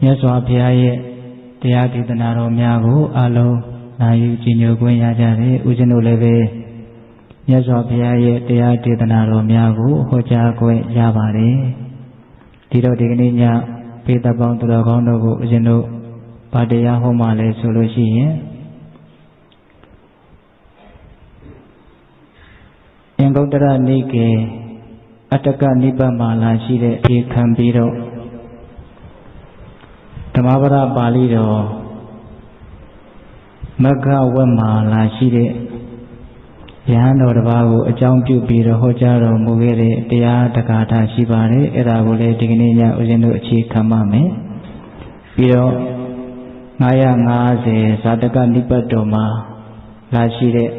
မြတ်စွာဘုရားရဲ့တရားဒေသနာတော်များကိုအလုံးနာယူကြည်ညိုခွင့်ရကြတယ်ဦးဇင်းတို့လည်းပဲမြတ်စွာဘုရားရဲ့တရားဒေသနာတော်များကိုဟောကြားခွင့်ရပါတယ်ဒီတော့ဒီကနေ့ညပေတပေါင်းသူတော်ကောင်းတို့ကိုဦးဇင်းတို့ဗာတရားဟောမှလဲဆိုလို့ရှိရင်အင်္ဂုတ္တရနိကေအတ္တကနိဗ္ဗာန်မှာလာရှိတဲ့ဖြေခံပြီးတော့ဓမ္မပဒပါဠိတော်မဂ္ဂဝက်မှာလာရှိတဲ့ယဟန်တော်တစ်ပါးကိုအကြောင်းပြုပြီးတော့ဟောကြားတော်မူခဲ့တဲ့တရားတက္ကထာရှိပါတယ်အဲ့ဒါကိုလည်းဒီကနေ့ညဦးဇင်းတို့အခြေခံပါမယ်ပြီးတော့950ဇာတကနိဗ္ဗာန်တော်မှာလာရှိတဲ့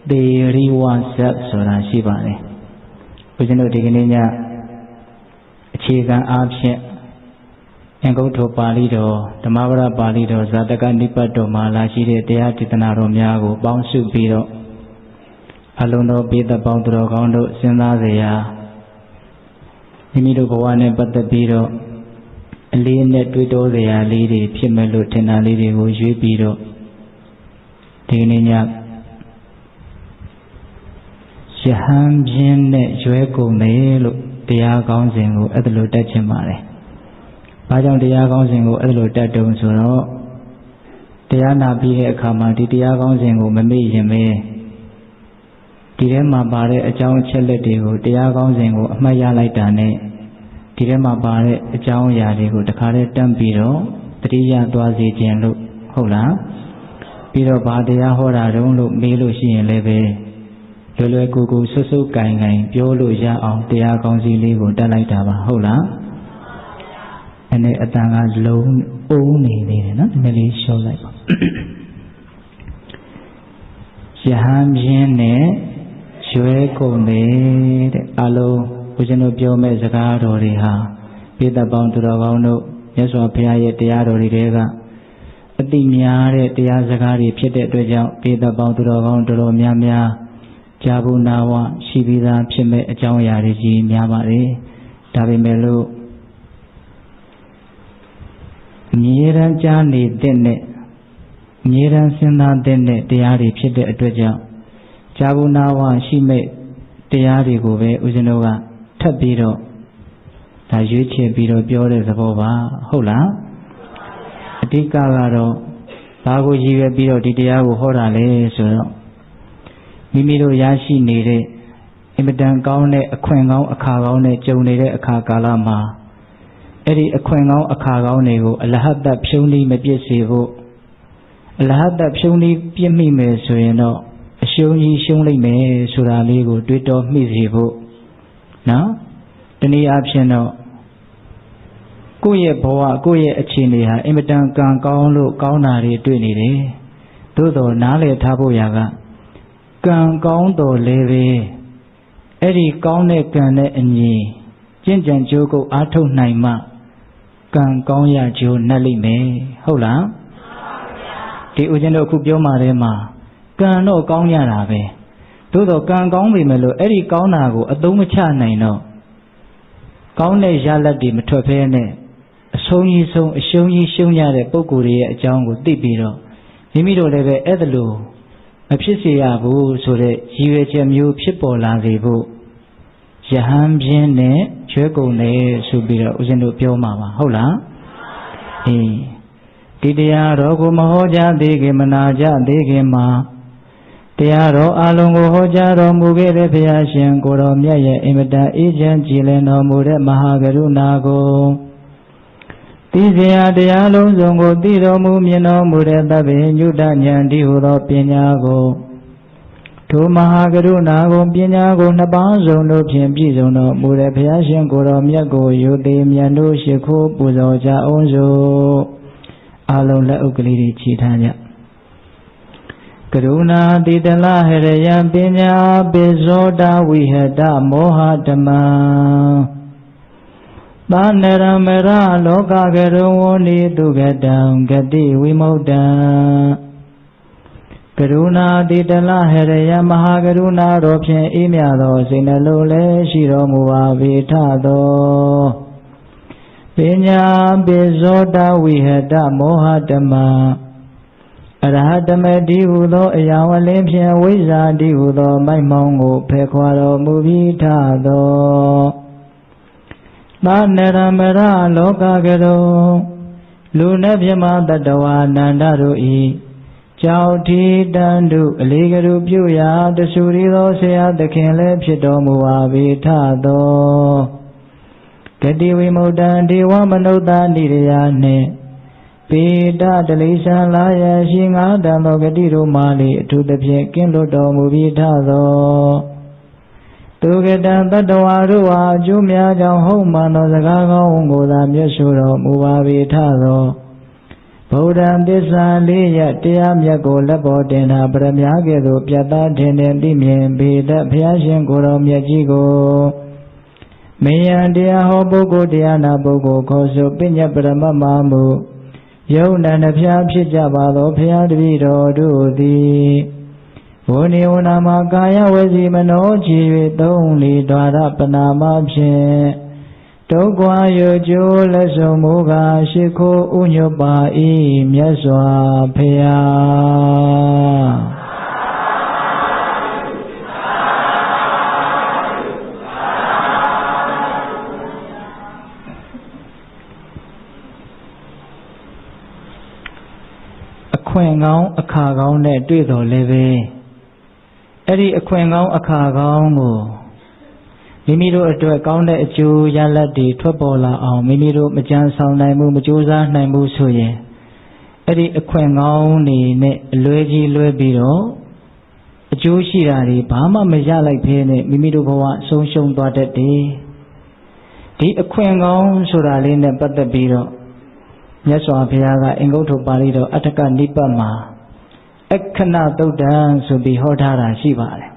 သေရိဝဇတ်ဆိုတာရှိပါတယ်ဦးဇင်းတို့ဒီကနေ့ညအခြေခံအားဖြင့်အင်္ဂုတ္တပါဠိတော်ဓမ္မပဒပါဠိတော်ဇာတကနိဗ္ဗာန်တော်မှာလာရှိတဲ့တရားဒေသနာတော်များကိုပေါင်းစုပြီးတော့အလုံးတော်ပိသပေါင်းသူတော်ကောင်းတို့စဉ်းစားเสียမိမိတို့ဘဝနဲ့ပတ်သက်ပြီးတော့အလေးနဲ့တွေးတောเสียလေးတွေဖြစ်မဲ့လို့ထင်တာလေးတွေကိုရွေးပြီးတော့ဒီနေ့ညယဟန်ပြင်းနဲ့ရွဲကုန်တယ်လို့တရားကောင်းစဉ်ကိုအဲ့ဒါလိုတက်ချင်ပါတယ်။ဘာကြောင့်တရားကောင်းစဉ်ကိုအဲ့ဒါလိုတက်တုံဆိုတော့တရားနာပြီးတဲ့အခါမှာဒီတရားကောင်းစဉ်ကိုမမေ့ရင်ပဲဒီထဲမှာပါတဲ့အကြောင်းအချက်လက်တွေကိုတရားကောင်းစဉ်ကိုအမှတ်ရလိုက်တာနဲ့ဒီထဲမှာပါတဲ့အကြောင်းအရာတွေကိုတခါတည်းတန်းပြီးတော့တတိယသွားစေခြင်းလို့ဟုတ်လားပြီးတော့ဘာတရားဟောတာတုံးလို့မေးလို့ရှိရင်လည်းပဲလွယ်လွယ်ကူကူဆွတ်ဆွတ်ကင်ကင်ပြောလို့ရအောင်တရားကောင်းစီလေးကိုတက်လိုက်တာပါဟုတ်လားအဲ့အတန်ကလုံးအုံးနေနေတယ်နော်ဒီလေးရှော့လိုက်ပါယဟန်ပြင်းနဲ့ရွဲကုန်တယ်တဲ့အလုံးဦးဇင်းတို့ပြောမဲ့စကားတော်တွေဟာပိဿပေါင်းသူတော်ကောင်းတို့မြတ်စွာဘုရားရဲ့တရားတော်တွေကအတိများတဲ့တရားစကားတွေဖြစ်တဲ့အတွက်ကြောင့်ပိဿပေါင်းသူတော်ကောင်းတော်တော်များများကြာဘူးနာဝရှိပြီးသားဖြစ်မဲ့အကြောင်းအရာတွေကြီးများပါတယ်ဒါပေမဲ့လို့အမြဲတမ်းကြားနေတဲ့နဲ့အမြဲတမ်းစဉ်းစားတဲ့တရားတွေဖြစ်တဲ့အတွက်ကြောင့်ကြာဘူးနာဝရှိမဲ့တရားတွေကိုပဲဦးဇင်းတို့ကထပ်ပြီးတော့ဒါရွေးချယ်ပြီးတော့ပြောတဲ့သဘောပါဟုတ်လားအဓိကကတော့ဘာကိုရည်ရွယ်ပြီးတော့ဒီတရားကိုဟောတာလဲဆိုတော့မိမိတို့ရရှိနေတဲ့အင်မတန်ကောင်းတဲ့အခွင့်ကောင်းအခါကောင်းနဲ့ကြုံနေတဲ့အခါကာလမှာအဲ့ဒီအခွင့်ကောင်းအခါကောင်းတွေကိုအလဟတ်ဖြုံးပြီးမပြည့်စေဖို့အလဟတ်ဖြုံးပြီးပြည့်မိမယ်ဆိုရင်တော့အရှုံးကြီးရှုံးလိုက်မယ်ဆိုတာလေးကိုတွေးတောမိစေဖို့နော်တနည်းအားဖြင့်တော့ကိုယ့်ရဲ့ဘဝကိုယ့်ရဲ့အခြေအနေဟာအင်မတန်ကံကောင်းလို့ကောင်းတာတွေတွေ့နေတယ်သို့တော်နားလည်ထားဖို့ရာကကံကောင်းတော်လည်းပဲအဲ့ဒီကောင်းတဲ့ကံနဲ့အညီကျင့်ကြံကြိုးကိုအားထုတ်နိုင်မှကံကောင်းရကြိုးနှက်လိမ့်မယ်ဟုတ်လားဒီဦးဇင်းတို့အခုပြောမှထဲမှာကံတော့ကောင်းရတာပဲသို့တော့ကံကောင်းပြီမဲ့လို့အဲ့ဒီကောင်းတာကိုအသုံးမချနိုင်တော့ကောင်းတဲ့ရလဒ်တွေမထွက်ဘဲနဲ့အဆုံးကြီးဆုံးအရှုံးကြီးရှုံးရတဲ့ပုံကိုယ်ရဲ့အကြောင်းကိုသိပြီးတော့မိမိတို့လည်းပဲအဲ့ဒါလို့မဖြစ်စေရဘူးဆိုတဲ့ရည်ရွယ်ချက်မျိုးဖြစ်ပေါ်လာစေဖို့ယဟန်ပြင်းနဲ့ကျွဲကုန်တယ်ဆိုပြီးတော့ဦးဇင်းတို့ပြောမှာပါဟုတ်လားအေးဒီတရားတော်ကိုမဟောကြားသေးခင်မနာကြသေးခင်မှာတရားတော်အလုံးကိုဟောကြားတော်မူခဲ့တဲ့ဘုရားရှင်ကိုတော်မြတ်ရဲ့အင်မတန်အေးချမ်းကြည်လင်တော်မူတဲ့မဟာကရုဏာကိုသိစရာတရားလုံးစုံကိုသိတော်မူမြင်တော်မူတဲ့သဗ္ဗညုတဉာဏ်ဒီဟုသောပညာကိုထိုမဟာကရုဏာကိုပညာကိုနှစ်ပါးစုံတို့ဖြင့်ပြည့်စုံတော်မူတဲ့ဘုရားရှင်ကိုတော်မြတ်ကိုယုတိမြတ်တို့ရှိခိုးပူဇော်ကြအောင်စို့အလုံးလက်ဥက္ကလေးတွေခြေထားကြကရုဏာတိတလဟရယံပညာပိဇောတဝိဟတမောဟဓမ္မသာနရမရလောကကရုံဝနိတုဂတံဂတိဝိမု တံကရုဏာတိတလဟရယမဟာကရုဏာတော်ဖြင့်အေးမြသောစိတ်နှလုံးလည်းရှိတော်မူပါ၏ထသော Pinya Bizoda Vihata Mohatama Arahatama Divudo Ayawalimpia Wiza Divudo Maimongo Pequaro Muvitado Naneramera Lokagado Lunabyama Dadawa Nandarui Chauti Dandu Ligaru Puya the Surido Sea the Kele Pidomu Avitado Kadiwi Modan Diwa Manoda Nidiyane Pida Delisa Laya Shinga Dano Gadiru Mali to the Piekin Lodo Muvitado Togedan Tadawarua Jumia Jang Homano Zagago Goda Yasuro Muvavitado Bodam Disa Liya Tiam Yago Labodena Bramyagedo Piata Tenen Dimien Bida Piashin Gorom Yajigo Mayan Dia Hobogo Diana Bogo Koso Pinya Brahma Mamu Yona Napia Pijabalo Pia Dido Dudi Voni Unama Gaya Wazimano Jivi Donli Dwara Panama Pje Togwa Yojo Leso Muga Shiko Unyoba I Myaswa Pia Akwengang Akagong Ne Duido Leve Eri Akwengang Akagong Mo Mimiro Atu Akong Ne Achu Yaladi Twabola Mimiro Majan Sound Naimu Majuza Naimu Suye Eri Akwengang Ni Ne Lueji Luebiro Achu Shirari Bama Majalai Pene Mimiro Bawa Song Shong Dwadati Di Akwengang Surali Ne Patabiro Yaswa Piaga Ingoto Parido Ataka Nipama Ekana Dodan Subi Hodara Shivare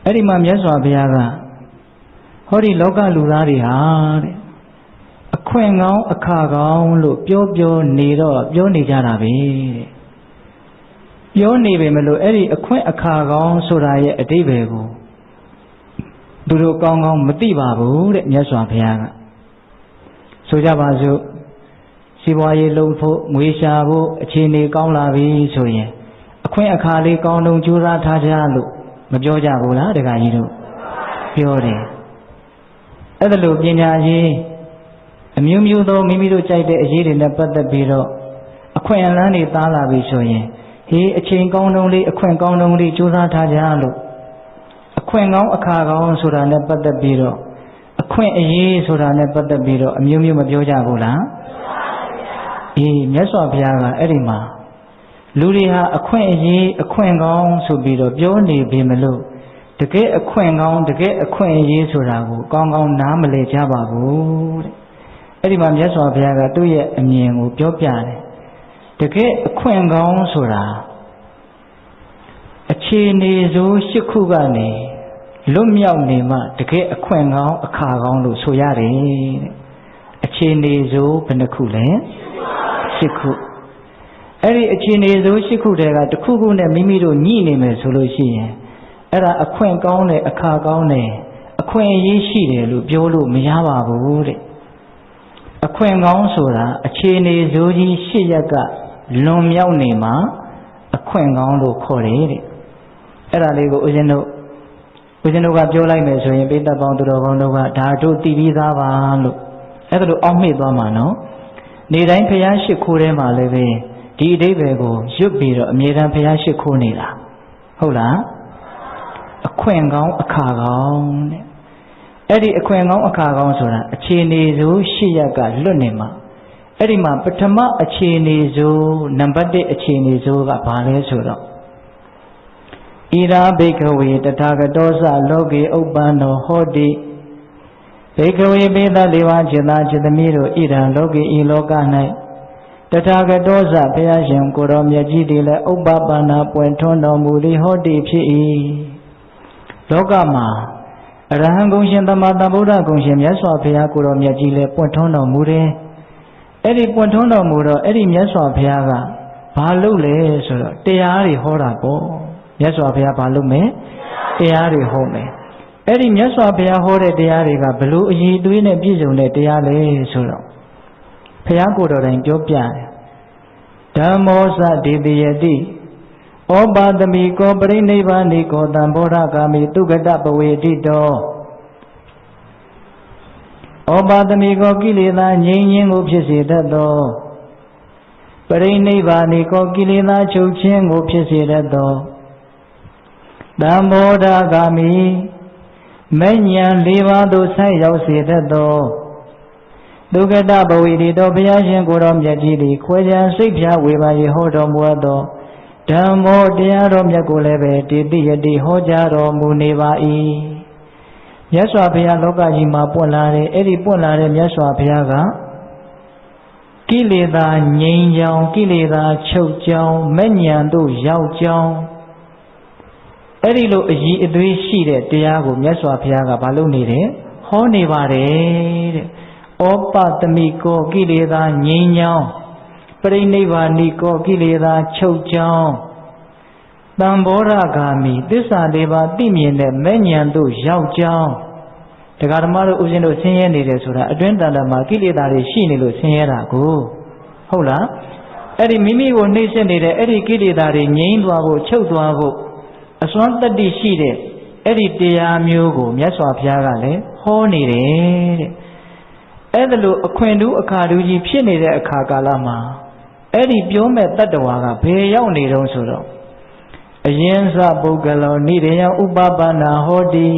Erimam Yaswa Piaga Hori Loka Lurari Hare Akwengang Akagong Lu Pyo Nido Pyo Nijarabi Pyo Nibe Melu Eri Akwen Akagong Suraye Adibego Duro Gong Matibabu Yaswa Piaga Sojabazu Siwaye Lopo, Muishabu, Chini Kaulavi, Soye. A quaint Akali Kono Jura Tajalu, Majoja Bula, the Gayido. Pure. Other Lupina Ye, a Mumudo Mimido Chide Ajid in the Pata Biro. A quaint Lani Talavi Soye. He a chain only, a quaint only Jura Tajalu. A quaint a cargo Suran the Pata Biro. A quaint a ye Suran the Pata Biro, a Mumu Majoja Bula. Yaswa Piaga Erima Luria a quaint ye a quaint gong so be the Joni Bimelu to get a quaint gong to get a quaint ye surago gong namale jababu Erima Yaswa Piaga do ye a mean with Jopiane to get a quaint gong sura a chini zo shikugani Lumia Nima to get a quaint gong a cargong soyari a chini zo penacule Shiku Eri a Chinese Shiku Dega, the Kugu and Mimido Nime Solution. Era a quaint gone, a car gone, a quaint ye shide, Biolu, Miyama Buri. A quaint gone soda, a Chinese Zoji Shiyaga, Lom Yao Nima, a quaint gone lo corre. Era Lego Uzeno Jola Meso and Beta Bound to the Rondoga, Tato TV Zava, Ever Omi Bamano. Nidain Payashi Kurema Leve, D. Davego, Jubiro, Miran Payashi Kunila. Hola a quengon a cargon. Eddie a quengon a cargon sora, a Chinese Shiaga Lunima. Edima Patama a Chinese Nambade a Chinese a Pale Sura. Ira Bakery, the Tagadosa, Logi, Obano, Hodi. Bakery Beda Liva Jila Jidamiro Ida Logi Iloga Night. The Tagadosa Payashim Kurom Yajidila Obabana Puentono Muri Hodi P. Logama Rahangushin the Matabuda Gushim Yaswa Pia Kurom Yajile Puentono Muri Eddie Puentono Muro Eddie Yaswa Piaga Palule Sura Teari Horabo Yaswa Pia Palume Teari Home အဲ့ဒီမြတ်စွာဘုရားဟောတဲ့တရားတွေကဘလို့အည်အသွေးနဲ့ပြည့်စုံတဲ့တရားလဲဆိုတော့ဘုရားကိုယ်တော်တိုင်ပြောပြတယ်ဓမ္မောသဒေတိယတိဩပါသမိကောပရိနိဗ္ဗာနိကောတံဘောဓဂာမိတုဂတပဝေတိတောဩပါသမိကောကိလေသာငြိမ်းခြင်းကိုဖြစ်စေတတ်သောပရိနိဗ္ဗာနိကောကိလေသာချုပ်ခြင်းကိုဖြစ်စေတတ်သောတံဘောဓဂာမိမဉ္ဇဉ်၄ပါးသို့ဆက်ရောက်စေတတ်သောဒုက္ခတဘဝိတိတောဘုရားရှင်ကိုယ်တော်မြတ်ကြီးသည်ခွဲခြားစိတ်ဖြာဝေဘာရေဟောတော်မူသောဓမ္မောတရားတော်မြတ်ကိုလည်းပဲတေတိယတိဟောကြားတော်မူနေပါ၏မြတ်စွာဘုရားလောကကြီးမှာပွင့်လာတဲ့အဲ့ဒီပွင့်လာတဲ့မြတ်စွာဘုရားကကိလေသာငြိမ်းကြောင်းကိလေသာချုပ်ကြောင်းမဉ္ဇဉ်သို့ရောက်ကြောင်းအဲ့ဒီလိုအည်အသွေးရှိတဲ့တရားကိုမြတ်စွာဘုရားကဘာလုပ်နေတယ်ဟောနေပါတယ်တဲ့ဩပတမိကောကိလေသာငြိမ်းကြောင်းပရိနိဗ္ဗာနိကောကိလေသာချုပ်ကြောင်းတံဘောဓဂာမိသစ္စာလေးပါးသိမြင်တဲ့မဲ့ဉာဏ်တို့ရောက်ကြောင်းတရားဓမ္မတို့ဥစဉ်တို့ဆင်းရဲနေတယ်ဆိုတာအတွင်းတန်တမှာကိလေသာတွေရှိနေလို့ဆင်းရဲတာကိုဟုတ်လားအဲ့ဒီမိမိကိုနှိမ့်ဆက်နေတဲ့အဲ့ဒီကိလေသာတွေငြိမ်းသွားဖို့ချုပ်သွားဖို့အစွမ်းတတ္တိရှိတဲ့အဲ့ဒီတရားမျိုးကိုမြတ်စွာဘုရားကလည်းဟောနေတယ်တဲ့အဲ့ဒါလို့အခွင့်တူးအခါတူးကြီးဖြစ်နေတဲ့အခါကာလမှာအဲ့ဒီပြောမဲ့တတ္တဝါကဘယ်ရောက်နေတုံးဆိုတော့အရင်စပုဂ္ဂလောနိရေယဥပပန္နာဟောတိ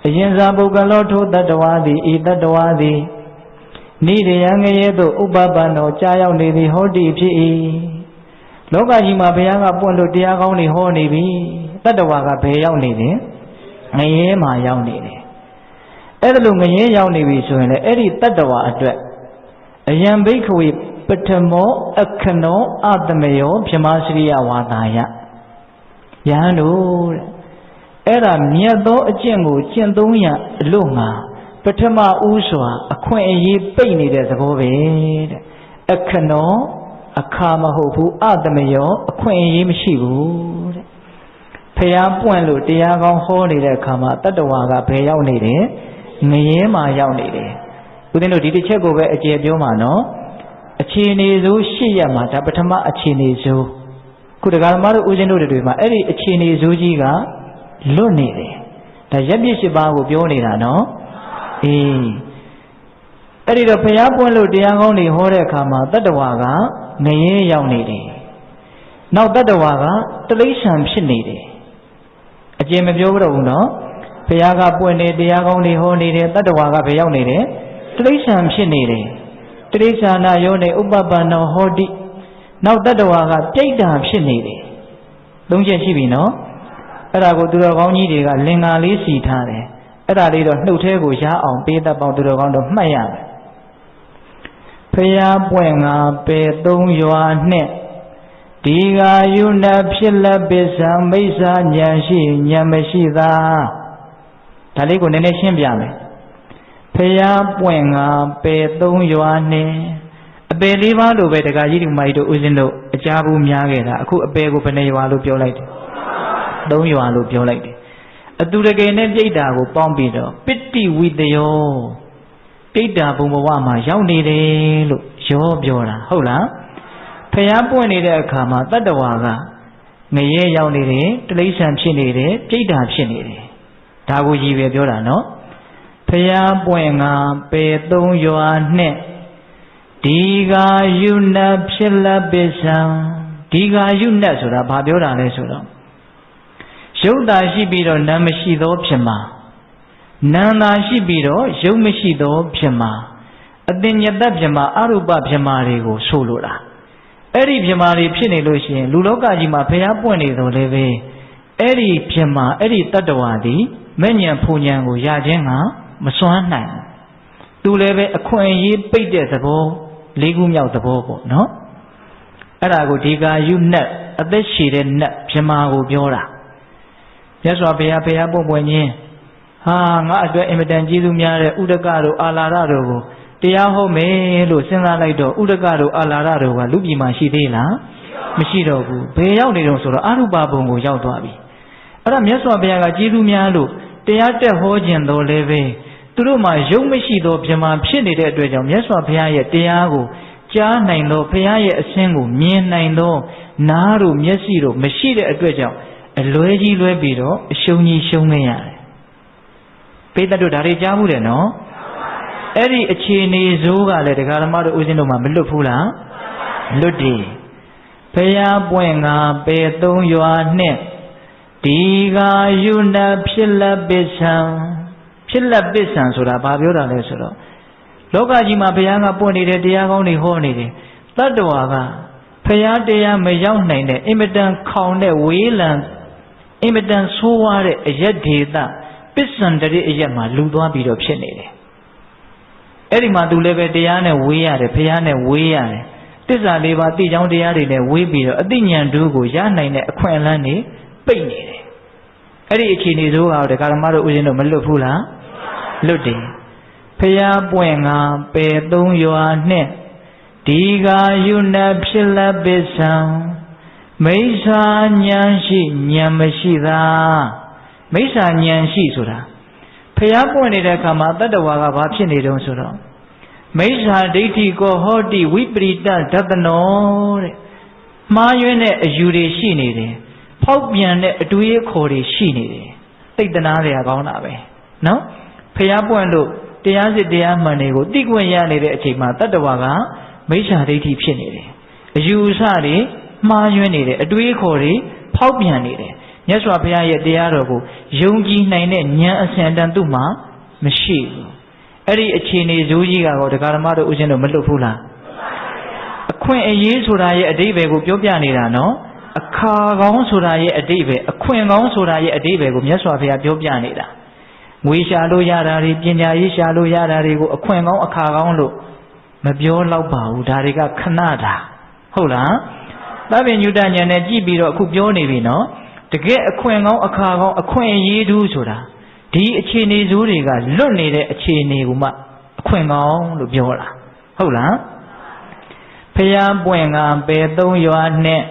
အရင်စပုဂ္ဂလောထိုတတ္တဝါသည်ဤတတ္တဝါသည်နိရေယငရဲသို့ဥပပန္နောကြာရောက်နေသည်ဟောတိဖြစ်၏လောကကြီးမှာဘုရားကပွင့်လို့တရားကောင်းတွေဟောနေပြီတတ္တဝါကဘယ်ရောက်နေတယ်ငရဲမှာရောက်နေတယ်အဲ့ဒါလို့ငရဲရောက်နေပြီဆိုရင်လည်းအဲ့ဒီတတ္တဝါအတွက်အယံဘိက္ခဝေပထမောအခနောအတမယောဗြဟ္မစရိယဝါဒယယဟန်တို့အဲ့ဒါမြတ်သောအကျင့်ကိုကျင့်သုံးရအလို့ငါပထမဦးစွာအခွင့်အရေးပိတ်နေတဲ့သဘောပဲတဲ့အခနောအခါမဟုတ်ဘူးအတမယောအခွင့်အရေးမရှိဘူးတဲ့ဖျားပွင့်လို့တရားကောင်းဟောနေတဲ့အခါမှာတတ္တဝါကဘယ်ရောက်နေတယ်ငရဲမှာရောက်နေတယ်ဦးဇင်းတို့ဒီတစ်ချက်ကိုပဲအကျေပြောမှာနော်အခြေအနေဆိုရှေ့ရမှာဒါပထမအခြေအနေဆိုခုတရားဓမ္မတို့ဦးဇင်းတို့တွေမှာအဲ့ဒီအခြေအနေဆိုကြီးကလွတ်နေတယ်ဒါရက်ပြည့်၈ပါးကိုပြောနေတာနော်အေးအဲ့ဒီတော့ဘုရားပွင့်လို့တရားကောင်းတွေဟောတဲ့အခါမှာတတ္တဝါကငရဲရောက်နေတယ်နောက်တတ္တဝါကတိရစ္ဆာန်ဖြစ်နေတယ်အကျဉ်းမပြောတော့ဘူးနော်ဘုရားကပွင့်နေတရားကောင်းတွေဟောနေတယ်တတ္တဝါကဘယ်ရောက်နေတယ်တိရစ္ဆာန်ဖြစ်နေတယ်တိရစ္ဆာနာယောနေဥပပန္နောဟောတိနောက်တတ္တဝါကပြိတ္တာဖြစ်နေတယ်သုံးချက်ရှိပြီနော်အဲ့ဒါကိုသူတော်ကောင်းကြီးတွေကလင်္ကာလေးစီထားတယ်အဲ့ဒါလေးတော့နှုတ်ထဲကိုရအောင်ပေးတတ်ပေါင်းသူတော်ကောင်းတို့မှတ်ရမယ်ဖျားပွင့်ငါပေသုံးရွာနှင့်ဒီဃာယုဏဖြစ်လက်ပစ္စံမိစ္ဆာဉာဏ်ရှိဉာဏ်မရှိသာဒါလေးကိုနည်းနည်းရှင်းပြမယ်ဖျားပွင့်ငါပေသုံးရွာနှင့်အပေလေးပါးလိုပဲတက္ကကြီးဒီမကြီးတို့ဦးဇင်းတို့အကြဘူးများခဲ့တာအခုအပေကိုဘယ်နှရွာလို့ပြောလိုက်တယ်သုံးရွာလို့ပြောလိုက်တယ်အတူတကယ်နဲ့ပြိတ္တာကိုပေါင်းပြီးတော့ပိတ္တိဝိတယောပြိတ္တာဘုံဘဝမှာရောက်နေတယ်လို့ရောပြောတာဟုတ်လားဖျားပွင့်နေတဲ့အခါမှာတတ္တဝါကငရဲရောက်နေတယ်တိရစ္ဆာန်ဖြစ်နေတယ်ပြိတ္တာဖြစ်နေတယ်ဒါကိုရည်ပဲပြောတာနော်ဖျားပွင့်ငါပေသုံးရွာနှင့်ဒီဃာယုဏဖြစ်လက်ပစ္စံဒီဃာယုဏဆိုတာဘာပြောတာလဲဆိုတော့ရုပ်သာရှိပြီးတော့နာမ်မရှိသောဖြစ်မှာနာမ်သာရှိပြီးတော့ရုပ်မရှိသောဖြစ်မှာအတင်ညတဖြစ်မှာအရူပဖြစ်မှာတွေကိုဆိုလိုတာအဲ့ဒီဖြစ်မှာတွေဖြစ်နေလို့ရှိရင်လူလောကကြီးမှာဘုရားပွင့်နေတော့လည်းပဲအဲ့ဒီဖြစ်မှာအဲ့ဒီတတ္တဝါသည်မဲ့ဉဏ်ဖူဉဏ်ကိုရခြင်းကမစွမ်းနိုင်သူလည်းပဲအခွင့်အရေးပိတ်တဲ့သဘောလေးခုမြောက်သဘောပေါ့နော်အဲ့ဒါကိုဒီဃာယုဏအသက်ရှည်တဲ့နတ်ဖြစ်မှာကိုပြောတာမြတ်စွာဘုရားပွင့်ပွင့်ချင်းဟာငါအတွက်အင်မတန်ကျေးဇူးများတဲ့ဥဒကတို့အာလာရတို့ကိုတရားဟောမယ်လို့စဉ်းစားလိုက်တော့ဥဒကတို့အာလာရတို့ကလူပြည်မှာရှိသေးလားမရှိတော့ဘူးဘယ်ရောက်နေတော့ဆိုတော့အရူပဘုံကိုရောက်သွားပြီအဲ့ဒါမြတ်စွာဘုရားကကျေးဇူးများလို့တ တရားတက်ဟောခြင်းတော်လည်းပဲသူတို့မှာယုံမရှိသောဗြဟ္မာဖြစ်နေတဲ့အတွက်ကြောင့်မြတ်စွာဘုရားရဲ့တရားကိုကြားနိုင်သောဘုရားရဲ့အစင်းကိုမြင်နိုင်သောနားတို့မျက်စိတို့မရှိတဲ့အတွက်ကြောင့်အလွဲကြီးလွဲပြီးတော့အရှုံးကြီးရှုံးနေရတယ်ပိဋကတို့ဒါတွေကြားမှုတယ်နော်အဲ့ဒီအခြေအနေဆိုးကလည်းတရားဓမ္မတို့ဦးဇင်းတို့မှာမလွတ်ဘူးလားလွတ်တယ်ဘုရားပွင့်ငါပေသုံးရွာနဲ့ဒီဃာယုဏဖြစ်လက်ပစ္ဆံဖြစ်လက်ပစ္ဆံဆိုတာဘာပြောတာလဲဆိုတော့လောကကြီးမှာဘုရားကပွင့်နေတဲ့တရားကောင်းတွေဟောနေတယ်တတ္တဝါကဘုရားတရားမရောက်နိုင်တဲ့အင်မတန်ခေါင်တဲ့ဝေးလံအင်မတန်ဆိုးဝါးတဲ့အရက်ဒေသပစ္ဆံတရိအရက်မှာလူသွားပြီးတော့ဖြစ်နေတယ်အဲ့ဒီမှာသူလည်းပဲတရားနဲ့ဝေးရတယ်ဘုရားနဲ့ဝေးရတယ်တစ္ဆာလေးပါးသိကြောင်းတရားတွေနဲ့ဝေးပြီးတော့အသိဉာဏ်တို့ကိုရနိုင်တဲ့အခွင့်အလမ်းတွေပိတ်နေတယ်အဲ့ဒီအခြေအနေဆိုတော့တရားဓမ္မတို့ဦးဇင်းတို့မလွတ်ဘူးလားလွတ်တယ်ဖျားပွင့်ငါပေသုံးရွာနဲ့ဒီဃာယုဏဖြစ်လက်ပစ္ဆံမိစ္ဆာဉာဏ်ရှိဉာဏ်မရှိသာမိစ္ဆာဉာဏ်ရှိဆိုတာဖျားပွင့်နေတဲ့အခါမှာတတ္တဝါကဘာဖြစ်နေတုံးဆိုတော့မိစ္ဆာဒိဋ္ဌိကိုဟောတိဝိပရိတဒတနောတဲ့မှားယွင်းတဲ့အယူတွေရှိနေတယ်ဖောက်ပြန်တဲ့အတွေးအခေါ်တွေရှိနေတယ်သိတနာတွေကကောင်းတာပဲနော်ဖျားပွင့်လို့တရားစစ်တရားမှန်တွေကိုသိခွင့်ရနေတဲ့အချိန်မှာတတ္တဝါကမိစ္ဆာဒိဋ္ဌိဖြစ်နေတယ်အယူအဆတွေမှားယွင်းနေတယ်အတွေးအခေါ်တွေဖောက်ပြန်နေတယ်မြတ်စွာဘုရားရဲ့တရားတော်ကိုယုံကြည်နိုင်တဲ့ဉာဏ်အစဉ်တန်သူ့မှာမရှိဘူးအဲ့ဒီအခြေအနေဇိုးကြီးကတော့တရားဓမ္မတို့ဦးဇင်းတို့မလွတ်ဘူးလားအခွင့်အရေးဆိုတာရဲ့အဓိပ္ပာယ်ကိုပြောပြနေတာနော်အခါကောင်းဆိုတာရဲ့အဓိပ္ပာယ်အခွင့်ကောင်းဆိုတာရဲ့အဓိပ္ပာယ်ကိုမြတ်စွာဘုရားပြောပြနေတာငွေရှာလို့ရတာတွေပညာရေးရှာလို့ရတာတွေကိုအခွင့်ကောင်းအခါကောင်းလို့မပြောတော့ပါဘူးဒါတွေကခဏတာဟုတ်လားသဗ္ဗညုတဉာဏ်နဲ့ကြည့်ပြီးတော့အခုပြောနေပြီနော်တကယ်အခွင့်ကောင်းအခါကောင်းအခွင့်အရေးတူးဆိုတာဒီအခြေအနေဇိုးတွေကလွတ်နေတဲ့အခြေအနေကိုမှအခွင့်ကောင်းလို့ပြောတာဟုတ်လားဖျားပွင့်ကပေသုံးရွာနဲ့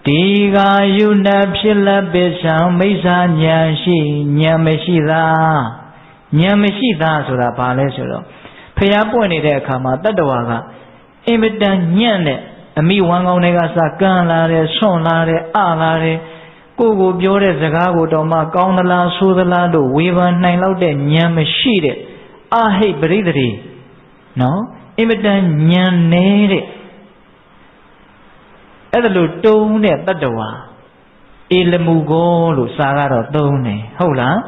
ဒီဃာယုဏဖြစ်လက်ပစ္ဆံမိစ္ဆာဉာဏ်ရှိဉာဏ်မရှိသာဉာဏ်မရှိသာဆိုတာဘာလဲဆိုတော့ဖျားပွင့်နေတဲ့အခါမှာတတ္တဝါကအင်မတန်ညံ့တဲ့အမိဝမ်းကောင်းတွေကစကန်လာတယ်ဆွန့်လာတယ်အလာတယ်ကိုယ်ကိုပြောတဲ့စကားကိုတော့မှကောင်းသလားဆိုးသလားလို့ဝေဖန်နိုင်လောက်တဲ့ဉာဏ်မရှိတဲ့အဟိပရိသေတွေနော်အင်မတန်ဉာဏ်နေတဲ့အဲ့ဒါလို့တုံးတဲ့တတ္တဝါအေလမူကောလို့စာကတော့သုံးတယ်ဟုတ်လား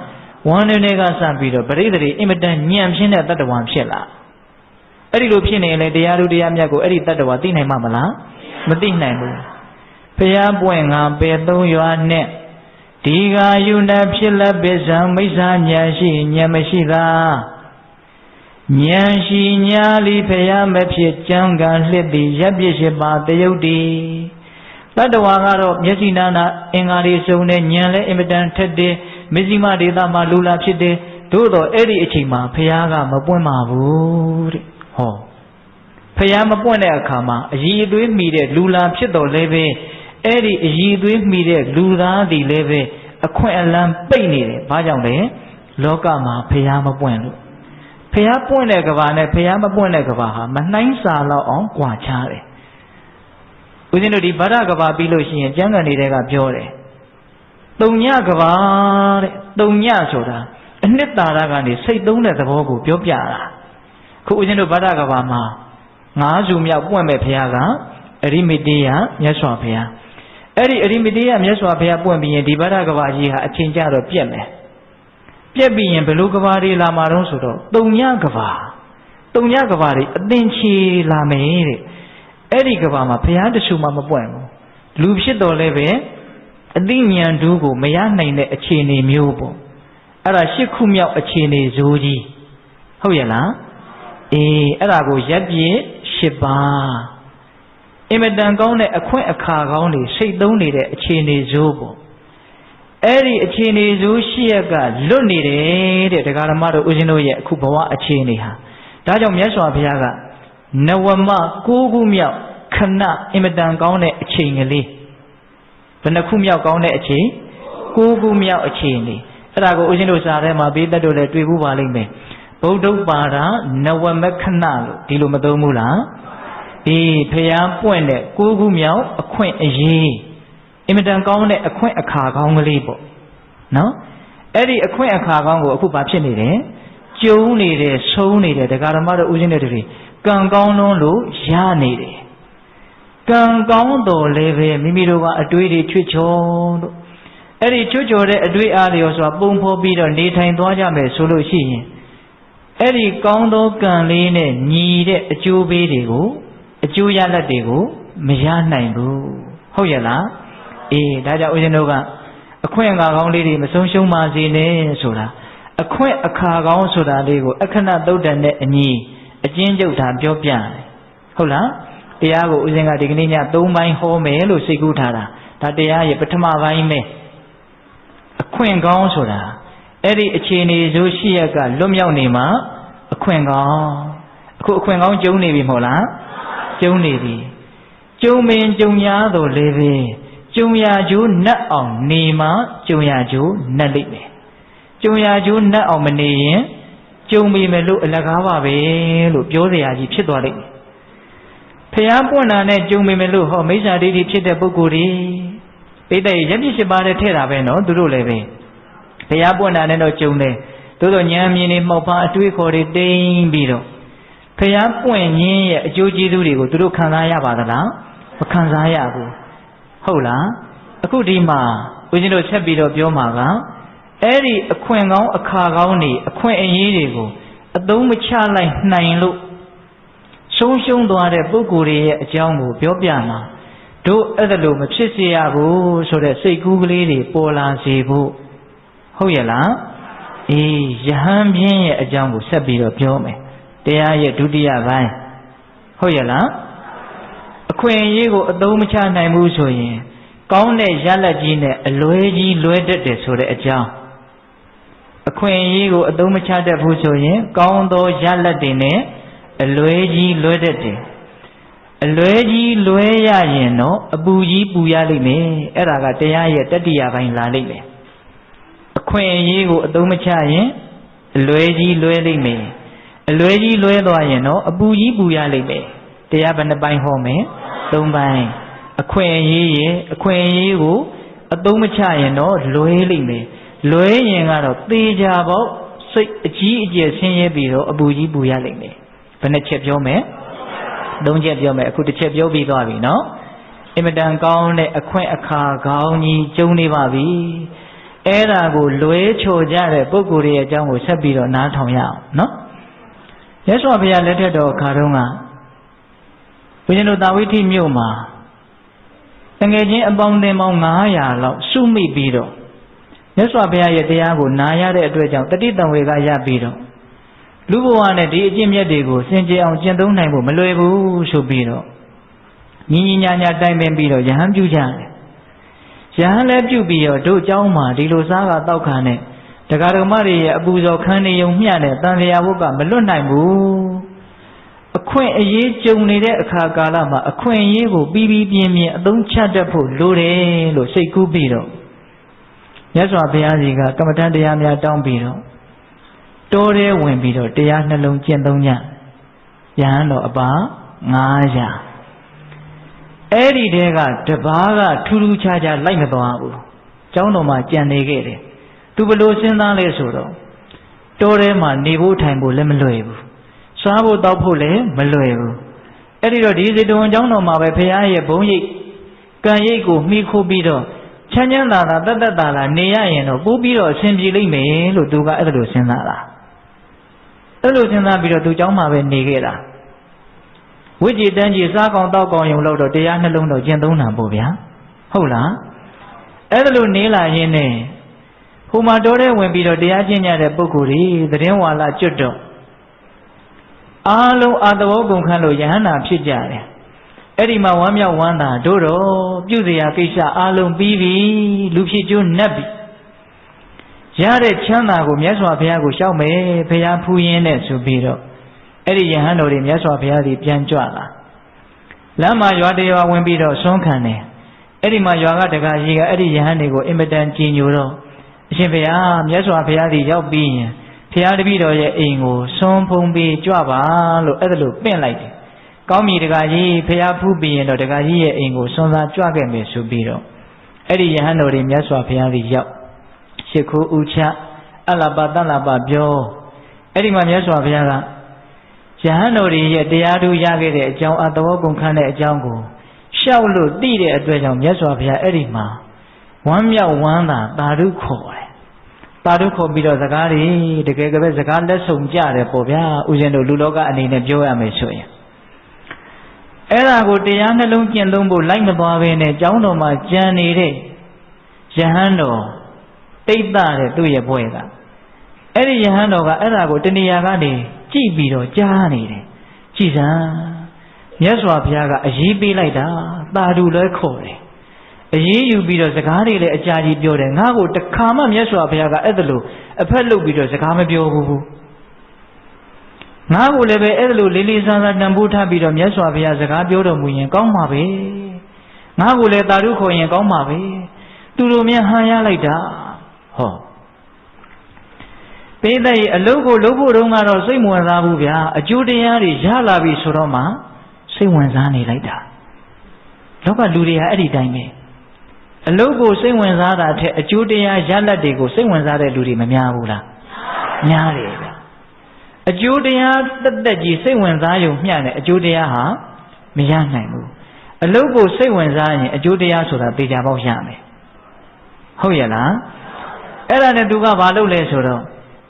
ဝမ်းတွေကစပြီးတော့ပရိသေတွေအင်မတန်ဉာဏ်ဖြင်းတဲ့တတ္တဝါဖြစ်လာအဲ့ဒီလိုဖြစ်နေရင်လေတရားတို့တရားမြတ်ကိုအဲ့ဒီတတ္တဝါသိနိုင်မှာမလားမသိနိုင်ဘူးဘုရားပွင့်ငါပေသုံးရွာနဲ့ဒီဃာယုဏဖြစ်လက်ပစ္ဆံမိစ္ဆာဉာဏ်ရှိဉာဏ်မရှိသာဉာဏ်ရှိညာလီဘုရားမဖြစ်ကြံကံလှစ်သည်ရပ်ပြစ်ရှိပါတယုတ်တိတတ္တဝါကတော့မျက်စိနာနာအင်္ဂါတွေစုံတဲ့ဉာဏ်လည်းအင်မတန်ထက်တယ်မဇ္ဈိမဒေသမှာလူလာဖြစ်တယ်သို့တော့အဲ့ဒီအချိန်မှာဘုရားကမပွင့်ပါဘူးတဲ့ဟောဘုရားမပွင့်တဲ့အခါမှာအည်အသွေးမိတဲ့လူလာဖြစ်တော်လည်းပဲအဲ့ဒီအည်အသွေးမိတဲ့လူသားတွေလည်းပဲအခွင့်အလမ်းပိတ်နေတယ်ဘာကြောင့်လဲလောကမှာဘုရားမပွင့်လို့ဘုရားပွင့်တဲ့ကဘာနဲ့ဘုရားမပွင့်တဲ့ကဘာဟာမနှိုင်းစာလောက်အောင်ကွာခြားတယ်ဦးဇင်းတို့ဒီဗဒကဘာပြီးလို့ရှိရင်ကျမ်းဂန်တွေကပြောတယ်တုံညကဘာတဲ့တုံညဆိုတာအနှစ်သာရကနေစိတ်သုံးတဲ့သဘောကိုပြောပြတာခုဦးဇင်းတို့ဗဒကဘာမှာ၅စုမြောက်ပွင့်မဲ့ဘုရားကအရိမတေယမြတ်စွာဘုရားအဲ့ဒီအရိမတေယမြတ်စွာဘုရားပွင့်ပြီးရင်ဒီဗဒကဘာကြီးဟာအချိန်ကျတော့ပြက်မယ်ပြက်ပြီးရင်ဘလို့ကဘာတွေလာမှာတော့ဆိုတော့တုံညကဘာတွေအသင်ချေလာမယ်တဲ့အဲ့ဒီကဘာမှာဘုရားတဆူမှမပွင့်ဘူးလူဖြစ်တော်လဲပဲအသိဉာဏ်တူးကိုမရနိုင်တဲ့အခြေအနေမျိုးပေါ့အဲ့ဒါ၈ခုမြောက်အခြေအနေဇိုးကြီးဟုတ်ရဲ့လားအေးအဲ့ဒါကိုရပ်ပြည့်၈ပါးအင်မတန်ကောင်းတဲ့အခွင့်အခါကောင်းတွေစိတ်သုံးနေတဲ့အခြေအနေဇိုးပေါ့အဲ့ဒီအခြေအနေဇိုး၈ရက်ကလွတ်နေတယ်တဲ့တရားဓမ္မတို့ဦးဇင်းတို့ရဲ့အခုဘဝအခြေအနေဟာဒါကြောင့်မြတ်စွာဘုရားကနဝမ9ခုမြောက်ခဏအင်မတန်ကောင်းတဲ့အချိန်ကလေးဘယ်နှခုမြောက်ကောင်းတဲ့အချိန်9ခုမြောက်အချိန်လေး ဒါကိုဦးဇင်းတို့စာထဲမှာဘေးသက်တို့လည်းတွေ့ဘူးပါလိမ့်မယ်ဗုဒ္ဓပါဒနဝမခဏလို့ဒီလိုမသုံးဘူးလားဖျားပွင့်တဲ့9ခုမြောက်အခွင့်အရေးအင်မတန်ကောင်းတဲ့အခွင့်အခါကောင်းကလေးပေါ့နော်အဲ့ဒီအခွင့်အခါကောင်းကိုအခုဘာဖြစ်နေတယ်ကျုံနေတယ်ဆုံးနေတယ်တရားဓမ္မတို့ဦးဇင်းတွေကံကောင်းလုံးလို့ရနေတယ်ကံကောင်းတော်လည်းပဲမိမိတို့ကအတွေးတွေချွတ်ချော်လို့အဲ့ဒီချွတ်ချော်တဲ့အတွေးအားတွေဆိုတာပုံဖော်ပြီးတော့နေထိုင်သွားကြမယ်ဆိုလို့ရှိရင်အဲ့ဒီကောင်းသောကံလေးနဲ့ညီတဲ့အကျိုးပေးတွေကိုအကျိုးရလဒ်တွေကိုမရနိုင်ဘူးဟုတ်ရဲ့လားဒါကြောင့်ဦးဇင်းတို့ကအခွင့်အခါကောင်းလေးတွေမဆုံးရှုံးပါစေနဲ့ဆိုတာအခွင့်အခါကောင်းဆိုတာလေးကိုအခဏသုတ်တန်နဲ့အညီအကျဉ်းချုပ်တာပြောပြတယ်ဟုတ်လားတရားကိုဦးဇင်းကဒီကနေ့ည3ပိုင်းဟောမယ်လို့စိတ်ကူးထားတာဒါတရားရဲ့ပထမပိုင်းပဲအခွင့်ကောင်းဆိုတာအဲ့ဒီအခြေအနေဆိုရှိရကလွတ်မြောက်နေမှာအခွင့်ကောင်းအခုအခွင့်ကောင်းကျုံနေပြီမဟုတ်လားကျုံနေပြီကျုံမင်းကျုံရတော့လေပဲကျုံရကျိုးနှက်အောင်နေမှာကျုံရကျိုးနှက်လိမ့်မယ်ကျုံရကျိုးနှက်အောင်မနေရင်ကျုံပြီမယ်လို့အလကားပါပဲလို့ပြောเสียရကြီးဖြစ်သွားလိမ့်မယ်ဖျားပွင့်တာနဲ့ကျုံပြီမယ်လို့ဟောမိစ္ဆာဒိဋ္ဌိဖြစ်တဲ့ပုဂ္ဂိုလ်တွေပိဋကရပြည့်7ပါးနဲ့ထည့်တာပဲနော်သူတို့လည်းပဲဖျားပွင့်တာနဲ့တော့ကျုံတယ်သို့တော့ဉာဏ်မြင်နေမှောက်ပါအတွေးခေါ်တွေတိမ်ပြီးတော့ဖျားပွင့်ခြင်းရဲ့အကျိုးကျေးဇူးတွေကိုသူတို့ခံစားရပါသလားမခံစားရဘူးဟုတ်လားအခုဒီမှာဦးဇင်းတို့ဆက်ပြီးတော့ပြောမှာကအဲ့ဒီအခွင့်ကောင်းအခါကောင်းတွေအခွင့်အရေးတွေကိုအသုံးမချလိုက်နိုင်လို့ဆုံးရှုံးသွားတဲ့ပုဂ္ဂိုလ်တွေရဲ့အကြောင်းကိုပြောပြမှာတို့အဲ့ဒါလိုမဖြစ်စေရဘူးဆိုတဲ့စိတ်ကူးကလေးတွေပေါ်လာစေဖို့ဟုတ်ရဲ့လားယဟန်ပြင်းရဲ့အကြောင်းကိုဆက်ပြီးတော့ပြောမယ်တရားရဲ့ဒုတိယပိုင်းဟုတ်ရဲ့လားအခွင့်အရေးကိုအသုံးမချနိုင်ဘူးဆိုရင်ကောင်းတဲ့ရလဒ်ကြီးနဲ့အလွဲကြီးလွဲတတ်တယ်ဆိုတဲ့အကြောင်းအခွင့်အရေးကိုအသုံးမချတတ်ဘူးဆိုရင်ကောင်းသောရလဒ်တွေနဲ့အလွဲကြီးလွဲတတ်တယ်အလွဲကြီးလွဲရရင်တော့အပူကြီးပူရလိမ့်မယ်အဲ့ဒါကတရားရဲ့တတိယပိုင်းလာလိမ့်မယ်အခွင့်အရေးကိုအသုံးမချရင်အလွဲကြီးလွဲလိမ့်မယ်အလွဲကြီးလွဲသွားရင်တော့အပူကြီးပူရလိမ့်မယ်တရားဘယ်နှပိုင်းဟောမယ်3ပိုင်းအခွင့်အရေးရဲ့အခွင့်အရေးကိုအသုံးမချရင်တော့လွဲလိမ့်မယ်လွဲရင်ကတော့သေချာပေါ့စိတ်အကြီးအကျယ်ဆင်းရဲပြီးတော့အပူကြီးပူရလိမ့်မယ်ဘယ်နှချက်ပြောမယ်3ချက်ပြောမယ်အခုတစ်ချက်ပြောပြီးသွားပြီနော်အင်မတန်ကောင်းတဲ့အခွင့်အခါကောင်းကြီးကျုံနေပါပြီအဲ့ဒါကိုလွဲချော်ကြတဲ့ပုဂ္ဂိုလ်တွေရဲ့အကြောင်းကိုဆက်ပြီးတော့နားထောင်ရအောင်နော်မြတ်စွာဘုရားလက်ထက်တော်အခါတုန်းကဘုရားတို့တာဝိထိမြို့မှာတငယ်ချင်းအပေါင်းအသင်းပေါင်း900လောက်စုမိပြီးတော့မြတ်စွာဘုရားရဲ့တရားကိုနာရတဲ့အတွက်ကြောင့်တတိတံဝေကရပြီးတော့လူဘဝနဲ့ဒီအကျင့်မြတ်တွေကိုစင်ကြယ်အောင်ကျင့်သုံးနိုင်ဖို့မလွယ်ဘူးဆိုပြီးတော့ညီညီညာညာတိုင်ပင်ပြီးတော့ယဟန်ပြုကြတယ်ယဟန်လည်းပြုပြီးတော့တို့เจ้าမှာဒီလိုစားကတောက်ခံနဲ့တရားဓမ္မတွေရဲ့အပူဇော်ခံနေုံမျှတဲ့တန်လျာဝတ်ကမလွတ်နိုင်ဘူးအခွင့်အရေးကြုံနေတဲ့အခါကာလမှာအခွင့်အရေးကိုပြီးပြီးပြင်းပြင်းအသုံးချတတ်ဖို့လိုတယ်လို့စိတ်ကူးပြီးတော့မြတ်စွာဘုရားကြီးကကမ္မဋ္ဌာန်းတရားများတောင်းပြီးတော့တောထဲဝင်ပြီးတော့တရားနှလုံးကျင့်သုံးကြယဟန်တော်အပါ900အဲ့ဒီတဲကတပါးကထူးထူးခြားခြားလိုက်မသွားဘူးကျောင်းတော်မှာကြံနေခဲ့တယ်သူဘလို့စဉ်းစားလဲဆိုတော့တောထဲမှာနေဖို့ထိုင်ဖို့လည်းမလွယ်ဘူးစားဖို့တောက်ဖို့လည်းမလွယ်ဘူးအဲ့ဒီတော့ဒီစေတဝန်ကျောင်းတော်မှာပဲဘုရားရဲ့ဘုန်းရိပ်ကံရိပ်ကိုမှီခိုပြီးတော့ချမ်းချမ်းသာသာတတ်တတ်သာသာနေရရင်တော့ပို့ပြီးတော့အဆင်ပြေလိမ့်မယ်လို့သူကအဲ့လိုစဉ်းစားတာအဲ့လိုစဉ်းစားပြီးတော့သူကျောင်းမှာပဲနေခဲ့တာဝိจิတန်းကြီးစားကောင်တောက်ကောင်ယုံလို့တော့တရားနှလုံးတော့ကျင့်သုံးတာပေါ့ဗျာဟုတ်လားအဲ့လိုနေလာရင်းနဲ့ဟိုမှာတော်တဲ့ဝင်ပြီးတော့တရားကျင့်ကြတဲ့ပုဂ္ဂိုလ်တွေသတင်းဝါလာကျွတ်တော့အားလုံးအာသဘောကုန်ခန့်လို့ယဟန္တာဖြစ်ကြတယ်အဲ့ဒီမှာဝမ်းမြောက်ဝမ်းသာတို့တော့ပြုစရာကိစ္စအားလုံးပြီးပြီလူဖြစ်ကျိုးနှက်ပြီရတဲ့ချမ်းသာကိုမြတ်စွာဘုရားကိုရှောက်မယ်ဘုရားဖူးရင်းနဲ့ဆိုပြီးတော့အဲ့ဒီယဟန်တော်တွေမြတ်စွာဘုရားကြီးပြန်ကြွလာလမ်းမှာရွာတရွာဝင်ပြီးတော့ဆွမ်းခံတယ်အဲ့ဒီမှာရွာကတကာကြီးကအဲ့ဒီယဟန်တွေကိုအင်မတန်ကြည်ညိုတော့ ရှင်ဘုရားမြတ်စွာဘုရားဒီရောက်ပြီးရင်ဘုရားတပည့်တော်ရဲ့အိမ်ကိုဆွန်းဖုံးပြီးကြွပါလို့အဲ့ဒါလို့ပင့်လိုက်တယ်ကောင်းပြီတကာကြီးဘုရားဖူးပြီးရင်တော့တကာကြီးရဲ့အိမ်ကိုဆွန်းစားကြွခဲ့မယ်ဆိုပြီးတော့အဲ့ဒီယဟန်တော်တွေမြတ်စွာဘုရားဒီရောက်ရှ िख ိုးဥချအလပတလပပြောအဲ့ဒီမှာမြတ်စွာဘုရားကယဟန်တော်တွေရဲ့တရားဓုရခဲ့တဲ့အကြောင်းအသဘောကုန်ခန့်တဲ့အကြောင်းကိုရှောက်လို့သိတဲ့အတွက်ကြောင့်မြတ်စွာဘုရားအဲ့ဒီမှာဝမ်းမြောက်ဝမ်းသာသာဓုခေါ်တယ်သာဓုခေါ်ပြီးတော့စကားတွေတကယ်ကပဲစကားလက်ဆုံကြတယ်ပေါ့ဗျာဥစဉ်တို့လူလောကအနေနဲ့ပြောရမယ်ဆိုရင်အဲ့ဒါကိုတရားနှလုံးကျင့်သုံးဖို့လိုက်မသွားဘဲနဲ့ကျောင်းတော်မှာကြံနေတဲ့ယဟန်တော်တိတ်တတဲ့သူ့ရဲ့ဘွဲကအဲ့ဒီယဟန်တော်ကအဲ့ဒါကိုတဏှာကနေကြည့်ပြီးတော့ကြားနေတယ်ကြည်စမ်းမြတ်စွာဘုရားကအရေးပေးလိုက်တာသာဓုလဲခေါ်တယ်အရေးယူပြီးတော့စကားတွေလည်းအကြာကြီးပြောတယ်ငါ့ကိုတခါမှမြတ်စွာဘုရားကအဲ့ဒါလို့အဖက်လုပ်ပြီးတော့စကားမပြောဘူးငါ့ကိုလည်းပဲအဲ့ဒါလို့လေးလေးစားစားတန်ဖိုးထားပြီးတော့မြတ်စွာဘုရားစကားပြောတော်မူရင်ကောင်းပါပဲငါ့ကိုလည်းသာဓုခေါ်ရင်ကောင်းပါပဲသူတို့များဟန်ရလိုက်တာဟောပိဋကရဲ့အလုပ်ကိုလုပ်ဖို့တုန်းကတော့စိတ်ဝင်စားဘူးဗျာအကျိုးတရားတွေရလာပြီဆိုတော့မှစိတ်ဝင်စားနေလိုက်တာလောကလူတွေကအဲ့ဒီတိုင်းပဲအလုပ်ကိုစိတ်ဝင်စားတာထက်အကျိုးတရားရလဒ်တွေကိုစိတ်ဝင်စားတဲ့လူတွေမများဘူးလားများတယ်ဗျအကျိုးတရားတက်ကြီးစိတ်ဝင်စားရုံမျှနဲ့အကျိုးတရားဟာမရနိုင်ဘူးအလုပ်ကိုစိတ်ဝင်စားရင်အကျိုးတရားဆိုတာသေချာပေါက်ရမယ်ဟုတ်ရဲ့လားအဲ့ဒါနဲ့သူကဘာလုပ်လဲဆိုတော့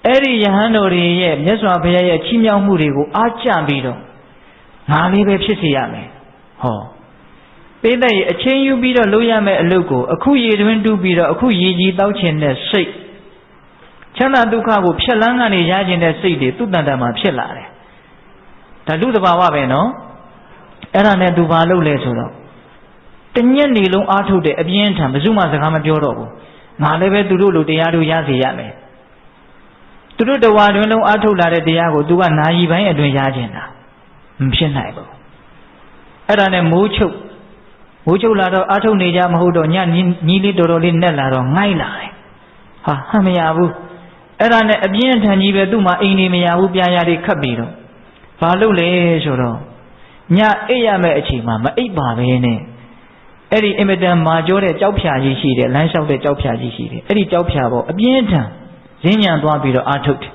အဲ့ဒီယဟန်တော်တွေရဲ့မြတ်စွာဘုရားရဲ့ချီးမြှောက်မှုတွေကိုအားကျပြီးတော့ငါလေးပဲဖြစ်စေရမယ်ဟောပိဋကရဲ့အချင်းယူပြီးတော့လုပ်ရမယ့်အလုပ်ကိုအခုရေတွင်းတူးပြီးတော့အခုရေကြီးတောက်ချင်တဲ့စိတ်ချမ်းသာဒုက္ခကိုဖြတ်လန်းကနေရခြင်းတဲ့စိတ်တွေသူ့တန်တမှာဖြစ်လာတယ်ဒါလူတဘာဝပဲနော်အဲ့ဒါနဲ့သူဘာလုပ်လဲဆိုတော့တညက်နေလုံးအားထုတ်တဲ့အပြင်းထန်ဘယ်သူမှစကားမပြောတော့ဘူးငါလည်းပဲသူတို့လိုတရားတို့ရစေရမယ်သူတို့တဝါတွင်လုံးအားထုတ်လာတဲ့တရားကိုသူကနာယီပိုင်းအတွင်းရခြင်းတာမဖြစ်နိုင်ဘူးအဲ့ဒါနဲ့မိုးချုပ်လာတော့အားထုတ်နေကြမဟုတ်တော့ညညီလေးတော်တော်လေးနဲ့လာတော့ငိုက်လာတယ်ဟာဟမ်မရဘူးအဲ့ဒါနဲ့အပြင်းထန်ကြီးပဲသူ့မှာအိမ်နေမရဘူးပြာရာတွေခတ်ပြီးတော့ဘာလုပ်လဲဆိုတော့ညအိပ်ရမယ့်အချိန်မှာမအိပ်ပါပဲနဲ့အဲ့ဒီအင်မတန်မာကျောတဲ့ကြောက်ဖြာကြီးရှိတယ်လမ်းလျှောက်တဲ့ကြောက်ဖြာကြီးရှိတယ်အဲ့ဒီကြောက်ဖြာပေါ်အပြင်းထန်ဈဉ္ညာသွားပြီးတော့အားထုတ်တယ်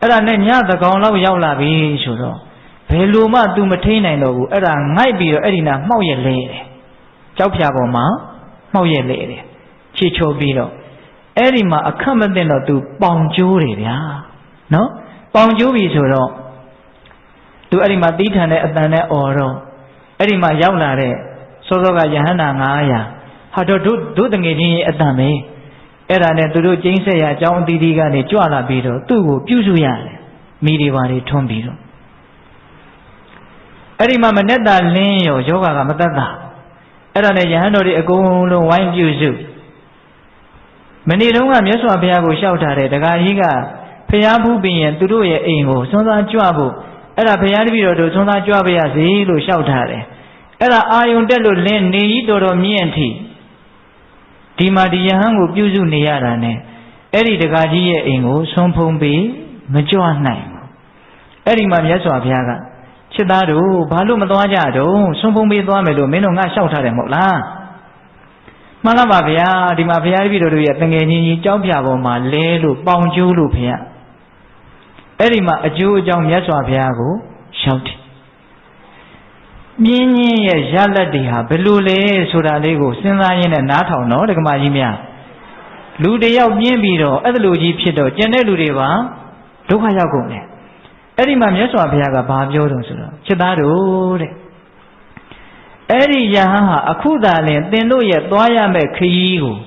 အဲ့ဒါနဲ့ညသကောင်လောက်ရောက်လာပြီဆိုတော့ဘယ်လိုမှ तू မထိန်နိုင်တော့ဘူးအဲ့ဒါငိုက်ပြီးတော့အဲ့ဒီနာမှောက်ရက်လဲတယ်ကြောက်ဖြာပေါ်မှာမှောက်ရက်လဲတယ်ခြေချိုးပြီးတော့အဲ့ဒီမှာအခက်မသိတော့ तू ပေါင်ကျိုးတယ်ဗျာနော်ပေါင်ကျိုးပြီဆိုတော့ तू အဲ့ဒီမှာတီးထန်တဲ့အတန်နဲ့အော်တော့အဲ့ဒီမှာရောက်လာတဲ့စောစောကယဟန္တာ900ဟာတော့တို့တငယ်ချင်းရဲ့အတန်ပဲအဲ့ဒါနဲ့သူတို့ကျင်းဆက်ရအကြောင်းအသီးသီးကနေကြွလာပြီးတော့သူ့ကိုပြုစုရတယ်မိတွေပါတွေထွန်းပြီးတော့အဲ့ဒီမှာမနဲ့တာလင်းရောယောဂကမတတ်တာအဲ့ဒါနဲ့ယဟန်တော်တွေအကုန်လုံးဝိုင်းပြုစုမနေ့တုန်းကမြတ်စွာဘုရားကိုလျှောက်ထားတဲ့ဒကာကြီးကဖျားဖူးပြီးရင်သူတို့ရဲ့အိမ်ကိုစွန်းစားကြွဖို့အဲ့ဒါဘုရားတပည့်တော်တို့စွန်းစားကြွပါရစေလို့လျှောက်ထားတယ်အဲ့ဒါအာယုံတက်လို့လင်းနေကြီးတော်မြင့်ထီဒီမှာဒီယဟန်ကိုပြုစုနေရတာနဲ့အဲ့ဒီဒကာကြီးရဲ့အိမ်ကိုဆွန်းဖုံးပြီးမကြွနိုင်ဘူးအဲ့ဒီမှာမြတ်စွာဘုရားကချစ်သားတို့ဘာလို့မသွားကြတော့ဆွန်းဖုံးပြီးသွားမယ်လို့မင်းတို့ငါလျှောက်ထားတယ်မဟုတ်လားမှန်လားပါဗျာဒီမှာဘုရားတပည့်တော်တို့ရဲ့တငယ်ချင်းကြီးကြောက်ပြပေါ်မှာလဲလို့ပေါင်ကျိုးလို့ဘုရားအဲ့ဒီမှာအကျိုးအကြောင်းမြတ်စွာဘုရားကိုလျှောက်တယ်ပြင်းပြင်းရဲ့ရလက်တွေဟာဘယ်လိုလဲဆိုတာလေးကိုစဉ်းစားရင်းနဲ့နားထောင်တော့ဒကမကြီးများလူတယောက်ပြင်းပြီးတော့အဲ့လိုကြီးဖြစ်တော့ကျန်တဲ့လူတွေပါဒုက္ခရောက်ကုန်တယ်အဲ့ဒီမှာမြတ်စွာဘုရားကဘာပြောတုံးဆိုတော့ချစ်သားတို့တဲ့အဲ့ဒီယဟန်ဟာအခုသာလင်သင်တို့ရဲ့သွားရမယ့်ခရီးကို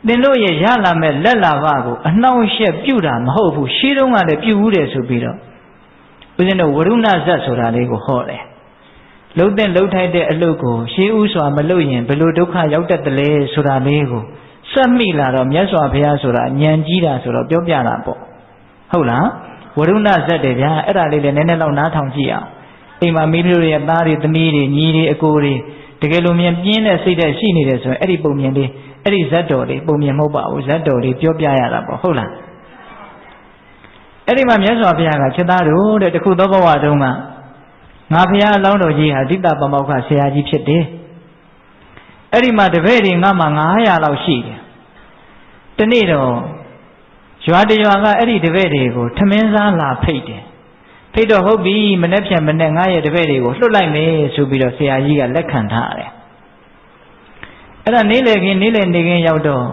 သင်တို့ရဲ့ရလာမယ့်လက်လာဘကိုအနှောင့်အယှက်ပြုတာမဟုတ်ဘူးရှေးတုန်းကလည်းပြုဘူးတယ်ဆိုပြီးတော့ဦးဇင်းတို့ဝရုဏဇတ်ဆိုတာလေးကိုဟောတယ်လှုပ်တဲ့လှုပ်ထိုက်တဲ့အလုပ်ကိုရှေးဥစွာမလုပ်ရင်ဘယ်လိုဒုက္ခရောက်တတ်တယ်လဲဆိုတာလေးကိုစက်မိလာတော့မြတ်စွာဘုရားဆိုတာဉာဏ်ကြီးတာဆိုတော့ပြောပြတာပေါ့ဟုတ်လားဝရုဏဇတ်တယ်ဗျာအဲ့ဒါလေးလည်းနည်းနည်းတော့နားထောင်ကြည့်အောင်အိမ်မှာမိတို့ရဲ့သားတွေသမီးတွေညီတွေအကိုတွေ တကယ်လို့မြင်ပြင်းတဲ့စိတ်တဲ့ရှိနေတယ်ဆိုရင်အဲ့ဒီပုံမြင်လေးအဲ့ဒီဇတ်တော်လေးပုံမြင်မဟုတ်ပါဘူးဇတ်တော်လေးပြောပြရတာပေါ့ဟုတ်လားအဲ့ဒီမှာမြတ်စွာဘုရားကချက်သားတို့တဲ့တခုသောဘဝတုန်းကငါဘုရားအလောင်းတော်ကြီးဟာဒိဋ္ဌပမောက္ခဆရာကြီးဖြစ်တယ်အဲ့ဒီမှာတပည့်တွေငါမှ900လောက်ရှိတယ်တနေ့တော့ရွာတရွာကအဲ့ဒီတပည့်တွေကိုထမင်းစားလာဖိတ်တယ်ဖိတ်တော့ဟုတ်ပြီမနေ့ပြန်မနေ့ငါရဲ့တပည့်တွေကိုလွှတ်လိုက်မယ်ဆိုပြီးတော့ဆရာကြီးကလက်ခံထားတယ်အဲ့ဒါနေ့လေနေခင်းရောက်တော့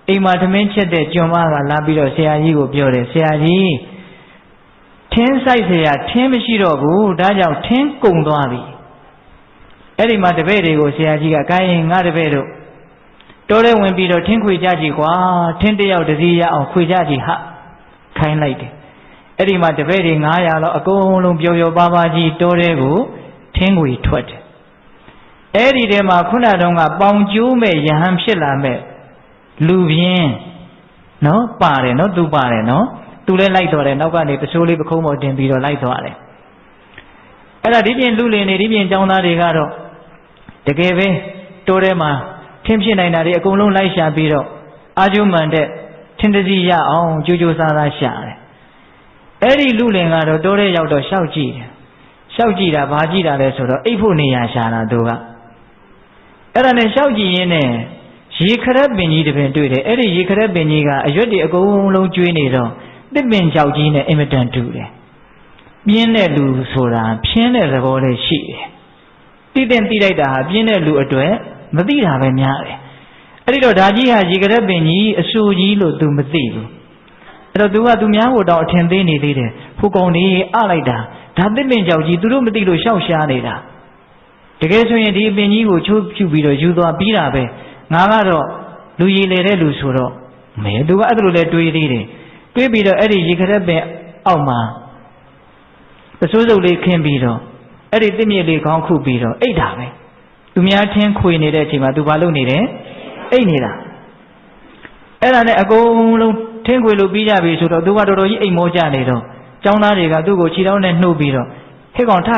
အိမ်မှာထမင်းချက်တဲ့ကျွန်မကလာပြီးတော့ဆရာကြီးကိုပြောတယ်ဆရာကြီးထင်းဆိုင်ဆရာထင်းမရှိတော့ဘူးဒါကြောင့်ထင်းကုန်သွားပြီအဲ့ဒီမှာတပည့်တွေကိုဆရာကြီးကကိုင်းငါတပည့်တို့တော်ရဲဝင်ပြီးတော့ထင်းခွေကြကြည့်ကွာထင်းတယောက်တစည်းရအောင်ခွေကြကြည့်ဟာခိုင်းလိုက်တယ်အဲ့ဒီမှာတပည့်တွေ900လောက်အကုန်လုံးပျော်ပျော်ပါးပါးကြီးတော်ရဲကိုထင်းခွေထွက်တယ်အဲ့ဒီထဲမှာခုနတုန်းကပေါင်ကျိုးမဲ့ယဟန်ဖြစ်လာမဲ့လူပြင်းနော်ပါတယ်နော်သူပါတယ်နော်သူလည်းလိုက်သွားတယ်နောက်ကနေပစိုးလေးပခုံးပေါ်တင်ပြီးတော့လိုက်သွားတယ်အဲ့ဒါဒီပြင်လူလင်တွေဒီပြင်ចောင်းသားတွေကတော့တကယ်ပဲတိုးထဲမှာထင်းဖြစ်နိုင်တာတွေအကုန်လုံးလိုက်ရှာပြီးတော့အာကျုမှန်တဲ့ထင်းတစည်းရအောင်ကြိုးကြိုးစားစားရှာတယ်အဲ့ဒီလူလင်ကတော့တိုးထဲရောက်တော့ရှောက်ကြည့်တယ်ရှောက်ကြည့်တာဘာကြည့်တာလဲဆိုတော့အိပ်ဖို့နေရာရှာတာသူကအဲ့ဒါနဲ့ရှောက်ကြည့်ရင်းနဲ့ရေခရက်ပင်ကြီးတစ်ပင်တွေ့တယ်အဲ့ဒီရေခရက်ပင်ကြီးကအရွက်တွေအကုန်လုံးကျွေးနေတော့တစ်ပင်ကြောက်ကြီးနဲ့အင်မတန်တူတယ်ပြင်းတဲ့လူဆိုတာဖြင်းတဲ့သဘောလေးရှိတယ်တိတဲ့တိလိုက်တာဟာပြင်းတဲ့လူအတွက်မသိတာပဲများတယ်အဲ့ဒီတော့ဒါကြီးဟာရေခရက်ပင်ကြီးအဆူကြီးလို့ तू မသိဘူးအဲ့တော့ तू က तू များကိုတော့အထင်သေးနေသေးတယ်ဖူကောင်နေအလိုက်တာဒါတစ်ပင်ကြောက်ကြီးသူတို့မသိလို့ရှောက်ရှားနေတာတကယ်ဆိုရင်ဒီအပင်ကြီးကိုချိုးဖြူပြီးတော့ယူသွားပြီးတာပဲငါကတော့လူရည်လေတဲ့လူဆိုတော့မဲသူကအဲ့ဒါလိုလဲတွေးသေးတယ်တွေးပြီးတော့အဲ့ဒီရေခရက်ပင်အောက်မှာပစိုးစုပ်လေးခင်းပြီးတော့အဲ့ဒီတစ်မြစ်လေးခေါင်းခုပြီးတော့အိတ်တာပဲသူများထင်းခွေနေတဲ့အချိန်မှာသူဘာလုပ်နေတယ်အိတ်နေတာအဲ့ဒါနဲ့အကုန်လုံးထင်းခွေလို့ပြီးကြပြီဆိုတော့သူကတော်တော်ကြီးအိမ်မောကြနေတော့ကျောင်းသားတွေကသူ့ကိုခြေထောက်နဲ့နှုတ်ပြီးတော့ဟဲ့ကောင်ထ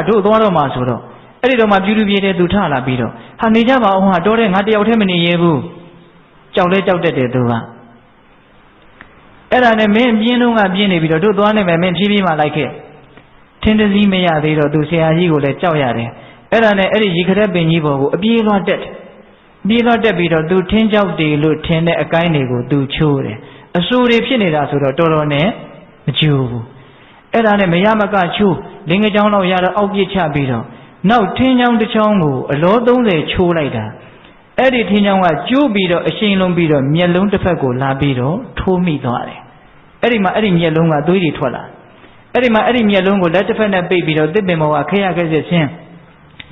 တို့သွားတော့မှဆိုတော့အဲ့ဒီတော့မှပြူပြတဲ့သူထလာပြီးတော့ဟာနေကြပါအောင်ဟာတော်တဲ့ငါတယောက်တည်းမနေရဘူးကြောက်လဲကြောက်တတ်တယ်သူကအဲ့ဒါနဲ့မင်းပြင်းလုံးကပြင်းနေပြီးတော့တို့သွားနေမယ်မင်းဖြည်းဖြည်းမှလိုက်ခဲ့ထင်းတစည်းမရသေးတော့သူဆရာကြီးကိုလည်းကြောက်ရတယ်အဲ့ဒါနဲ့အဲ့ဒီရေခရက်ပင်ကြီးပေါ်ကိုအပြေးလွှတ်တက်ပြေးလွှတ်တက်ပြီးတော့သူထင်းကြောက်တယ်လို့ထင်းတဲ့အကိုင်းတွေကိုသူချိုးတယ်အဆူတွေဖြစ်နေတာဆိုတော့တော်တော်နဲ့မကျူဘူးအဲ့ဒါနဲ့မရမကချိုးလင်းကကြောင်းလောက်ရတော့အောက်ပြစ်ချပြီးတော့နောက်ထင်းချောင်းတစ်ချောင်းကိုအလော30ချိုးလိုက်တာအဲ့ဒီထင်းချောင်းကကျိုးပြီးတော့အရှိန်လုံးပြီးတော့မျက်လုံးတစ်ဖက်ကိုလာပြီးတော့ထိုးမိသွားတယ်အဲ့ဒီမှာအဲ့ဒီမျက်လုံးကသွေးတွေထွက်လာအဲ့ဒီမှာအဲ့ဒီမျက်လုံးကိုလက်တစ်ဖက်နဲ့ပိတ်ပြီးတော့တစ်ပင်ပေါ်ကခဲရခဲစစ်ဆင်း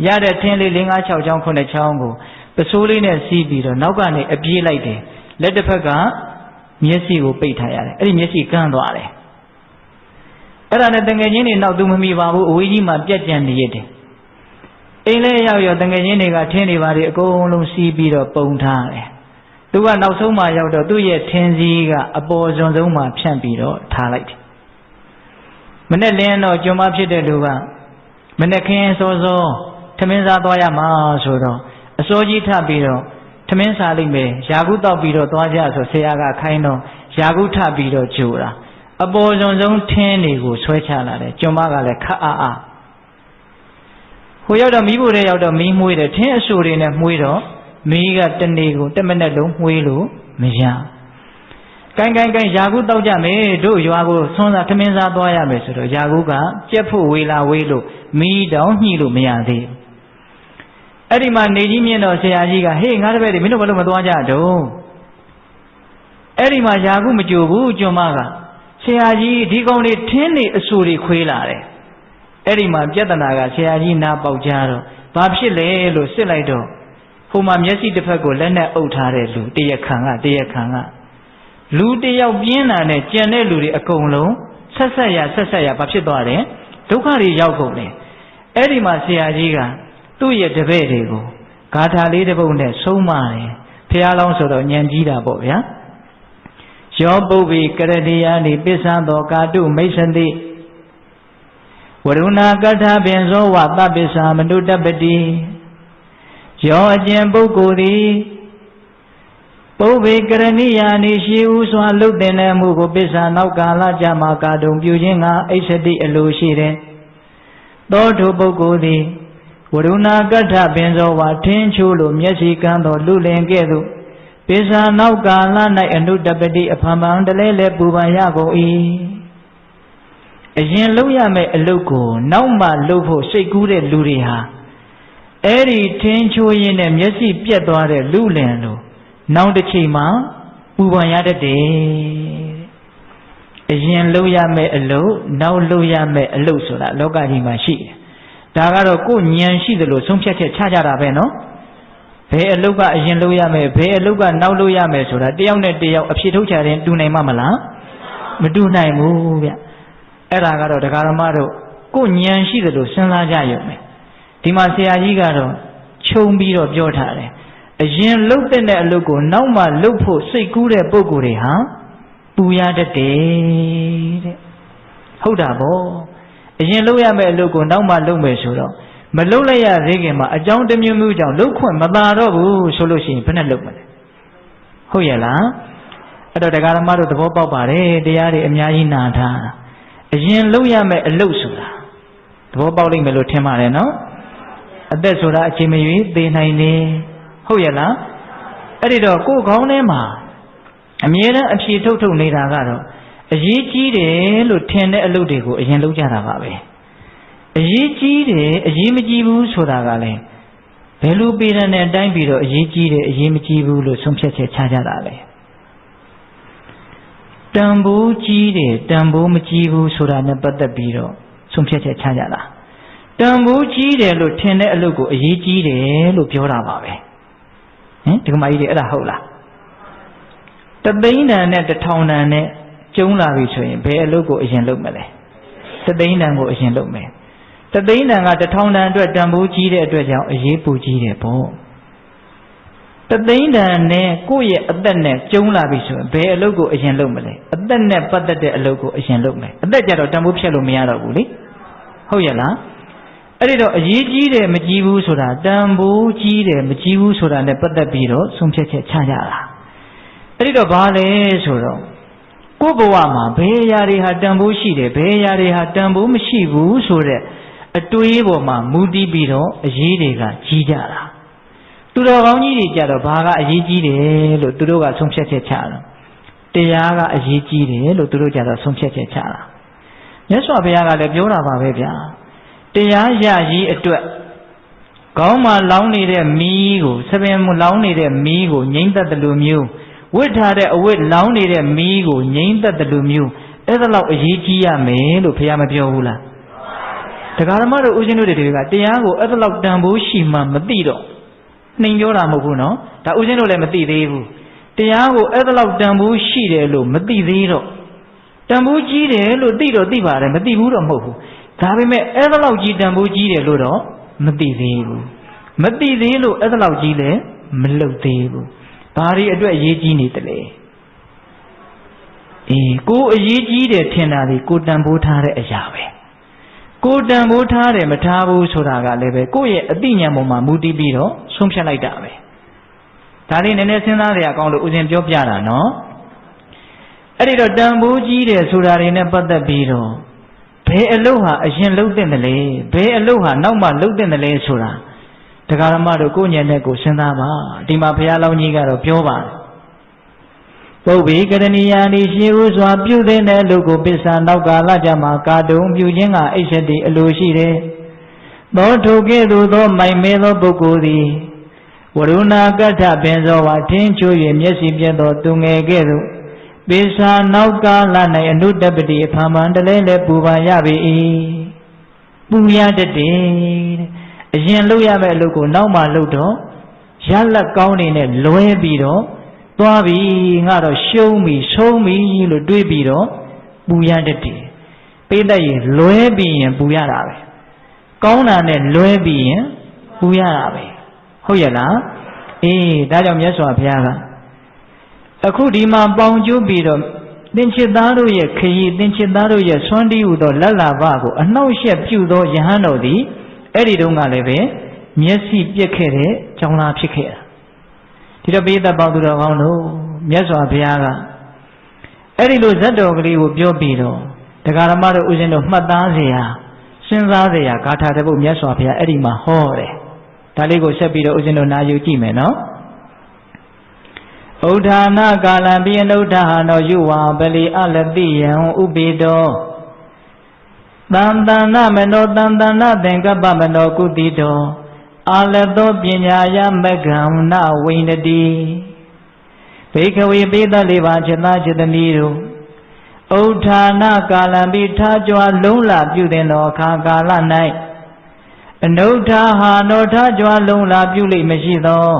ရတဲ့ထင်းလေး5 6ချောင်း9ချောင်းကိုပစိုးလေးနဲ့စီးပြီးတော့နောက်ကနေအပြေးလိုက်တယ်လက်တစ်ဖက်ကမျက်စိကိုပိတ်ထားရတယ်အဲ့ဒီမျက်စိကန်းသွားတယ်အဲ့ဒါနဲ့တငယ်ချင်းတွေနောက်သူမမိပါဘူးအဝေးကြီးမှာပြက်ကြံနေရတယ်အိမ်လေးရောက်ရောတငယ်ချင်းတွေကထင်းတွေပါတွေအကုန်လုံးစီးပြီးတော့ပုံထားတယ်သူကနောက်ဆုံးမှရောက်တော့သူ့ရဲ့ထင်းစည်းကအပေါ်စွန်ဆုံးမှဖြန့်ပြီးတော့ထားလိုက်တယ်မနဲ့လင်းတော့ကျွမ်းမဖြစ်တဲ့လူကမနဲ့ခင်းစောစောထမင်းစားသွားရမှာဆိုတော့အစောကြီးထပ်ပြီးတော့ထမင်းစားလိုက်မယ်ယာကုတောက်ပြီးတော့သွားကြဆိုဆရာကခိုင်းတော့ယာကုထပ်ပြီးတော့ကြိုတာအပေါ်စွန်ဆုံးထင်းတွေကိုဆွဲချလာတယ်ကျွမ်းမကလည်းခတ်အားဟိုရောက်တော့မီးဖို့တဲ့ရောက်တော့မီးမွေးတယ်ထင်းအဆူတွေနဲ့မွေးတော့မီးကတနေ့ကို1မိနစ်လုံးမွေးလို့မရကိုင်းယာကုတောက်ကြမယ်တို့ရွာကိုဆွမ်းစားထမင်းစားသွားရမယ်ဆိုတော့ယာကုကကြက်ဖို့ဝေလာဝေးလို့မီးတောင်ညှိလို့မရသေးဘူးအဲ့ဒီမှာနေကြီးမြင့်တော့ဆရာကြီးကဟေးငါတပည့်တွေမင်းတို့ဘာလို့မသွားကြတော့အဲ့ဒီမှာယာကုမကြိုဘူးကျွမ်းမကဆရာကြီးဒီကောင်တွေထင်းနေအဆူတွေခွေးလာတယ်အဲ့ဒီမှာပြဿနာကဆရာကြီးနားပေါက်ကြတော့ဘာဖြစ်လဲလို့စစ်လိုက်တော့ဟိုမှာမျက်စိတစ်ဖက်ကိုလက်နဲ့အုပ်ထားတဲ့လူတရက်ခံကလူတယောက်ပြင်းတာနဲ့ကြံတဲ့လူတွေအကုန်လုံးဆက်ဆက်ရဘာဖြစ်သွားတယ်ဒုက္ခတွေရောက်ကုန်တယ်အဲ့ဒီမှာဆရာကြီးကသူ့ရဲ့တပည့်တွေကိုဂါထာလေးတစ်ပုဒ်နဲ့ဆုံးမတယ်ဖះလောင်းဆိုတော့ဉာဏ်ကြီးတာပေါ့ဗျာယောပုပ္ပိကရတိယာနိပစ္ဆံသောကာတုမိစ္ဆန္တိဝရုဏကထာပင်ဇောဝသပ္ပစ္ဆာမနုတ္တပတိ ယောအကျင့်ပုဂ္ဂိုလ်သည်ပုဗ္ဗေကရဏိယာနိရှိဥစွာလုတ်တင်တဲ့အမှုကိုပစ္စာနောက်ကာလကြမှာကာတုံပြုခြင်းကအိစ္ဆတိအလိုရှိတယ်သောထိုပုဂ္ဂိုလ်သည်ဝရုဏကဋ္ဌပင်သောဝါထင်းချိုးလိုမျက်စိကန်းသောလူလင်ကဲ့သို့ပစ္စာနောက်ကာလ၌အနုတ္တပတိအဖန်ဖန်တလဲလဲပူပန်ရကုန်၏အရင်လုပ်ရမယ့်အလုပ်ကိုနောက်မှလုပ်ဖို့စိတ်ကူးတဲ့လူတွေဟာအဲ့ဒီထင်းချိုးရင်းနဲ့မျက်စိပြက်သွားတဲ့လူလင်လိုနောက်တစ်ချိန်မှာပူပန်ရတတ်တယ်အရင်လုပ်ရမယ့်အလုပ်နောက်လုပ်ရမယ့်အလုပ်ဆိုတာလောကကြီးမှာရှိတယ်ဒါကတော့ကိုယ်ဉာဏ်ရှိသလိုဆုံးဖြတ်ချက်ချကြတာပဲနော်ဘယ်အလုပ်ကအရင်လုပ်ရမယ်ဘယ်အလုပ်ကနောက်လုပ်ရမယ်ဆိုတာတယောက်နဲ့တယောက်အဖြစ်ထုတ်ချတဲ့တူနိုင်မှာမလားမတူနိုင်ဘူးဗျအဲ့ဒါကတော့တရားဓမ္မတို့ကိုယ်ဉာဏ်ရှိသလိုစဉ်းစားကြရုံပဲဒီမှာဆရာကြီးကတော့ခြုံပြီးတော့ပြောထားတယ်အရင်လှုပ်တဲ့အလုပ်ကိုနောက်မှလှုပ်ဖို့စိတ်ကူးတဲ့ပုံကိုယ်တွေဟာပူရတတ်တယ်တဲ့ဟုတ်တာဗောအရင်လှုပ်ရမယ့်အလုပ်ကိုနောက်မှလှုပ်မယ်ဆိုတော့မလှုပ်လိုက်ရသေးခင်မှာအကြောင်းတစ်မျိုးမျိုးကြောင့်လှုပ်ခွင့်မသာတော့ဘူးဆိုလို့ရှိရင်ဘယ်နဲ့လှုပ်မလဲဟုတ်ရဲ့လားအဲ့တော့တရားဓမ္မတို့သဘောပေါက်ပါတယ်တရားတွေအများကြီးနာထားအရင်လှုပ်ရမယ့်အလုပ်ဆိုတာသဘောပေါက်လိမ့်မယ်လို့ထင်ပါတယ်နော်အသက်ဆိုတာအချိန်မရွေးသေနိုင်နေဟုတ်ရဲ့လားအဲ့ဒီတော့ကိုယ်ခေါင်းထဲမှာအမြဲတမ်းအဖြေထုတ်နေတာကတော့အရေးကြီးတယ်လို့ထင်တဲ့အလုပ်တွေကိုအရင်လုပ်ကြတာပါပဲအရေးကြီးတယ်အရေးမကြီးဘူးဆိုတာကလည်းဘယ်လိုပြည်တယ်နဲ့တိုင်းပြီးတော့အရေးကြီးတယ်အရေးမကြီးဘူးလို့ဆုံးဖြတ်ချက်ချကြတာလေတန်ဖိုးကြီးတယ်တန်ဖိုးမကြီးဘူးဆိုတာနဲ့ပတ်သက်ပြီးတော့ဆုံးဖြတ်ချက်ချကြတာတန်ဖိုးကြီးတယ်လို့ထင်တဲ့အလုပ်ကိုအရေးကြီးတယ်လို့ပြောတာပါပဲဟင်ဒီကမကြီးတွေအဲ့ဒါဟုတ်လားတသိန်းတန်နဲ့တစ်ထောင်တန်နဲ့ကျုံလာပြီဆိုရင်ဘယ်အလုပ်ကိုအရင်လုပ်မလဲတသိန်းတန်ကိုအရင်လုပ်မယ်တသိန်းတန်ကတစ်ထောင်တန်အတွက်တန်ဖိုးကြီးတဲ့အတွက်ကြောင့်အရေးပူကြီးတယ်ပေါ့တသိန်းတန်နဲ့ကိုယ့်ရဲ့အသက်နဲ့ကျုံလာပြီဆိုရင်ဘယ်အလုပ်ကိုအရင်လုပ်မလဲအသက်နဲ့ပတ်သက်တဲ့အလုပ်ကိုအရင်လုပ်မယ်အသက်ကြတော့တန်ဖိုးဖြတ်လို့မရတော့ဘူးလေဟုတ်ရဲ့လားအဲ့ဒီတော့အရေးကြီးတယ်မကြီးဘူးဆိုတာတန်ဖိုးကြီးတယ်မကြီးဘူးဆိုတာနဲ့ပတ်သက်ပြီးတော့ဆုံးဖြတ်ချက်ချကြတာအဲ့ဒီတော့ဘာလဲဆိုတော့ကိုယ့်ဘဝမှာဘယ်အရာတွေဟာတန်ဖိုးရှိတယ်ဘယ်အရာတွေဟာတန်ဖိုးမရှိဘူးဆိုတဲ့အတွေးပေါ်မှာမူတည်ပြီးတော့အရေးတွေကကြီးကြတာသူတော်ကောင်းကြီးတွေကြတော့ဘာကအရေးကြီးတယ်လို့သူတို့ကဆုံးဖြတ်ချက်ချတာတရားကအရေးကြီးတယ်လို့သူတို့ကြတော့ဆုံးဖြတ်ချက်ချတာမြတ်စွာဘုရားကလည်းပြောတာပါပဲဗျာတရားရရေးအတွက်ခေါင်းမှာလောင်းနေတဲ့မီးကိုဆပင်လောင်းနေတဲ့မီးကိုငြိမ့်သက်တယ်လို့မျိုးဝတ်ထားတဲ့အဝတ်လောင်းနေတဲ့မီးကိုငြိမ့်သက်တယ်လို့မျိုးအဲ့ဒါလောက်အရေးကြီးရမယ်လို့ဘုရားမပြောဘူးလားတရားဓမ္မတို့ဦးဇင်းတို့တွေကတရားကိုအဲ့ဒါလောက်တန်ဖိုးရှိမှမသိတော့နှိမ်ပြောတာမဟုတ်ဘူးနော်ဒါဦးဇင်းတို့လည်းမသိသေးဘူးတရားကိုအဲ့ဒါလောက်တန်ဖိုးရှိတယ်လို့မသိသေးတော့တန်ဖိုးကြီးတယ်လို့သိတော့သိပါတယ်မသိဘူးတော့မဟုတ်ဘူးဒါပေမဲ့အဲ့ဒါလောက်ကြီးတန်ဖိုးကြီးတယ်လို့တော့မသိသေးဘူးမသိသေးလို့အဲ့ဒါလောက်ကြီးလည်းမလုပ်သေးဘူးဘာတွေအတွက်အရေးကြီးနေတယ်လဲကိုအရေးကြီးတယ်ထင်တာဒီကိုတန်ဖိုးထားတဲ့အရာပဲကိုတန်ဖိုးထားတယ်မထားဘူးဆိုတာကလည်းပဲကိုယ့်ရဲ့အသိဉာဏ်ပေါ်မှာမူတည်ပြီးတော့ဆုံးဖြတ်လိုက်တာပဲဒါလေးနည်းနည်းစဉ်းစားရအောင်လို့ဦးဇင်းပြောပြတာနော်အဲ့ဒီတော့တန်ဖိုးကြီးတယ်ဆိုတာတွေနဲ့ပတ်သက်ပြီးတော့ဘယ်အလုပ်ဟာအရင်လုပ်တဲ့တယ်လဲဘယ်အလုပ်ဟာနောက်မှလုပ်တဲ့တယ်လဲဆိုတာတရားဓမ္မတို့ကိုယ့်ဉာဏ်နဲ့ကိုယ်စဉ်းစားပါဒီမှာဘုရားလောင်းကြီးကတော့ပြောပါတယ်ပုဗ္ဗေကရဏီယာနိရှိဥစွာပြုတဲ့အလုပ်ကိုပစ္စာနောက်ကာလကြမှာကာတုံပြုခြင်းကအိစ္ဆတိအလိုရှိတယ်သောထိုကဲ့သို့သောမိုင်မဲသောပုဂ္ဂိုလ်သည်ဝရုဏကဋ္ဌပင်သောဝါထင်းချိုး၍မျက်စိပြတ်သောသူငယ်ကဲ့သို့ပစ္စာနောက်ကာလ၌အနုတ္တပတိအဖန်ဖန်တလဲလဲပူပါရပေ၏ပူရတတ်တယ်အရင်လုပ်ရမယ့်အလုပ်ကိုနောက်မှလုပ်တော့ရလက်ကောင်းနေနဲ့လွဲပြီးတော့သွားပြီငါတော့ရှုံးပြီဆုံးပြီလို့တွေးပြီးတော့ပူရတတ်တယ်ပိဋကရင်လွဲပြီးရင်ပူရတာပဲကောင်းတာနဲ့လွဲပြီးရင်ပူရတာပဲဟုတ်ရဲ့လားဒါကြောင့်မြတ်စွာဘုရားကအခုဒီမှာပေါင်ကျိုးပြီးတော့သင်္ချစ်သားတို့ရဲ့ခရီးသင်္ချစ်သားတို့ရဲ့ဆွမ်းတီးဟူသောလက်လာဘကိုအနှောက်အယှက်ပြုသောယဟန်တော်သည်အဲ့ဒီတုန်းကလည်းပဲ မျက်စိပြက်ခဲ့တဲ့ကြောင်းသားဖြစ်ခဲ့တာဒီတော့ပိဋကပေါင်းသူတော်ကောင်းတို့မြတ်စွာဘုရားကအဲ့ဒီလိုဇတ်တော်ကလေးကိုပြောပြီးတော့တရားဓမ္မတို့ဦးဇင်းတို့မှတ်သားเสียစဉ်းစားเสียဂါထာတစ်ပုဒ်မြတ်စွာဘုရားအဲ့ဒီမှာဟောတယ်ဒါလေးကိုဆက်ပြီးတော့ဦးဇင်းတို့နာယူကြည့်မယ်နော်ဥဒ္ဌာဏကာလံပိယနုဒ္ဓဟာနောယုဝါပလီအလတိယံဥပိတောတန်တဏမနောတန်တဏသင်္ကပ္ပမနောကုတိတောအာလသောပညာယမကံနဝိနတိဘေခဝေပိသလေးပါจิตသားจิตသမီးတို့ဥဒ္ဌာဏကာလံပိထားကြွလုံးလာပြုတဲ့သောအခါကာလ၌အနုဒ္ဓဟာနောထားကြွလုံးလာပြုလိမ့်မရှိသော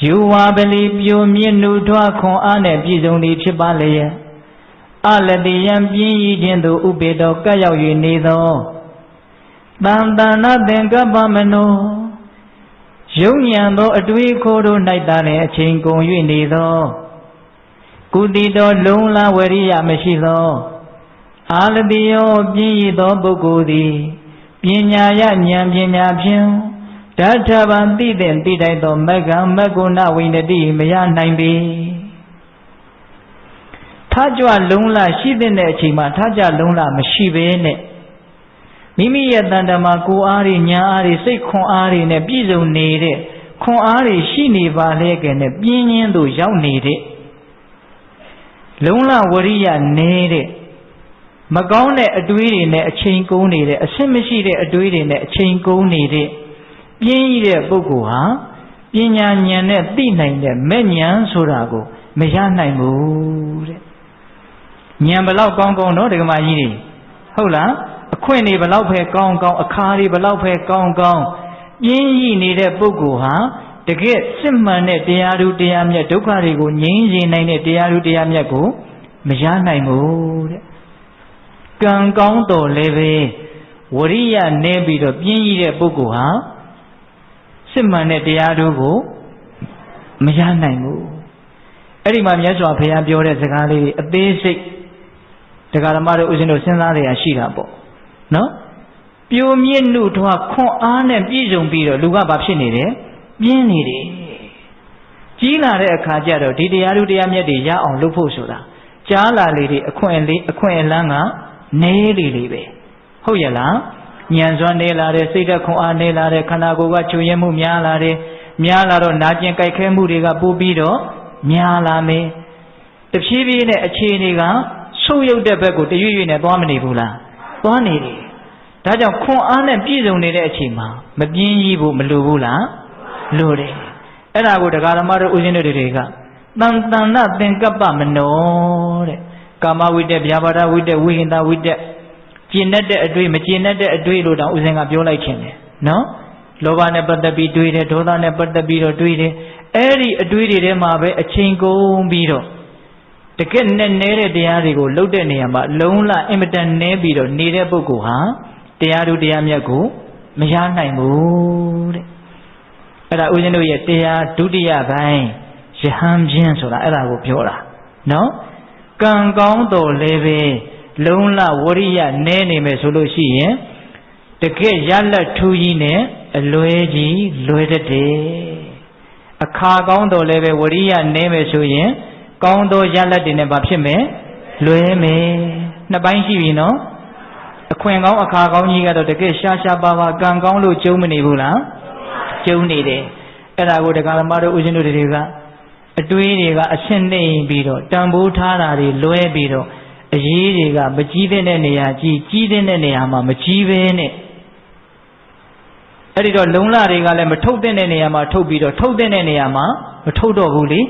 ယူဝါပလီပြိုမြင့်နုထွားခွန်အားနဲ့ပြည့်စုံသည်ဖြစ်ပါလေရဲ့အလတိယံပြင်းဤခြင်းသို့ဥပေတော်ကပ်ရောက်၍နေသောတန်တဏသင်္ကပ္ပမနောယုံညံသောအတွေးခိုးတို့၌သာလည်းအချိန်ကုန်၍နေသောကုတိတော်လုံးလာဝရိယမရှိသောအာလတိယောပြင်းဤသောပုဂ္ဂိုလ်သည်ပညာယဉာဏ်ပညာဖြင့်ဓာထဗံတိတဲ့တိတိုက်သောမဂ္ဂမဂ္ဂုဏဝိနတိမရနိုင်ပေထားကြွလုံးလာရှိတဲ့အချိန်မှာထားကြလုံးလာမရှိဘဲနဲ့မိမိရဲ့တန်တမာကိုအားတွေညာအားတွေစိတ်ခွန်အားတွေနဲ့ပြည့်စုံနေတဲ့ခွန်အားတွေရှိနေပါလေကဲနဲ့ပြင်းရင်းတို့ရောက်နေတဲ့လုံးလဝရိယနေတဲ့မကောင်းတဲ့အတွေးတွေနဲ့အချိန်ကုန်နေတဲ့အဆင့်မရှိတဲ့အတွေးတွေနဲ့အချိန်ကုန်နေတဲ့ပြင်းရတဲ့ပုဂ္ဂိုလ်ဟာပညာဉာဏ်နဲ့သိနိုင်တဲ့မဲ့ဉာဏ်ဆိုတာကိုမရနိုင်ဘူးတဲ့ဉာဏ်ဘလောက်ကောင်းကောင်းတော့ဒကမာကြီးတွေဟုတ်လားအခွင့်တွေဘလောက်ပဲကောင်းကောင်းအခါတွေဘလောက်ပဲကောင်းကောင်းပြင်းရနေတဲ့ပုဂ္ဂိုလ်ဟာတကယ်စစ်မှန်တဲ့တရားဓုတရားမြတ်ဒုက္ခတွေကိုငြိမ်းစေနိုင်တဲ့တရားဓုတရားမြတ်ကိုမရနိုင်ဘူးတဲ့ကံကောင်းတော်လည်းပဲဝရိယနည်းပြီးတော့ပြင်းရတဲ့ပုဂ္ဂိုလ်ဟာစစ်မှန်တဲ့တရားဓုကိုမရနိုင်ဘူးအဲ့ဒီမှာမြတ်စွာဘုရားပြောတဲ့စကားလေးတွေအသေးစိတ်တရားဓမ္မတို့ဦးဇင်းတို့စဉ်းစားရရှိတာပေါ့နော်ပြိုမြင့်နှုတ်ထွားခွန်အားနဲ့ပြည့်စုံပြီးတော့လူကဘာဖြစ်နေတယ်ပြင်းနေတယ်ကြီးလာတဲ့အခါကျတော့ဒီတရားဓုတရားမြတ်တွေရအောင်လုပ်ဖို့ဆိုတာကြားလာလေတွေအခွင့်အလန်းကနည်းလေပဲဟုတ်ရဲ့လားဉာဏ်စွမ်းနေလာတယ်စိတ်ဓာတ်ခွန်အားနေလာတယ်ခန္ဓာကိုယ်ကချွတ်ရဲမှုများလာတယ်များလာတော့နာကျင်ကြိုက်ခဲမှုတွေကပိုပြီးတော့များလာမယ်တဖြည်းဖြည်းနဲ့အခြေအနေကဆုပ်ယုပ်တဲ့ဘက်ကိုတရွေ့ရွေ့နဲ့သွားမနေဘူးလားသွားနေတယ်ဒါကြောင့်ခွန်အားနဲ့ပြည့်စုံနေတဲ့အချိန်မှာမပြင်းကြီးဖို့မလိုဘူးလားလိုတယ်အဲ့ဒါကိုတရားဓမ္မတို့ဦးဇင်းတို့တွေကတန်တဏသင်္ကပ္ပမနောတဲ့ကာမဝိတ္တဗျာပါဒဝိတ္တဝိဟိန္ဒဝိတ္တကျင့်တဲ့အတွေ့မကျင့်တဲ့အတွေ့လို့တောင်ဦးဇင်းကပြောလိုက်ခြင်းတယ်နော်လောဘနဲ့ပတ်သက်ပြီးတွေးတယ်ဒေါသနဲ့ပတ်သက်ပြီးတော့တွေးတယ်အဲ့ဒီအတွေ့တွေထဲမှာပဲအချိန်ကုန်ပြီးတော့တကယ်နဲ့နေတဲ့တရားတွေကိုလှုပ်တဲ့နေရာမှာလုံးလအင်မတန်နဲပြီးတော့နေတဲ့ပုဂ္ဂိုလ်ဟာတရားဓုတရားမြတ်ကိုမရနိုင်ဘူးတဲ့အဲ့ဒါဦးဇင်းတို့ရဲ့တရားဒုတိယပိုင်းယဟန်ခြင်းဆိုတာအဲ့ဒါကိုပြောတာနော်ကံကောင်းတော်လည်းပဲလုံးလဝရိယနဲနေမယ်ဆိုလို့ရှိရင်တကယ်ရလက်ထူးကြီးနဲ့အလွဲကြီးလွဲတတ်တယ်အခါကောင်းတော်လည်းပဲဝရိယနဲမယ်ဆိုရင်ကောင်းသောရလက်တွေနဲ့ဘာဖြစ်မယ်လွဲမယ်နှစ်ပိုင်းရှိပြီနော်အခွင့်ကောင်းအခါကောင်းကြီးကတော့တကယ်ရှားရှားပါပါကံကောင်းလို့ကျုံမနေဘူးလားကျုံနေတယ်အဲ့ဒါကိုတရားဓမ္မတို့ဦးဇင်းတို့တွေကအတွေးတွေကအရှင်းနေပြီးတော့တန်ဖိုးထားတာတွေလွဲပြီးတော့အရေးတွေကမကြီးတဲ့နေရာကြီးတဲ့နေရာမှာမကြီးပဲနဲ့အဲ့ဒီတော့လုံလတွေကလည်းမထုတ်တဲ့နေရာမှာထုတ်ပြီးတော့ထုတ်တဲ့နေရာမှာမထုတ်တော့ဘူးလေ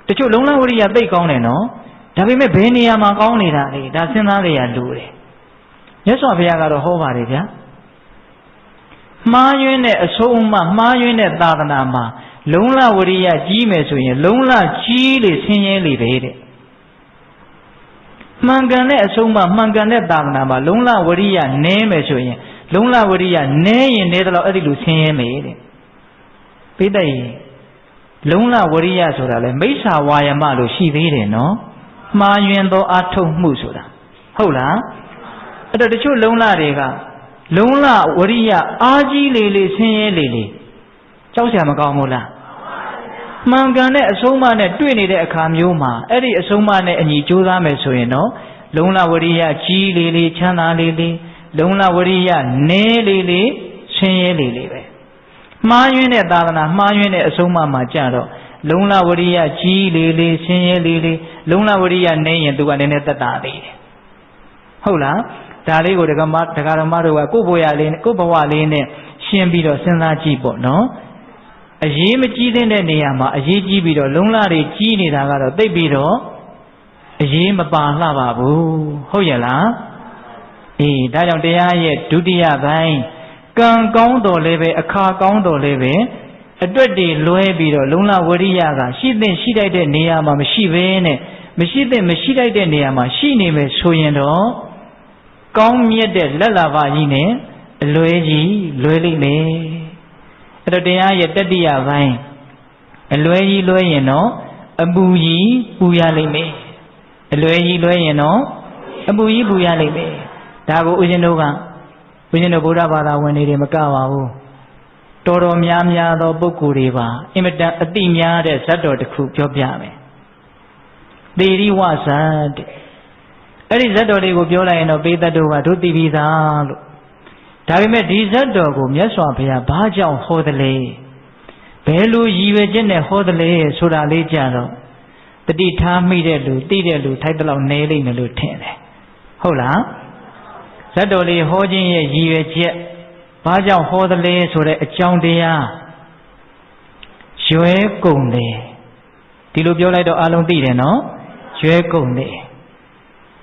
တချို့လုံလဝရိယသိကောင်းတယ်နော်ဒါပေမဲ့ဘယ်နေရာမှာကောင်းနေတာလဲဒါစဉ်းစားကြရလို့တယ်မြတ်စွာဘုရားကတော့ဟောပါတယ်ဗျာမှားယွင်းတဲ့အဆုံးအမမှားယွင်းတဲ့သာသနာမှာလုံလဝရိယကြီးမယ်ဆိုရင်လုံလကြီးလေဆင်းရဲလေပဲတဲ့မှန်ကန်တဲ့အဆုံးအမမှန်ကန်တဲ့သာသနာမှာလုံလဝရိယနည်းမယ်ဆိုရင်လုံလဝရိယနည်းရင်နည်းတော့အဲ့ဒီလိုဆင်းရဲမယ်တဲ့ပိဋကရင်လုံလဝရိယဆိုတာလေမိစ္ဆာဝါယမလို့ရှိသေးတယ်နော်မှားယွင်းသောအထုတ်မှုဆိုတာဟုတ်လားအဲ့တော့တချို့လုံလတွေက လုံးလဝရိယအားကြီးလေလေဆင်းရဲလေလေကြောက်စရာမကောင်းဘူးလားမှန်ကန်တဲ့အဆုံးအမနဲ့တွေ့နေတဲ့အခါမျိုးမှာအဲ့ဒီအဆုံးအမနဲ့အညီကြိုးစားမယ်ဆိုရင်တော့လုံးလဝရိယကြီးလေလေချမ်းသာလေလေလုံးလဝရိယနည်းလေလေဆင်းရဲလေလေပဲမှားယွင်းတဲ့သာသနာမှားယွင်းတဲ့အဆုံးအမမှာကြတော့လုံးလဝရိယကြီးလေလေဆင်းရဲလေလေလုံးလဝရိယနည်းရင်သူကနည်းနည်းသက်သာသေးတယ်ဟုတ်လားဒါလေးကိုဒကာဓမ္မတို့ကကိုယ့်ဘဝလေးနဲ့ရှင်းပြီးတော့စဉ်းစားကြည့်ပေါ့နော်အရေးမကြီးတဲ့နေရာမှာအရေးကြီးပြီးတော့လုံးလတွေကြီးနေတာကတော့သိပြီးတော့အရေးမပါလှပါဘူးဟုတ်ရဲ့လားအေးဒါကြောင့်တရားရဲ့ဒုတိယပိုင်းကံကောင်းတော်လည်းပဲအခါကောင်းတော်လည်းပဲအတွက်တွေလွဲပြီးတော့လုံးလဝရိယကရှိသင့်ရှိတတ်တဲ့နေရာမှာမရှိဘဲနဲ့မရှိသင့်မရှိတတ်တဲ့နေရာမှာရှိနေမယ်ဆိုရင်တော့ကောင်းမြတ်တဲ့လက်လာပါကြီးနဲ့အလွဲကြီးလွဲလိမ့်မယ်အဲ့တော့တရားရဲ့တတိယပိုင်းအလွဲကြီးလွဲရင်တော့အပူကြီးပူရလိမ့်မယ်အလွဲကြီးလွဲရင်တော့အပူကြီးပူရလိမ့်မယ်ဒါကိုဦးဇင်းတို့ဗုဒ္ဓဘာသာဝင်တွေမကပါဘူးတော်တော်များများသောပုဂ္ဂိုလ်တွေပါအင်မတန်အတိများတဲ့ဇတ်တော်တစ်ခုပြောပြမယ်သေရိဝဇတ်တဲ့အဲ့ဒီဇတ်တော်လေးကိုပြောလိုက်ရင်တော့ပေတတ်တို့ကတို့သိပြီးသားလို့ဒါပေမဲ့ဒီဇတ်တော်ကိုမြတ်စွာဘုရားဘာကြောင့်ဟောသလဲဘယ်လိုရည်ရွယ်ချက်နဲ့ဟောသလဲဆိုတာလေးကြတော့တတိထားမိတဲ့လူသိတဲ့လူထိုက်တဲ့လောက်နေလိမ့်မယ်လို့ထင်တယ်ဟုတ်လားဇတ်တော်လေးဟောခြင်းရဲ့ရည်ရွယ်ချက်ဘာကြောင့်ဟောသလဲဆိုတဲ့အကြောင်းတရားရွယ်ကုန်တယ်ဒီလိုပြောလိုက်တော့အလုံးသိတယ်နော်ရွယ်ကုန်တယ်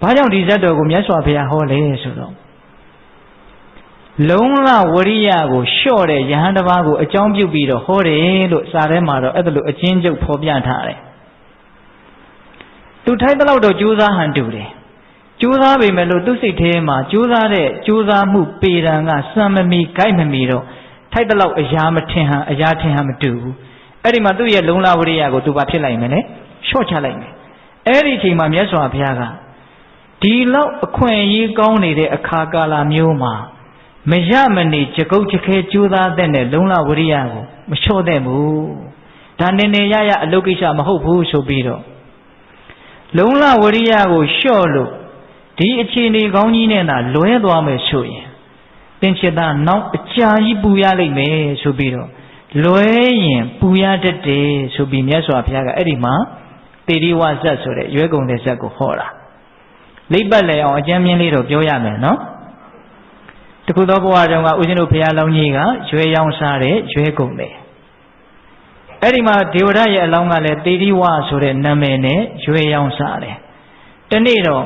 ဘာကြောင့်ဒီဇတ်တော်ကိုမြတ်စွာဘုရားဟောလဲဆိုတော့လုံးလဝရိယကိုလျှော့တဲ့ယဟန်တစ်ပါးကိုအကြောင်းပြုပြီးတော့ဟောတယ်လို့စာထဲမှာတော့အဲ့ဒါလိုအချင်းချုပ်ဖော်ပြထားတယ်သူထိုက်တဲ့လောက်တော့ကြိုးစားဟန်တူတယ်ကြိုးစားပေမဲ့လို့သူစိတ်ထဲမှာကြိုးစားမှုပေတံကစံမမီဂိုက်မမီတော့ထိုက်တဲ့လောက်အရာထင်ဟန်မတူဘူးအဲ့ဒီမှာသူ့ရဲ့လုံးလဝရိယကိုသူဘာဖြစ်လိုက်မလဲလျှော့ချလိုက်မယ်အဲ့ဒီအချိန်မှာမြတ်စွာဘုရားကဒီလောက်အခွင့်အရေးကောင်းနေတဲ့အခါကာလမျိုးမှာမရမနေကြကုတ်ကြခဲကြိုးစားတဲ့နဲ့လုံးလဝရိယကိုမလျှော့တဲ့ဘူးဒါနေနေရအလုပ်ကိစ္စမဟုတ်ဘူးဆိုပြီးတော့လုံးလဝရိယကိုလျှော့လို့ဒီအခြေအနေကောင်းကြီးနဲ့သာလွဲသွားမယ်ဆိုရင်သင်္ချေသားနောက်အကြာကြီးပူရလိမ့်မယ်ဆိုပြီးတော့လွဲရင်ပူရတတ်တယ်ဆိုပြီးမြတ်စွာဘုရားကအဲ့ဒီမှာသေရိဝဇတ်ဆိုတဲ့ရွယ်ကုန်တဲ့ဇတ်ကိုဟောတာလိပ်ပတ်လေအောင်အကျဉ်းမြင့်လေးတော့ပြောရမယ်နော်တခုသောဘဝတုန်းကဦးဇင်းတို့ဘုရားလောင်းကြီးကရွယ်ရောင်းစားတဲ့ရွယ်ကုန်တယ်အဲ့ဒီမှာဒေဝရရဲ့အလောင်းကလည်းသေရိဝဆိုတဲ့နာမည်နဲ့ရွယ်ရောင်းစားတယ်တနေ့တော့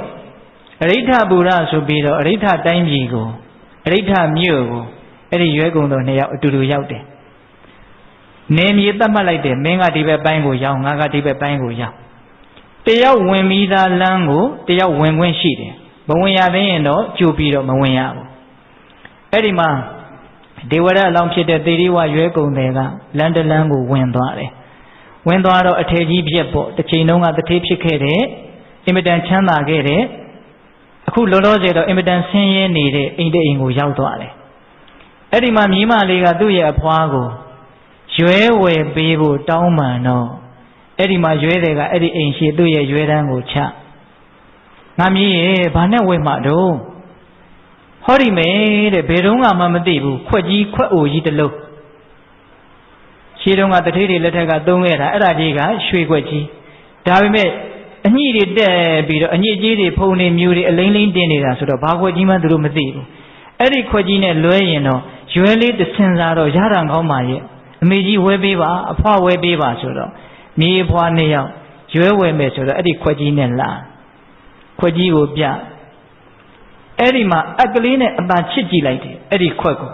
အရိဋ္ဌပူရဆိုပြီးတော့အရိဋ္ဌတိုင်းပြည်ကိုအရိဋ္ဌမြို့ကိုအဲ့ဒီရွယ်ကုန်တော်နှစ်ယောက်အတူတူရောက်တယ်နေမြေသတ်မှတ်လိုက်တယ်မင်းကဒီဘက်ပိုင်းကိုရောက်ငါကဒီဘက်ပိုင်းကိုရောက်တယောက်ဝင်ပြီးသားလမ်းကိုတယောက်ဝင်ခွင့်ရှိတယ်မဝင်ရသေးရင်တော့ကြိုပြီးတော့မဝင်ရဘူးအဲ့ဒီမှာဒေဝရအလောင်းဖြစ်တဲ့သေရိဝရွယ်ကုန်တယ်ကလမ်းတလမ်းကိုဝင်သွားတယ်ဝင်သွားတော့အထေကြီးပြက်ပေါ့တစ်ချိန်လုံးကတထေးဖြစ်ခဲ့တဲ့အင်မတန်ချမ်းသာခဲ့တဲ့အခုလောလောဆယ်တော့အင်မတန်ဆင်းရဲနေတဲ့အိမ်တအိမ်ကိုရောက်သွားတယ်အဲ့ဒီမှာမြေးမလေးကသူ့ရဲ့အဖွားကိုရွယ်ဝယ်ပေးဖို့တောင်းပန်တော့အဲ့ဒီမှာရွယ်တယ်ကအဲ့ဒီအိမ်ရှိသူ့ရဲ့ရွယ်တန်းကိုချငါမြည်ရဲ့ဘာနဲ့ဝယ်မှတော့ဟောဒီမယ်တဲ့ဘယ်တော့မှမသိဘူးခွက်အိုကြီးတစ်လုံးရှင်းတော့ကတထေးတွေလက်ထက်ကသုံးခဲ့တာအဲ့ဒါကြီးကရွှေခွက်ကြီးဒါပေမဲ့အညိတွေတက်ပြီးတော့အညစ်အကြေးတွေဖုံနေမျိုးတွေအလိမ့်လိမ့်တင်နေတာဆိုတော့ဘာခွက်ကြီးမှသူတို့မသိဘူးအဲ့ဒီခွက်ကြီးနဲ့လွဲရင်တော့ရွယ်လေးတစ်စင်စားတော့ရတာကောင်းပါရဲ့အမေကြီးဝဲပေးပါအဖွားဝဲပေးပါဆိုတော့မြေအဖွားနှစ်ယောက်ရွယ်ဝဲမယ်ဆိုတော့အဲ့ဒီခွက်ကြီးနဲ့လာခွက်ကြီးကိုပြအဲ့ဒီမှာအကလေးနဲ့အသာချစ်ကြည့်လိုက်တယ်အဲ့ဒီခွက်ကို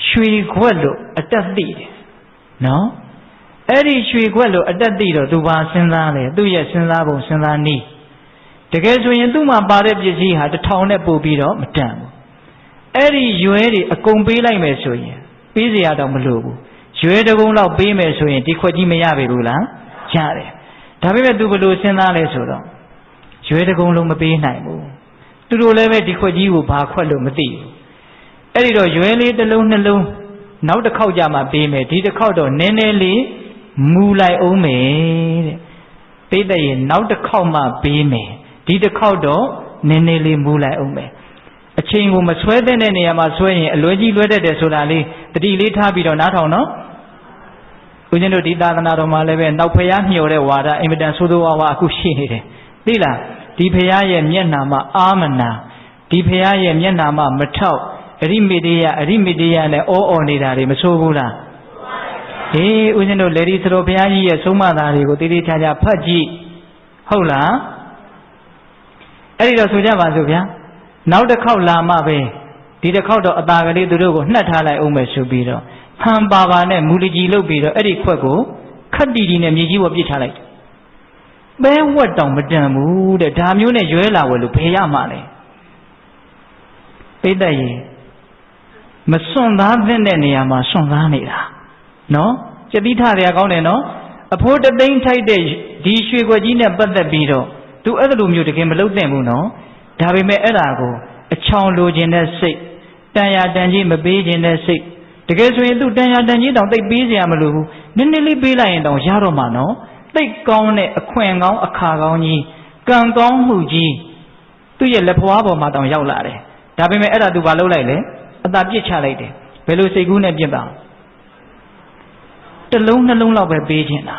ရွှေခွက်လို့အတက်သိတယ်နော်အဲ့ဒီရွှေခွက်လို့အတက်သိတော့သူပါစဉ်းစားတယ်သူ့ရဲ့စဉ်းစားပုံစဉ်းစားနည်းတကယ်ဆိုရင်သူ့မှာပါတဲ့ပစ္စည်းဟာ1000နဲ့ပို့ပြီးတော့မတန်ဘူးအဲ့ဒီရွယ်တွေအကုန်ပေးလိုက်မယ်ဆိုရင်ပေးเสียတော့မလိုဘူးရွယ်တကုံလောက်ပေးမယ်ဆိုရင်ဒီခွက်ကြီးမရပြီဘူးလားရတယ်ဒါပေမဲ့သူဘယ်လိုစဉ်းစားလဲဆိုတော့ရွယ်တကုံလုံးမပေးနိုင်ဘူးသူတို့လည်းပဲဒီခွက်ကြီးကိုဘာခွက်လို့မသိဘူး အဲ့ဒီတော့ရွယ်လေးတစ်လုံးနှလုံးနောက်တစ်ခေါက်ကြမှာပေးမယ်ဒီတစ်ခေါက်တော့နည်းနည်းလေးမူလိုက်အောင်မယ်တဲ့ပိဿရေနောက်တစ်ခေါက်မှပေးမယ်ဒီတစ်ခေါက်တော့နည်းနည်းလေးမူလိုက်အောင်မယ်အချိန်ကိုမဆွဲတဲ့နေရာမှာဆွဲရင်အလွယ်ကြီးလွဲတတ်တယ်ဆိုတာလေးတတိလေးထားပြီးတော့နားထောင်နော်ဦးဇင်းတို့ဒီသာသနာတော်မှာလည်းပဲနောက်ဖျားမျှော်တဲ့ဝါဒအင်မတန်ဆိုးဆိုးဝါးဝါအခုရှိနေတယ်သိလားဒီဖျားရဲ့မျက်နှာမှာအာမနာဒီဖျားရဲ့မျက်နှာမှာမထောက်အရိမိတေယနဲ့အော်နေတာတွေမဆိုးဘူးလားဟေးဦးဇင်းတို့လေဒီသတော်ဘုရားကြီးရဲ့ဆုံးမသားတွေကိုတည်တည်ချာချာဖတ်ကြည့်ဟုတ်လားအဲ့ဒီတော့ဆိုကြပါစို့ဗျာနောက်တစ်ခေါက်လာမှပဲဒီတစ်ခေါက်တော့အตาကလေးသူတို့ကိုနှက်ထားလိုက်အောင်မယ်ဆိုပြီးတော့ဟန်ပါနဲ့မူလကြီးလုပ်ပြီးတော့အဲ့ဒီခွက်ကိုခက်တီနဲ့မြေကြီးပေါ်ပြစ်ထားလိုက်ပဲဝက်တောင်မတန်ဘူးတဲ့ဒါမျိုးနဲ့ရွဲလာဝယ်လို့ဘယ်ရမှာလဲပိဿရေမစွန့်သားတဲ့နေရာမှာစွန့်သားနေတာနော်စတိထရကောင်းတယ်နော်အဖိုးတသိန်းထိုက်တဲ့ဒီရွှေခွက်ကြီးနဲ့ပတ်သက်ပြီးတော့သူအဲ့လိုမျိုးတကယ်မလုပ်သင့်ဘူးနော်ဒါပေမဲ့အဲ့ဒါကိုအချောင်လိုခြင်းတဲ့စိတ်တန်ရာတန်ကြီးမပေးခြင်းတဲ့စိတ်တကယ်ဆိုရင်သူတန်ရာတန်ကြီးတောင်သိပ်ပေးစရာမလိုဘူးနည်းနည်းလေးပေးလိုက်ရင်တောင်ရတော့မှာနော်သိပ်ကောင်းတဲ့အခွင့်ကောင်းအခါကောင်းကြီးကံကောင်းမှုကြီးသူ့ရဲ့လက်ဖွားပေါ်မှာတောင်ရောက်လာတယ်ဒါပေမဲ့အဲ့ဒါသူဘာလုပ်လိုက်လဲအသာပြစ်ချလိုက်တယ်ဘယ်လိုစိတ်ကူးနဲ့ပြစ်ပါတစ်လုံးနှလုံးလောက်ပဲပေးခြင်းတာ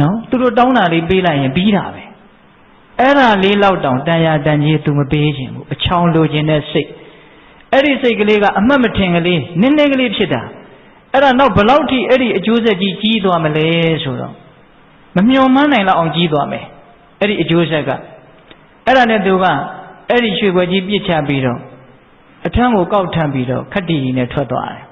နော်သူတို့တောင်းတာလေးပေးလိုက်ရင်ပြီးတာပဲအဲ့ဒါလေးလောက်တောင်တန်ရာတန်ကြီးသူမပေးခြင်းဘူးအချောင်လိုခြင်းတဲ့စိတ်အဲ့ဒီစိတ်ကလေးကအမှတ်မထင်ကလေးနည်းနည်းကလေးဖြစ်တာအဲ့ဒါနောက်ဘယ်လောက်ထိအဲ့ဒီအကျိုးဆက်ကြီးကြီးသွားမလဲဆိုတော့မမျှော်မှန်းနိုင်လောက်အောင်ကြီးသွားမယ်အဲ့ဒီအကျိုးဆက်ကအဲ့ဒါနဲ့သူကအဲ့ဒီရွှေခွက်ကြီးပြစ်ချပြီးတော့အထမ်းကိုကောက်ထမ်းပြီးတော့ခက်တီကြီးနဲ့ထွက်သွားတယ်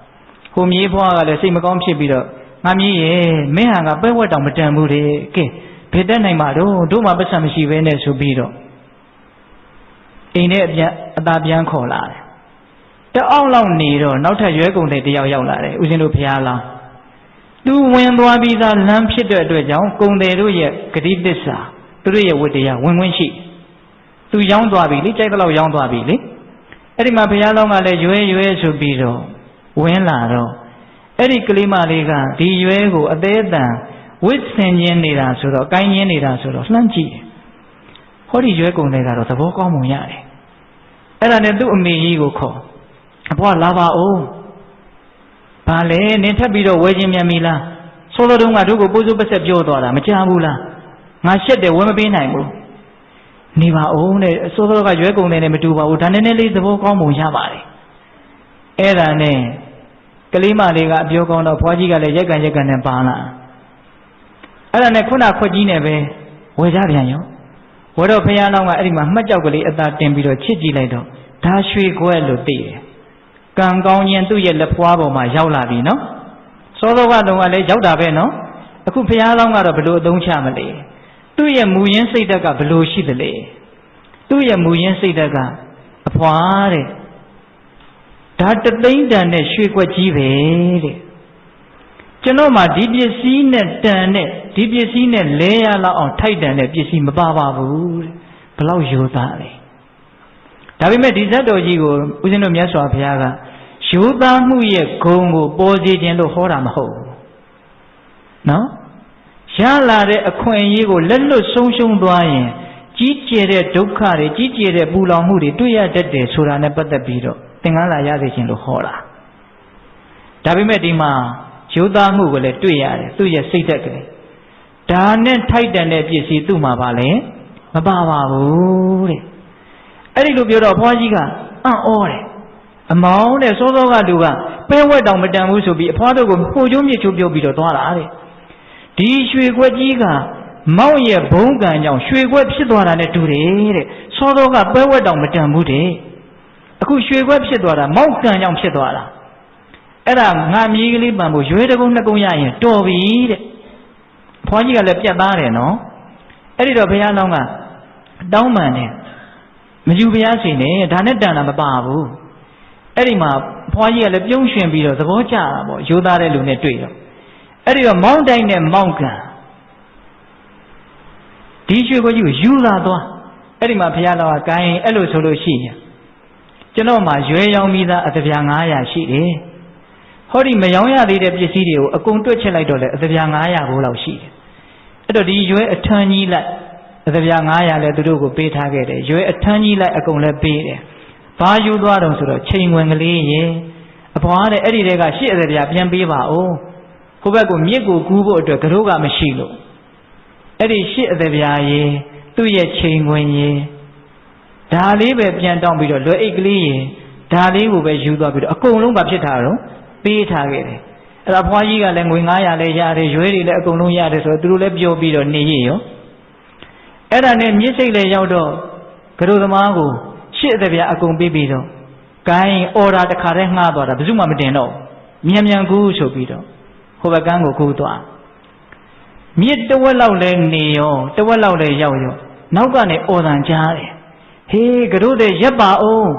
ဟိုမြေးဖွားကလည်းစိတ်မကောင်းဖြစ်ပြီးတော့ငါမြေးရဲ့မင်းဟာကပဲဝက်တောင်မတန်ဘူးလေကဲဘယ်တက်နိုင်မှာတို့မှပတ်စံမရှိဘဲနဲ့ဆိုပြီးတော့အိမ်ထဲအသာပြန်ခေါ်လာတယ်တအောက်လောက်နေတော့နောက်ထပ်ရွဲကုန်တဲ့တယောက်ရောက်လာတယ်ဦးဇင်းတို့ဘုရားလောင်းသူဝင်သွားပြီးသားလမ်းဖြစ်တဲ့အတွက်ကြောင့်ကုန်တယ်တို့ရဲ့ဂတိသစ္စာသူတို့ရဲ့ဝတ္တရားဝင်ဝင်ရှိသူရောင်းသွားပြီလေကြိုက်တဲ့လောက်ရောင်းသွားပြီလေအဲ့ဒီမှာဘုရားလောင်းကလည်းရွဲဆိုပြီးတော့ဝင်လာတော့အဲ့ဒီကလေးမလေးကဒီရွဲကိုအသေးအတန်ဝစ်ဆင်ခြင်းနေတာဆိုတော့ကိုင်းခြင်းနေတာဆိုတော့လှမ်းကြည့်တယ်ဟောဒီရွဲကုန်တဲ့ကတော့သဘောကောင်းပုံရတယ်အဲ့ဒါနဲ့သူ့အမေကြီးကိုခေါ်အဖွားလာပါဦးဘာလဲနင်ထပ်ပြီးတော့ဝဲခြင်းမြန်ပြီလားဆိုလိုတုန်းကတို့ကိုပိုးစိုးပက်ဆက်ပြောသွားတာမကြဘူးလားငါရှက်တယ်ဝဲမပေးနိုင်ဘူးနေပါဦးတဲ့ဆိုလိုကရွဲကုန်တယ်နဲ့မတူပါဘူးဒါနည်းနည်းလေးသဘောကောင်းပုံရပါတယ်အဲ့ဒါနဲ့ကလေးမလေးကအပြောကောင်းတော့ဖွားကြီးကလည်းရက်ကန်နဲ့ပါလာအဲ့ဒါနဲ့ခုနခွက်ကြီးနဲ့ပဲဝဲကြပြန်ရောဝဲတော့ဖယားလောင်းကအဲ့ဒီမှာမှတ်ကြောက်ကလေးအသာတင်ပြီးတော့ချစ်ကြည့်လိုက်တော့ဒါရွှေခွက်လို့သိတယ်ကံကောင်းခြင်းသူ့ရဲ့လက်ဖွားပေါ်မှာရောက်လာပြီနော်စောစောကတော့လည်းရောက်တာပဲနော်အခုဖယားလောင်းကတော့ဘယ်လိုအသုံးချမလဲသူ့ရဲ့မူရင်းစိတ်ဓာတ်ကဘယ်လိုရှိသလဲသူ့ရဲ့မူရင်းစိတ်ဓာတ်ကအဖွားတဲ့ဒါတသိန်းတန်တဲ့ရွှေခွက်ကြီးပဲတဲ့ကျွန်တော်မှဒီပစ္စည်းနဲ့တန်တဲ့ဒီပစ္စည်းနဲ့လဲရလောက်အောင်ထိုက်တန်တဲ့ပစ္စည်းမပါပါဘူးတဲ့ဘလောက်ယိုသားလဲဒါပေမဲ့ဒီဇတ်တော်ကြီးကိုဦးဇင်းတို့မြတ်စွာဘုရားကယိုသားမှုရဲ့ဂုဏ်ကိုပေါ်စေခြင်းလို့ဟောတာမဟုတ်ဘူးနော်ရလာတဲ့အခွင့်အရေးကိုလက်လွတ်ဆုံးရှုံးသွားရင်ကြီးကျယ်တဲ့ဒုက္ခတွေကြီးကျယ်တဲ့ပူလောင်မှုတွေတွေ့ရတတ်တယ်ဆိုတာနဲ့ပတ်သက်ပြီးတော့သင်္ကန်းလာရစေခြင်းလို့ဟောတာဒါပေမဲ့ဒီမှာယိုသားမှုကိုလည်းတွေ့ရတယ်သူ့ရဲ့စိတ်ဓာတ်ကလေးဒါနဲ့ထိုက်တန်တဲ့ပစ္စည်းသူ့မှာပါလေမပါပါဘူးတဲ့အဲ့ဒီလိုပြောတော့ဘွားကြီးကအံ့ဩတယ်အမောင်းတဲ့စောစောကလူကပဲဝက်တောင်မတန်ဘူးဆိုပြီးအဖွားတို့ကိုမှုချိုးမြစ်ချိုးပြုတ်ပြီးတော့သွားတာတဲ့ဒီရွှေခွက်ကြီးကမောက်ရဲ့ဘုံကံကြောင့်ရွှေခွက်ဖြစ်သွားတာနဲ့တူတယ်တဲ့စောစောကပဲဝက်တောင်မတန်ဘူးတဲ့အခုရွှေခွက်ဖြစ်သွားတာမောက်ကံကြောင့်ဖြစ်သွားတာအဲ့ဒါငါမြေးကလေးပန်ဖို့ရွေးတကုန်းနှစ်ကုန်းရရင်တော်ပြီတဲ့ဘွားကြီးကလည်းပြတ်သားတယ်နော်အဲ့ဒီတော့ဘုရားလောင်းကတောင်းပန်တယ်မယူဘုရားရှင်နဲ့ဒါနဲ့တန်တာမပါဘူးအဲ့ဒီမှာဘွားကြီးကလည်းပြုံးရွှင်ပြီးတော့သဘောကျတာပေါ့ရိုးသားတဲ့လူနဲ့တွေ့တော့အဲ့ဒီတော့မောင်းတိုင်းနဲ့မောင်းကံဒီရွှေခွက်ကြီးကိုယူလာသွားအဲ့ဒီမှာဘုရားလောင်းကကိုင်းအဲ့လိုဆိုလို့ရှိရင် ကျွန်တော်မှာရွယ်ရောင်မိသားအသပြာ900ရှိတယ်ဟောဒီမယောင်းရသေးတဲ့ပစ္စည်းတွေကိုအကုန်တွက်ချက်လိုက်တော့လေအသပြာ900ဘိုးလောက်ရှိတယ်အဲ့တော့ဒီရွယ်အထမ်းကြီးလိုက်အသပြာ900လည်းသူတို့ကိုပေးထားခဲ့တယ်ရွယ်အထမ်းကြီးလိုက်အကုန်လည်းပေးတယ်ဘာယူသွားတော့ဆိုတော့ချိန်ဝင်ကလေးရေအဘွားတဲ့အဲ့ဒီတဲကရှစ်အသပြာပြန်ပေးပါဦးဟိုဘက်ကိုမြစ်ကိုကူးဖို့အတွက်ကတော့ကမရှိလို့အဲ့ဒီရှစ်အသပြာရေသူ့ရဲ့ချိန်ဝင်ရေဒါလေးပဲပြန်တောင်းပြီးတော့လွယ်အိတ်ကလေးရေဒါလေးကိုပဲယူသွားပြီးတော့အကုန်လုံးကဖြစ်တာတော့ပေးထားခဲ့တယ်အဲ့ဒါဘွားကြီးကလည်းငွေ900လည်းရတယ်ရွေးတွေလည်းအကုန်လုံးရတယ်ဆိုတော့သူတို့လည်းပြောပြီးတော့နေရရောအဲ့ဒါနဲ့မြစ်စိတ်လည်းရောက်တော့ကတော့သမားကိုရှစ်အသပြာအကုန်ပေးပြီးတော့ဂိုင်းအော်ဒါတစ်ခါတည်းငှားသွားတာဘယ်သူမှမတင်တော့မြန်မြန်ကူးဆိုပြီးတော့ဟိုဘက်ကန်းကိုကူးသွားမြစ်တဝက်လောက်လဲနေရောတဝက်လောက်လဲရောက်ရောနောက်ကနေအော်တန်ကြားတယ်ဟေးကတော့တဲ့ရက်ပါအောင်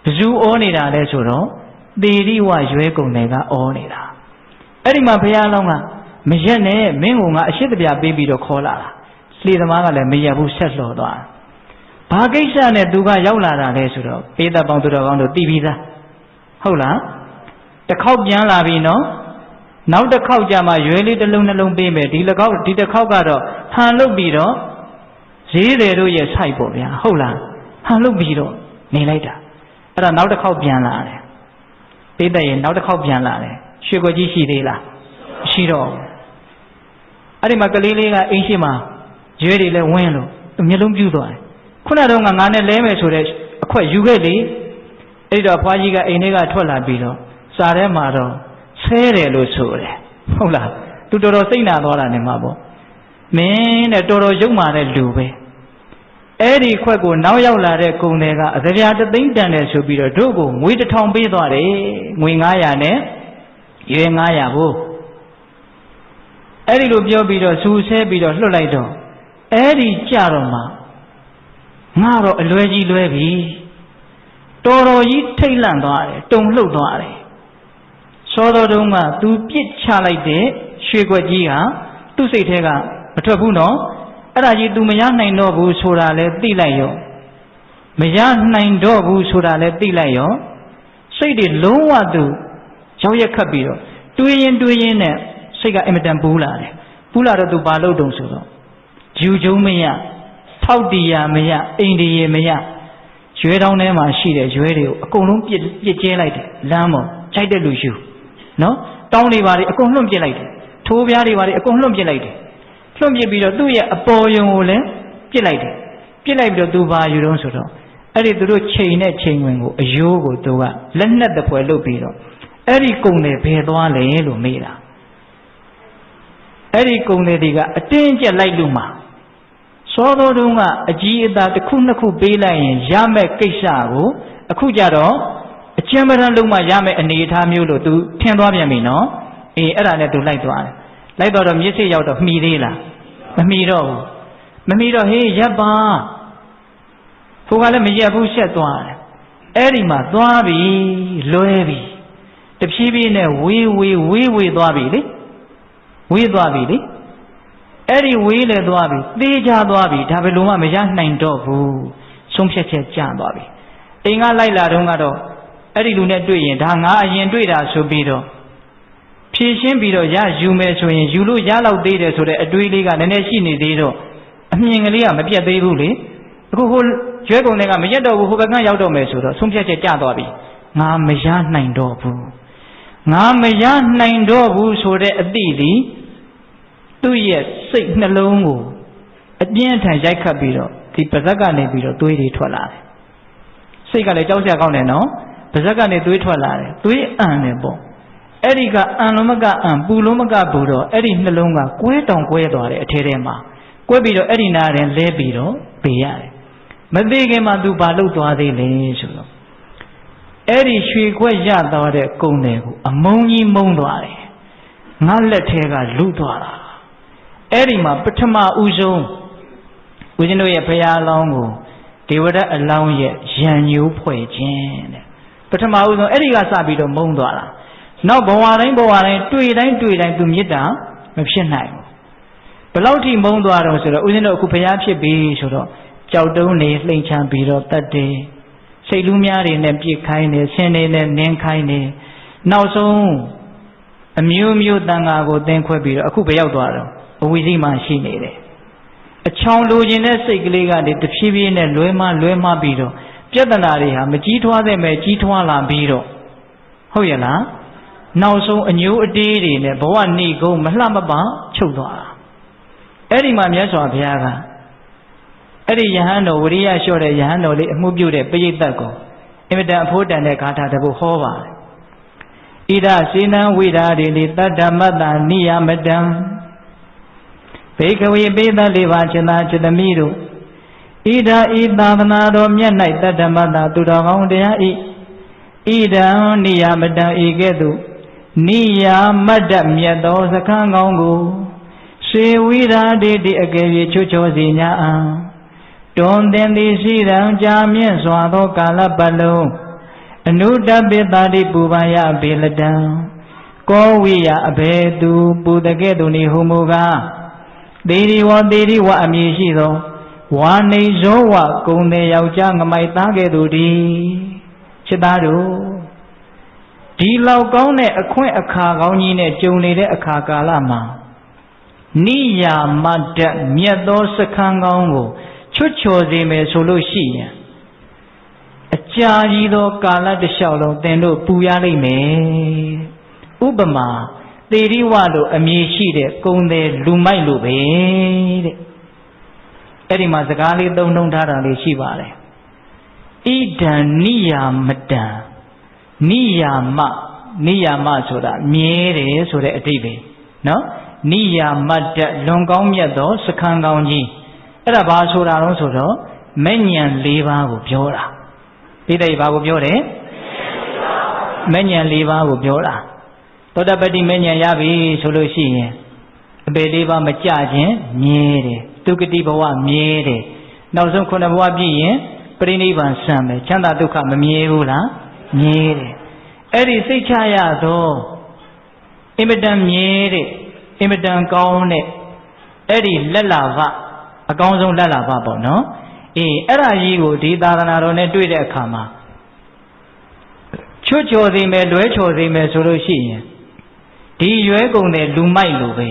ဘယ်သူအော်နေတာလဲဆိုတော့သေရိဝရွဲကုန်တွေကအော်နေတာအဲ့ဒီမှာဘုရားလောင်းကမရက်နဲ့မင်းကငါအရှိတပြပေးပြီးတော့ခေါ်လာတာလှေသမားကလည်းမရက်ဘူးဆက်လှော်သွားဘာကိစ္စနဲ့သူကရောက်လာတာလဲဆိုတော့ပေးသက်ပေါင်းသူတော်ကောင်းတို့သိပြီးသားဟုတ်လားတစ်ခေါက်ပြန်လာပြီနော်နောက်တစ်ခေါက်ကြမှာရွယ်လေးတစ်လုံးနှလုံးပေးမယ်ဒီတစ်ခေါက်ကတော့ဟန်လုပ်ပြီးတော့ဈေးတယ်တို့ရဲ့ဆိုင်ပေါ့ဗျာဟုတ်လားဟန်လုပ်ပြီးတော့နေလိုက်တာအဲ့ဒါနောက်တစ်ခေါက်ပြန်လာတယ်ပေးသက်ရင်နောက်တစ်ခေါက်ပြန်လာတယ်ရွှေကွက်ကြီးရှိသေးလားရှိတော့အဲ့ဒီမှာကလေးလေးကအိမ်ရှိမှာရွယ်တွေလည်းဝင်းလို့မျက်လုံးပြူးသွားတယ်ခုနတော့ငါနဲ့လဲမယ်ဆိုတဲ့အခွက်ယူခဲ့လေအဲ့တော့ဖွားကြီးကအိမ်ထဲကထွက်လာပြီးတော့စားထဲမှာတော့ဆဲတယ်လို့ဆိုတယ်ဟုတ်လားသူတော်တော်စိတ်နာသွားတာနေမှာပေါ့မင်းတဲ့တော်တော်ရုပ်မာတဲ့လူပဲအဲ့ဒီခွက်ကိုနောက်ရောက်လာတဲ့ကုံတွေကအသပြာ3သိန်းတန်တယ်ဆိုပြီးတော့တို့ကိုငွေ1000ပေးသွားတယ်ငွေ900နဲ့ရွေ900ဘို့အဲ့ဒီလိုပြောပြီးတော့စူဆဲပြီးတော့လွတ်လိုက်တော့အဲ့ဒီကြတော့မှငါတော့အလွယ်ကြီးလွဲပြီတော်တော်ကြီးထိတ်လန့်သွားတယ်တုန်လှုပ်သွားတယ်စောတော်တုန်းကသူပြစ်ချလိုက်တဲ့ရွှေကွက်ကြီးဟာသူ့စိတ်ထဲကမထွက်ဘူးနော်အဲ့ဒါကြီး तू မရနိုင်တော့ဘူးဆိုတာလဲသိလိုက်ရောမရနိုင်တော့ဘူးဆိုတာလဲသိလိုက်ရောစိတ်တွေလုံးဝသူရောက်ရက်ခတ်ပြီးတော့တွေးရင်နဲ့စိတ်ကအင်မတန်ပူးလာတယ်ပူးလာတော့ तू ဘာလုပ်တုံဆိုတော့ယူကျုံမရထောက်တီရမရအိမ်တရေမရရွဲတောင်းထဲမှာရှိတဲ့ရွဲတွေကိုအကုန်လုံးပြစ်ကျဲလိုက်တယ်လမ်းပေါ်ခြိုက်တဲ့လူယူနော်တောင်းတွေပါတွေအကုန်လွှတ်ပြစ်လိုက်တယ်ထိုးပြားတွေပါတွေအကုန်လွှတ်ပြစ်လိုက်တယ်လွှတ်ပြစ်ပြီးတော့သူ့ရဲ့အပေါ်ယုံကိုလည်းပြစ်လိုက်တယ်ပြစ်လိုက်ပြီးတော့သူဘာယူတော့ဆိုတော့အဲ့ဒီသူတို့ချိန်နဲ့ချိန်ဝင်ကိုအယိုးကိုသူကလက်နဲ့တပွဲလုပ်ပြီးတော့အဲ့ဒီကုံတွေဘယ်သွားလဲလို့မေးတာအဲ့ဒီကုံတွေဒီကအတင်းကျပ်လိုက်လို့မှာစောတော်တုန်းကအကြီးအသားတစ်ခုနှစ်ခုပေးလိုက်ရင်ရမဲ့ကိစ္စကိုအခုကြတော့အကျဉ်းပဒံလုံးမှရမယ်အနေအထားမျိုးလို့ तू ထင်သွားပြန်ပြီနော်အေးအဲ့ဒါနဲ့ तू လိုက်သွားတယ်လိုက်တော့မြစ်စိတ်ရောက်တော့မှီသေးလားမမှီတော့ဘူးမမှီတော့ဟေးရပ်ပါဟိုကလည်းမရက်ဘူးဆက်သွားတယ်အဲ့ဒီမှာသွားပြီလွဲပြီတဖြည်းဖြည်းနဲ့ဝေးသွားပြီလေဝေးသွားပြီလေအဲ့ဒီဝေးလေသွားပြီသေးချသွားပြီဒါဘယ်လိုမှမရနိုင်တော့ဘူးဆုံးဖြတ်ချက်ကျသွားပြီအိမ်ကလိုက်လာတော့ကတော့အဲ့ဒီလူနဲ့တွေ့ရင်ဒါငါအရင်တွေ့တာဆိုပြီးတော့ဖြည့်ရှင်းပြီးတော့ရယူမယ်ဆိုရင်ယူလို့ရလောက်သေးတယ်ဆိုတဲ့အတွေးလေးကနည်းနည်းရှိနေသေးတော့အမြင်ကလေးကမပြတ်သေးဘူးလေအခုဟိုရွဲကုန်တွေကမရက်တော့ဘူးဟိုဘက်ကရောက်တော့မယ်ဆိုတော့ဆုံးဖြတ်ချက်ကျသွားပြီငါမရနိုင်တော့ဘူးငါမရနိုင်တော့ဘူးဆိုတဲ့အသည့်ဒီသူ့ရဲ့စိတ်နှလုံးကိုအပြင်းထန်ရိုက်ခတ်ပြီးတော့ဒီပါဇက်ကနေပြီးတော့သွေးတွေထွက်လာတယ်စိတ်ကလည်းကြောက်စရာကောင်းတယ်နော်ပါဇက်ကနေသွေးထွက်လာတယ်သွေးအံတယ်ပေါ့အဲ့ဒီကအံလုံးမကအံပူလုံးမကပူတော့အဲ့ဒီနှလုံးကကွဲတောင်ကွဲသွားတယ်အထဲထဲမှာကွဲပြီးတော့အဲ့ဒီနာရင်လဲပြီးတော့ပေးရတယ်မသေးခင်မှာသူဘာလုပ်သွားသေးလဲဆိုတော့အဲ့ဒီရွှေခွက်ရသွားတဲ့ကုံတွေကိုအမုံကြီးမုံသွားတယ်ငါလက်ထဲကလူသွားတာအဲ့ဒီမှာပထမဦးဆုံးဦးဇင်းတို့ရဲ့ဘုရားလောင်းကိုဒေဝရတ်အလောင်းရဲ့ရံညိုးဖွဲ့ခြင်းတဲ့ပထမဦးဆုံးအဲ့ဒီကစပြီးတော့မုံသွားတာနောက်ဘဝတိုင်းတွေ့တိုင်းသူမေတ္တာမဖြစ်နိုင်ဘူးဘယ်လောက်ထိမုံသွားတော့ဆိုတော့ဦးဇင်းတို့အခုဘုရားဖြစ်ပြီဆိုတော့ကြောက်တုံးနေလှိမ့်ချမ်းပြီးတော့တတ်တယ် စိတ်လူးများတွေနဲ့ပြစ်ခိုင်းတယ်ဆင်းနေနဲ့နင်းခိုင်းတယ်နောက်ဆုံးအမျိုးမျိုးတန်ဃာကိုသင်ခွဲပြီးတော့အခုဘယ်ရောက်သွားတော့အဝိဇ္ဇိမှရှိနေတယ်အချောင်လိုချင်တဲ့စိတ်ကလေးကနေတဖြည်းဖြည်းနဲ့လွဲမပြီးတော့ပြဿနာတွေဟာမကြီးထွားတဲ့မဲ့ကြီးထွားလာပြီးတော့ဟုတ်ရဲ့လားနောက်ဆုံးအညိုးအတေးတွေနဲ့ဘဝနှိကုံးမလှမပချုပ်သွားတာအဲ့ဒီမှာမြတ်စွာဘုရားကအဲ့ဒီယဟန်တော်ဝိရိယလျှော့တဲ့ယဟန်တော်လေးအမှုပြုတဲ့ပရိသတ်ကိုအင်မတန်အဖို့တန်တဲ့ဂါထာတစ်ပုဒ်ဟောပါတယ်ဣဒစေနံဝိဒါရေလိတတ္တမတ္တနိယမတံဘေကဝေပိသလေးပါจิตာจิตမိတို့ဣဒာဤသာသနာတော်မြတ်၌တတ္တမတ္တသူတော်ကောင်းတရားဤဣဒံနိယမတံဤကဲ့သို့နိယမတ္တမြတ်သောစခန်းကောင်းကိုစေဝိရာတိတိအကယ်၍ချွတ်ချောစီညာအံတွန်သင်သည်ရှိရန်ကြာမြင့်စွာသောကာလပတ်လုံးအနုတ္တပိတာတိပူပန်ရဘေလတံကောဝိယအဘေသူပူတကဲ့သို့နေဟုမူကားသေရီဝသေရီဝအမည်ရှိသောဝါနေဇောဝကုံတဲ့ယောက်ျားငမိုက်သားကဲ့သို့ဒီချစ်သားတို့ဒီလောက်ကောင်းတဲ့အခွင့်အခါကောင်းကြီးနဲ့ကြုံနေတဲ့အခါကာလမှာနိယာမတ္တမြတ်သောစခန်းကောင်းကိုချွတ်ချော်စေမယ်ဆိုလို့ရှိရင်အကြာကြီးသောကာလတစ်လျှောက်လုံးသင်တို့ပူရလိမ့်မယ်ဥပမာသေရိဝလို့အမည်ရှိတဲ့ကုံတဲ့လူမိုက်လို့ပဲတဲ့အဲ့ဒီမှာစကားလေးသုံးနှုံးထားတာလေးရှိပါတယ်ဣဒံနိယာမတံနိယာမဆိုတာမြဲတယ်ဆိုတဲ့အဓိပ္ပာယ်နော်နိယာမတ္တလွန်ကောင်းမြတ်သောစခန်းကောင်းကြီးအဲ့ဒါဘာဆိုတာလဲဆိုတော့မဲ့ဉဏ်၄ပါးကိုပြောတာဒီတိတ်ဘာကိုပြောတယ်မဲ့ဉဏ်၄ပါးကိုပြောတာသောတပတ္တိမဲ့ဉဏ်ရပြီဆိုလို့ရှိရင်အပေ၄ပါးမကြခြင်းမြဲတယ်ဒုက္ခတိဘဝမြဲတယ်နောက်ဆုံးခုနဘဝပြည့်ရင်ပရိနိဗ္ဗာန်ဆံမယ်ချမ်းသာဒုက္ခမမြဲဘူးလားမြဲတယ်အဲ့ဒီစိတ်ချရသောအင်မတန်မြဲတဲ့အင်မတန်ကောင်းတဲ့အဲ့ဒီလက်လာဘအကောင်းဆုံးလက်လာဘပေါ့နော်အေးအဲ့ဒါကြီးကိုဒီသာသနာတော်နဲ့တွေ့တဲ့အခါမှာချွတ်ချော်စေမယ်လွဲချော်စေမယ်ဆိုလို့ရှိရင်ဒီရွဲကုန်တဲ့လူမိုက်လိုပဲ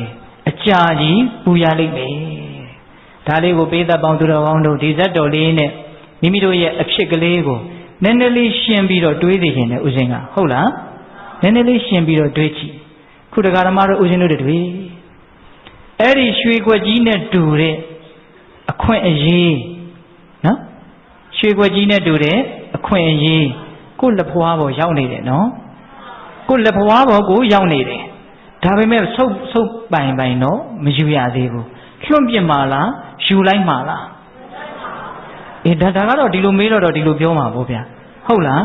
အကြာကြီးပူရလိမ့်မယ်ဒါလေးကိုပေးသက်ပေါင်းသူတော်ကောင်းတို့ဒီဇတ်တော်လေးနဲ့မိမိတို့ရဲ့အဖြစ်ကလေးကိုနည်းနည်းလေးရှင်းပြီးတော့တွေးသိခြင်းနဲ့ဥစဉ်ကဟုတ်လားနည်းနည်းလေးရှင်းပြီးတော့တွေးကြည့်ခုတက္ကရာမတို့ဥစဉ်တို့တွေအဲ့ဒီရွှေခွက်ကြီးနဲ့တူတဲ့အခွင့်အရေးနော်ရွှေခွက်ကြီးနဲ့တူတဲ့အခွင့်အရေးကိုလက်ဖွားပေါ်ရောက်နေတယ်နော်ကိုလက်ဖွားပေါ်ကိုရောက်နေတယ်ဒါပေမဲ့ဆုပ်ပိုင်တော့မယူရသေးဘူးလွှတ်ပြစ်မှာလားယူလိုက်မှာလားဒါကတော့ဒီလိုမေးတော့ဒီလိုပြောမှာပေါ့ဗျာဟုတ်လား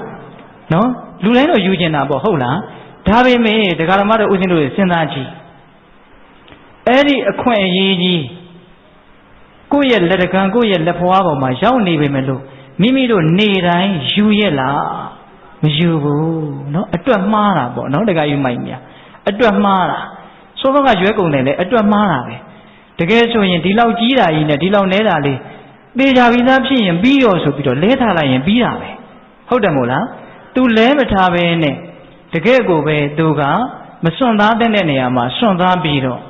နော်လူတိုင်းတော့ယူကျင်တာပေါ့ဟုတ်လားဒါပေမဲ့ဒကာဓမ္မတို့ဥစဉ်တို့စဉ်းစားကြည့်အဲ့ဒီအခွင့်အရေးကြီးကိုယ့်ရဲ့လက်တကံကိုယ့်ရဲ့လက်ဖွားပေါ်မှာရောက်နေပေမဲ့လို့မိမိတို့နေတိုင်းယူရဲ့လားမယူဘူးနော်အတွက်မှားတာပေါ့နော်ဒကာယူမိုက်များအတွက်မှားတာစိုးတော့ကရွဲကုန်တယ်လေအတွက်မှားတာပဲတကယ်ဆိုရင်ဒီလောက်ကြီးတာကြီးနဲ့ဒီလောက်နဲတာလေးသေချာပြီးသားဖြစ်ရင်ပြီးရောဆိုပြီးတော့လဲထားလိုက်ရင်ပြီးတာပဲဟုတ်တယ်မို့လားသူလဲမထားပဲနဲ့တကယ်ကိုပဲသူကမစွန့်သားတဲ့နေရာမှာစွန့်သားပြီးတော့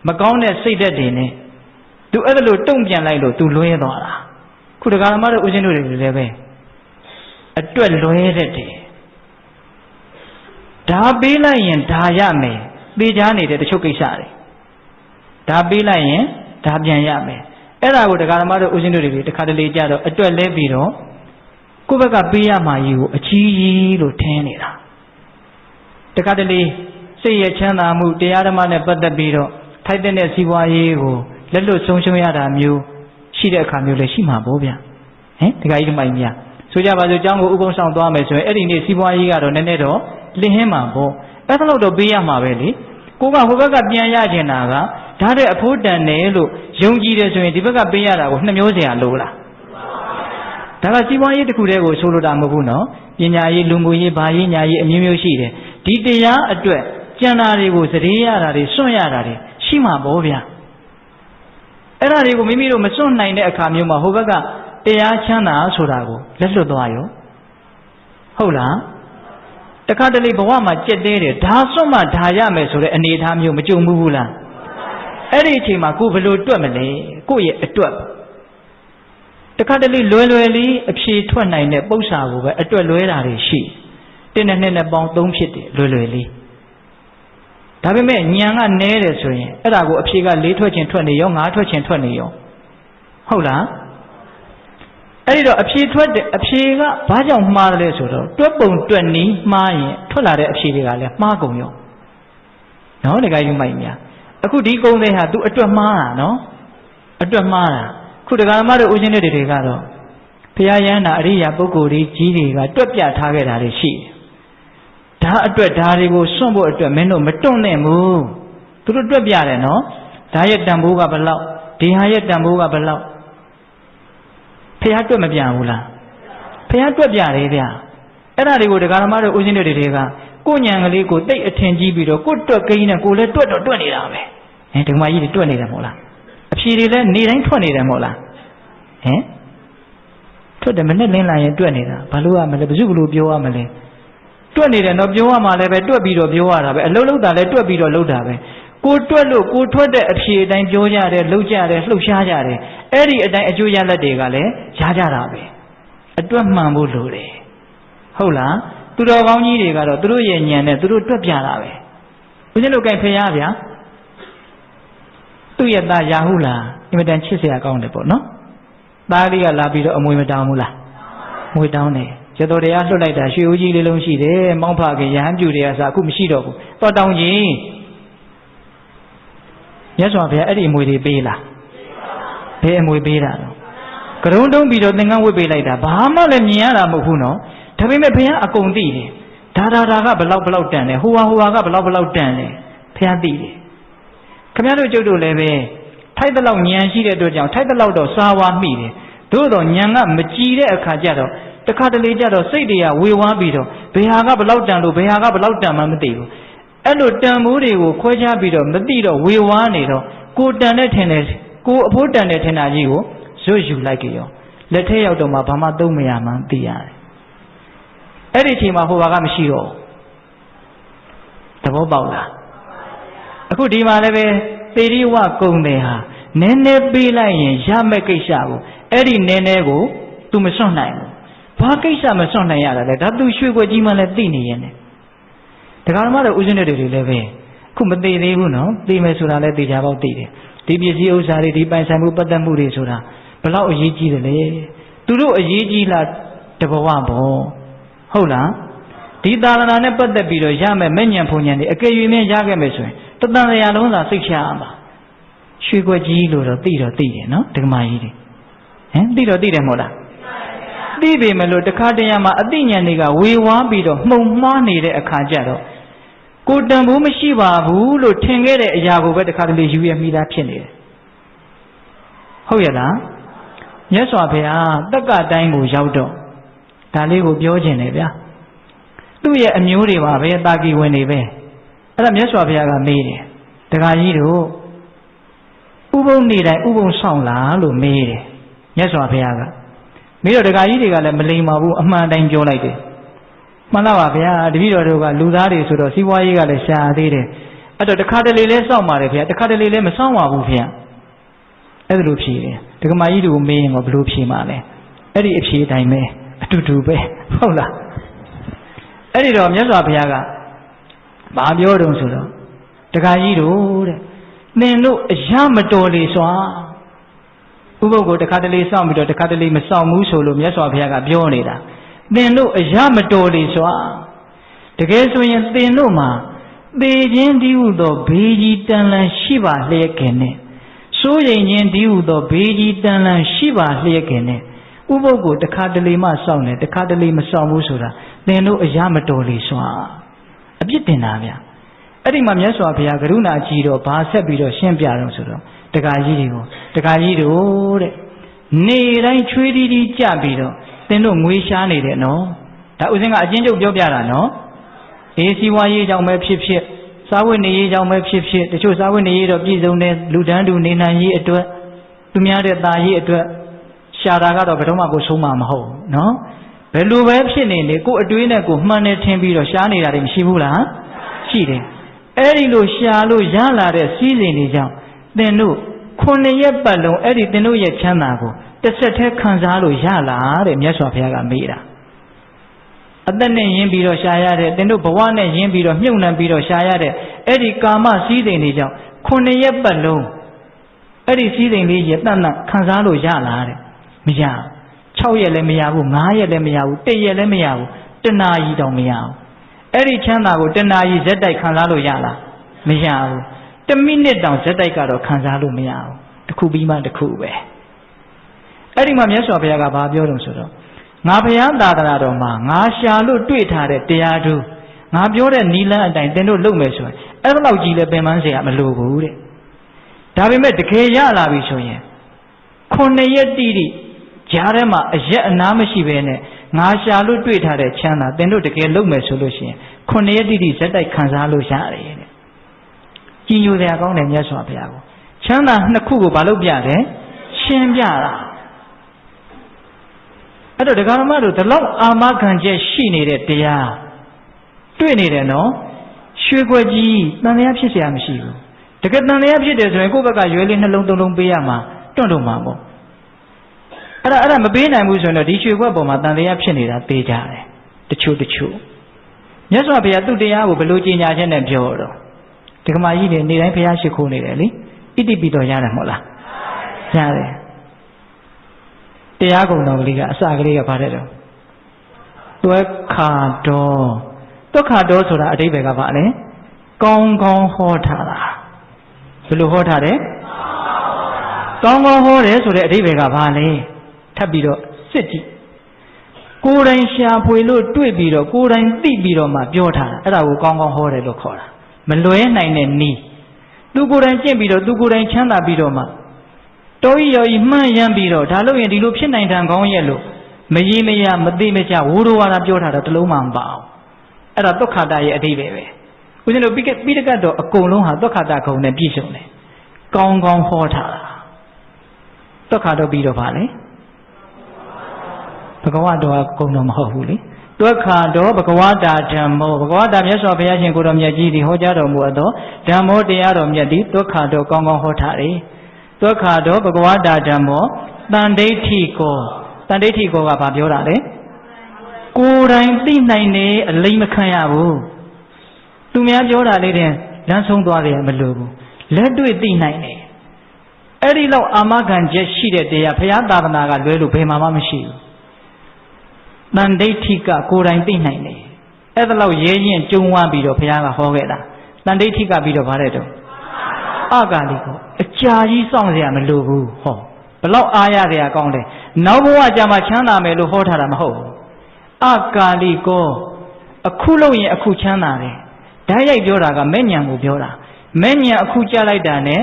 မကောင်းတဲ့စိတ်ဓာတ်တွေနဲ့သူအဲ့ဒါလိုတုံ့ပြန်လိုက်လို့သူလွဲသွားတာခုတက္ကရာမတို့ဥစဉ်တို့တွေလည်းပဲအတွက်လွဲတတ်တယ်ဒါပေးလိုက်ရင်ဒါရမယ်သေချာနေတဲ့တချို့ကိစ္စတွေဒါပေးလိုက်ရင်ဒါပြန်ရမယ်အဲ့ဒါကိုတရားဓမ္မတို့ဥစဉ်တို့တွေတခါတလေကြတော့အတွက်လဲပြီးတော့ကိုယ့်ဘက်ကပေးရမှာကြီးကိုအကြီးကြီးလို့ထင်နေတာတခါတလေစိတ်ရချမ်းသာမှုတရားဓမ္မနဲ့ပတ်သက်ပြီးတော့ထိုက်တဲ့စီးပွားရေးကိုလက်လွတ်ဆုံးရှုံးရတာမျိုးရှိတဲ့အခါမျိုးလည်းရှိမှာပေါ့ဗျာဟင်ဒီကကြီးဒီမိုင်များဆိုကြပါစို့ကျောင်းကိုဥပုံဆောင်သွားမယ်ဆိုရင်အဲ့ဒီနေ့စီးပွားရေးကတော့နည်းနည်းတော့လင်းဟင်းမှာပေါ့အဲ့ဒါတော့ပေးရမှာပဲလေကိုကဟိုဘက်ကပြန်ရချင်တာကဒါတဲ့အဖို့တန်တယ်လို့ယုံကြည်တယ်ဆိုရင်ဒီဘက်ကပေးရတာကိုနှမျိုးစရာလိုလားဒါကစီးပွားရေးတစ်ခုတည်းကိုဆိုလိုတာမဟုတ်ဘူးနော်ပညာရေးလူမှုရေးဘာရေးညာရေးအမျိုးမျိုးရှိတယ်ဒီတရားအတွက်ကျန်တာတွေကိုစရေရတာတွေစွန့်ရတာတွေရှိမှာပေါ့ဗျာအဲ့ဒါတွေကိုမိမိတို့မစွန့်နိုင်တဲ့အခါမျိုးမှာဟိုဘက်က တရားချမ်းသာဆိုတာကိုလက်လွတ်သွားရောဟုတ်လားတခါတလေဘဝမှာကြက်တဲတယ်ဒါစွန့်မှဒါရမယ်ဆိုတဲ့အနေအထားမျိုးမကြုံဘူးလားအဲ့ဒီအချိန်မှာကိုဘယ်လိုတွက်မလဲကိုရဲ့အတွက်တခါတလေလွယ်လွယ်လေးအဖြေထွက်နိုင်တဲ့ပု္ပ္ပာကိုပဲအတွက်လွဲတာတွေရှိတင်းနဲ့နှစ်နဲ့ပေါင်း3ဖြစ်တယ်လွယ်လွယ်လေးဒါပေမဲ့ညံကနဲတယ်ဆိုရင်အဲ့ဒါကိုအဖြေက4ထွက်ခြင်းထွက်နေရော5ထွက်ခြင်းထွက်နေရောဟုတ်လားအဲ့ဒီတော့အဖြေထွက်တဲ့အဖြေကဘာကြောင့်မှားတယ်လဲဆိုတော့တွက်ပုံတွက်နည်းမှားရင်ထွက်လာတဲ့အဖြေတွေကလည်းမှားကုန်ရောနော်တကယ်ယူမိုက်များအခုဒီကုန်းလေးဟာ तू အတွက်မှားတာနော်အတွက်မှားတာခုတရားဓမ္မတို့ဦးဇင်းတွေကတော့ဘုရားယန္တာအရိယာပုဂ္ဂိုလ်ကြီးတွေကတွက်ပြထားခဲ့တာတွေရှိတယ်ဒါအတွက်ဒါတွေကိုစွန့်ဖို့အတွက်မင်းတို့မတွန့်နဲ့ဘူးသူတို့တွက်ပြတယ်နော်ဒါရဲ့တန်ဖိုးကဘယ်လောက်ဒီဟာရဲ့တန်ဖိုးကဘယ်လောက်ဘုရားတွက်မပြဘူးလားဘုရားတွက်ပြတယ်ဗျအဲ့ဒါတွေကိုတရားဓမ္မတို့ဦးဇင်းတွေကကိုညံကလေးကိုတိတ်အထင်ကြီးပြီးတော့ကိုတွက်ကိန်းနဲ့ကိုလည်းတွက်နေတာပဲဒကမကြီးတွေတွက်နေတယ်မဟုတ်လားအဖြေတွေလည်းနေတိုင်းထွက်နေတယ်မဟုတ်လားထွက်တယ်မနဲ့လင်းလာရင်တွက်နေတာဘာလို့ရမလဲဘယ်သူကလို့ပြောရမလဲတွက်နေတယ်တော့ပြောရမှာလည်းပဲတွက်ပြီးတော့ပြောရတာပဲအလုံးလုံးတာလည်းတွက်ပြီးတော့လုပ်တာပဲကိုတွက်လို့ကိုထွက်တဲ့အဖြေအတိုင်းပြောကြတယ်လှုပ်ကြတယ်လှုပ်ရှားကြတယ်အဲ့ဒီအတိုင်းအကျိုးရလဒ်တွေကလည်းရကြတာပဲအတွက်မှန်ဖို့လိုတယ်ဟုတ်လားသူတော်ကောင်းကြီးတွေကတော့သူတို့ရဲ့ဉာဏ်နဲ့သူတို့တွက်ပြတာပဲဦးဇင်းတို့ကြိုက်ဖျားဗျာသူ့ရဲ့သားရာဟုလားအင်မတန်ချစ်စရာကောင်းတယ်ပေါ့နော်သားလေးကလာပြီးတော့အမွေမတောင်းဘူးလားမွေတောင်းတယ်ကျတော်တရားလွတ်လိုက်တာရွှေဦးကြီးလေးလုံးရှိတယ်မောင်းဖခင်ရဟန်းပြူတွေကစားအခုမရှိတော့ဘူးတော့တောင်းကြီးမြတ်စွာဘုရားအဲ့ဒီအမွေတွေပေးလားဘယ်အမွေပေးတာတော့ကရုံးတုံးပြီးတော့သင်္ကန်းဝတ်ပေးလိုက်တာဘာမှလည်းမြင်ရတာမဟုတ်ဘူးနော်ဒါပေမဲ့ဘုရားအကုန်သိတယ်ဒါကဘလောက်တန်တယ်ဟိုဟာကဘလောက်တန်တယ်ဘုရားသိတယ်ခင်ဗျားတို့ကျုပ်တို့လည်းပဲထိုက်တဲ့လောက်ဉာဏ်ရှိတဲ့အတွက်ကြောင့်ထိုက်တဲ့လောက်တော့စားဝါမိတယ်သို့တော့ဉာဏ်ကမကြည်တဲ့အခါကျတော့တခါတလေကျတော့စိတ်တွေကဝေဝါးပြီးတော့ဘယ်ဟာကဘလောက်တန်လို့ဘယ်ဟာကဘလောက်တန်မှမသိဘူးအဲ့လိုတန်မိုးတွေကိုခွဲခြားပြီးတော့မသိတော့ဝေဝါးနေတော့ကိုတန်တဲ့ထင်တယ်ကိုအဖိုးတန်တဲ့ထင်တာကြီးကိုဇွတ်ယူလိုက်ကြရောလက်ထဲရောက်တော့မှဘာမှသုံးမရမှန်းသိရတယ်အဲ့ဒီအချိန်မှာဟိုဘာကမရှိတော့သဘောပေါက်လားအခုဒီမှာလည်းပဲသေရိဝကုံတယ်ဟာနည်းနည်းပေးလိုက်ရင်ရမယ့်ကိစ္စကိုအဲ့ဒီနည်းနည်းကို तू မစွန့်နိုင်ဘူးဘာကိစ္စမစွန့်နိုင်ရတာလဲဒါ तू ရွှေွက်ကြီးမှလည်းသိနေရင်လည်းတရားဓမ္မတို့ဦးဇင်းတွေလည်းပဲအခုမသိသေးဘူးနော်သိမယ်ဆိုတာလည်းသိကြပေါ့သိတယ်ဒီပစ္စည်းဥစ္စာတွေဒီပိုင်ဆိုင်မှုပတ်သက်မှုတွေဆိုတာဘလောက်အရေးကြီးတယ်လဲသူတို့အရေးကြီးလားတဘဝပေါ့ဟုတ်လားဒီသာသနာနဲ့ပတ်သက်ပြီးတော့ရမယ်မဲ့ညံဖုန်ညံတွေအကယ်၍မြင်ရခဲ့မယ်ဆိုရင်တသံတရားလုံးသာစိတ်ချရမှာရွှေွက်ကြီးလို့တော့သိတယ်နော်ဒကမာကြီးတွေသိတယ်မဟုတ်လားသိပေမဲ့လို့တခါတရံမှာအသိဉာဏ်တွေကဝေဝါးပြီးတော့မှုံမှားနေတဲ့အခါကျတော့ကိုတန်ဖို့မရှိပါဘူးလို့ထင်ခဲ့တဲ့အရာကိုပဲတခါတလေယူရမိသားဖြစ်နေတယ်ဟုတ်ရဲ့လားမြတ်စွာဘုရားတက္ကတိုင်းကိုရောက်တော့ဒါလေးကိုပြောခြင်းတယ်ဗျာသူ့ရဲ့အမျိုးတွေပါပဲတာကီဝင်နေပဲအဲ့ဒါမြတ်စွာဘုရားကမေးတယ်တခါကြီးတို့ဥပုံနေတိုင်းဥပုံဆောင်လားလို့မေးတယ်မြတ်စွာဘုရားကမေးတော့တခါကြီးတွေကလည်းမလိမ္မာဘူးအမှန်တိုင်းပြောလိုက်တယ်မှန်လားပါဗျာတပည့်တော်တို့ကလူသားတွေဆိုတော့စီးပွားရေးကလည်းရှာသေးတယ်အဲ့တော့တခါတလေလဲစောင့်ပါတယ်ဗျာတခါတလေလဲမစောင့်ပါဘူးဗျာအဲ့ဒါလိုဖြေတယ်ဒကမာကြီးတို့မေးရင်ဘယ်လိုဖြေမှာလဲအဲ့ဒီအဖြေတိုင်းပဲအတူတူပဲဟုတ်လားအဲ့ဒီတော့မြတ်စွာဘုရားကဘာပြောတုံးဆိုတော့တခါကြီးတို့တဲ့သင်တို့အရမတော်လေစွာဥပုပ်ကိုတခါတလေစောင့်ပြီးတော့တခါတလေမစောင့်ဘူးဆိုလို့မြတ်စွာဘုရားကပြောနေတာသင်တို့အရမတော်လေစွာတကယ်ဆိုရင်သင်တို့မှာသေခြင်းတည်းဟုသောဘေးကြီးတန်လန်ရှိပါလျက်ခင်နဲ့စိုးရိမ်ခြင်းတည်းဟုသောဘေးကြီးတန်လန်ရှိပါလျက်ခင်နဲ့ဥပုပ်ကိုတခါတလေမှစောင့်တယ်တခါတလေမစောင့်ဘူးဆိုတာသင်တို့အရမတော်လေစွာအပြစ်တင်တာဗျာအဲ့ဒီမှာမြတ်စွာဘုရားကရုဏာကြီးတော့ဘာဆက်ပြီးတော့ရှင်းပြတော့ဆိုတော့တခါကြီးတို့တဲ့နေတိုင်းချွေးတီးတီးကြပြီးတော့သင်တို့ငွေရှားနေတယ်နော်ဒါဥစဉ်ကအချင်းချုပ်ပြောပြတာနော်အေးစီဝါရေးကြောင့်ပဲဖြစ်စားဝတ်နေရေးကြောင့်ပဲဖြစ်တချို့စားဝတ်နေရေးတော့ပြည်စုံတဲ့လူတန်းတူနေနိုင်ရေးအတွက်သူများတဲ့သားရေးအတွက်ရှ ရှာတာကတော့ဘယ်တော့မှကိုဆုံးမှာမဟုတ်နော်ဘယ်လိုပဲဖြစ်နေလေကိုအတွေးနဲ့ကိုမှန်နေထင်ပြီးတော့ရှားနေတာတွေမရှိဘူးလားရှိတယ်အဲ့ဒီလိုရှာလို့ရလာတဲ့စည်းစိမ်တွေကြောင့်သင်တို့9 ရက်ပတ်လုံးအဲ့ဒီသင်တို့ရဲ့ချမ်းသာကိုတစ်ဆက်တည်းခံစားလို့ရလာတဲ့မြတ်စွာဘုရားကမေးတာအသက်နဲ့ယဉ်ပြီးတော့ရှားရတဲ့သင်တို့ဘဝနဲ့ယဉ်ပြီးတော့မြုပ်နှံပြီးတော့ရှားရတဲ့အဲ့ဒီကာမစည်းစိမ်တွေကြောင့်9 ရက်ပတ်လုံးအဲ့ဒီစည်းစိမ်လေးရတတ်တတ်ခံစားလို့ရလာတဲ့မရ6 ရက်လည်းမရဘူး9 ရက်လည်းမရဘူး1 ရက်လည်းမရဘူးတနာရီတောင်မရဘူးအဲ့ဒီချမ်းသာကိုတနာရီဇက်တိုက်ခံစားလို့ရလားမရဘူး1 မိနစ်တောင်ဇက်တိုက်ကတော့ခံစားလို့မရဘူးတစ်ခုပြီးမှတစ်ခုပဲအဲ့ဒီမှာမြတ်စွာဘုရားကဘာပြောလို့ဆိုတော့ငါဘုရားသာသနာတော်မှာငါရှာလို့တွေ့ထားတဲ့တရားဓုငါပြောတဲ့နီလန်းအတိုင်းသင်တို့လုပ်မယ်ဆိုရင်အဲ့လောက်ကြီးလည်းပင်ပန်းเสียမလိုဘူးတဲ့ဒါပေမဲ့တကယ်ရလာပြီဆိုရင်9 ရက်တိတိကြားထဲမှာအရက်အနားမရှိဘဲနဲ့ငါရှာလို့တွေ့ထားတဲ့ချမ်းသာသင်တို့တကယ်လုပ်မယ်ဆိုလို့ရှိရင်9 ရက်တိတိဇက်တိုက်ခံစားလို့ရတယ်တဲ့ကြီးညိုစရာကောင်းတယ်မြတ်စွာဘုရားကိုချမ်းသာ2 ခုကိုဘာလို့ပြတယ်ရှင်းပြတာအဲ့တော့ဒကာရမတို့ဒီလောက်အာမခံချက်ရှိနေတဲ့တရားတွေ့နေတယ်နော်ရွှေခွက်ကြီးတန်တရားဖြစ်เสียမရှိဘူးတကယ်တန်တရားဖြစ်တယ်ဆိုရင်ကိုယ့်ဘက်ကရွယ်လေးနှလုံးသုံးလုံးပေးရမှာတွန့်တော့မှာပေါ့အဲ့ဒါမပေးနိုင်ဘူးဆိုရင်တော့ဒီရွှေခွက်ပေါ်မှာတန်တရားဖြစ်နေတာသိကြတယ်တချို့မြတ်စွာဘုရားသူ့တရားကိုဘယ်လိုကြီးညာချက်နဲ့ပြောတော့ဒကမာကြီးတွေနေတိုင်းဘုရားရှိခိုးနေတယ်လေဣတိပိတော်ရတယ်မဟုတ်လားရတယ်တရားကုံတော်ကလေးကအစကလေးကဘာတဲ့တော့တွဲခါတော်တွက်ခါတော်ဆိုတာအဓိပ္ပာယ်ကဘာလဲကောင်းကောင်းဟောထားတာဘယ်လိုဟောထားတယ်ကောင်းကောင်းဟောတယ်ဆိုတဲ့အဓိပ္ပာယ်ကဘာလဲထပ်ပြီးတော့စစ်ကြည့်ကိုယ်တိုင်ရှာဖွေလို့တွေ့ပြီးတော့ကိုယ်တိုင်သိပြီးတော့မှပြောထားတာအဲ့ဒါကိုကောင်းကောင်းဟောတယ်လို့ခေါ်တာမလွဲနိုင်တဲ့နည်းသူကိုယ်တိုင်ကျင့်ပြီးတော့သူကိုယ်တိုင်ချမ်းသာပြီးတော့မှတော်ကြီးရောကြီးမှန်ရမ်းပြီးတော့ဒါလို့ရင်ဒီလိုဖြစ်နိုင်တန်ကောင်းရဲ့လို့မရေးမရမသိမကြဝိုးတော်ဝါဒပြောထားတာတလုံးမှမပါအောင်အဲ့ဒါသုခတာရဲ့အဓိပ္ပာယ်ပဲဦးဇင်းတို့ပိဋကတ်တော်အကုန်လုံးဟာသုခတာဂုဏ်နဲ့ပြည့်စုံတယ်ကောင်းကောင်းဟောထားတာသုခတော်ပြီးတော့ဗာလေဘဂဝါတော်ကဂုဏ်တော်မဟုတ်ဘူးလေသုခတော်ဘဂဝတာဓမ္မောဘဂဝတာမြတ်စွာဘုရားရှင်ကိုတော်မြတ်ကြီးသည်ဟောကြားတော်မူအပ်သောဓမ္မောတရားတော်မြတ်သည်သုခတော်ကောင်းကောင်းဟောထားတယ်သုခတော်ဘဂဝတာဓမ္မောတန်ဒိဋ္ဌိကောကဘာပြောတာလဲကိုယ်တိုင်သိနိုင်တယ်အလိမ့်မခံရဘူးသူများပြောတာလေးတင်လမ်းဆုံးသွားတယ်မလို့ဘူးလက်တွေ့သိနိုင်တယ်အဲ့ဒီလောက်အာမခံချက်ရှိတဲ့တရားဘုရားသာသနာကလွဲလို့ဘယ်မှာမှမရှိဘူးတန်ဒိဋ္ဌိကကိုယ်တိုင်သိနိုင်တယ်အဲ့ဒါလောက်ရဲရင်ကျုံဝါပြီးတော့ဘုရားကဟောခဲ့တာတန်ဒိဋ္ဌိကပြီးတော့ဗါတဲ့တော့အကာလိကိုအကြာကြီးစောင့်เสียမလို့ဘူးဟောဘလောက်အားရကြရကောင်းတယ်နောက်ဘဝကြမှာချမ်းသာမယ်လို့ဟောထားတာမဟုတ်ဘူးအကာလိကိုအခုလို့ရင်အခုချမ်းသာတယ်ဓာတ်ရိုက်ပြောတာကမဲ့ညံကိုပြောတာမဲ့ညံအခုကြားလိုက်တာနဲ့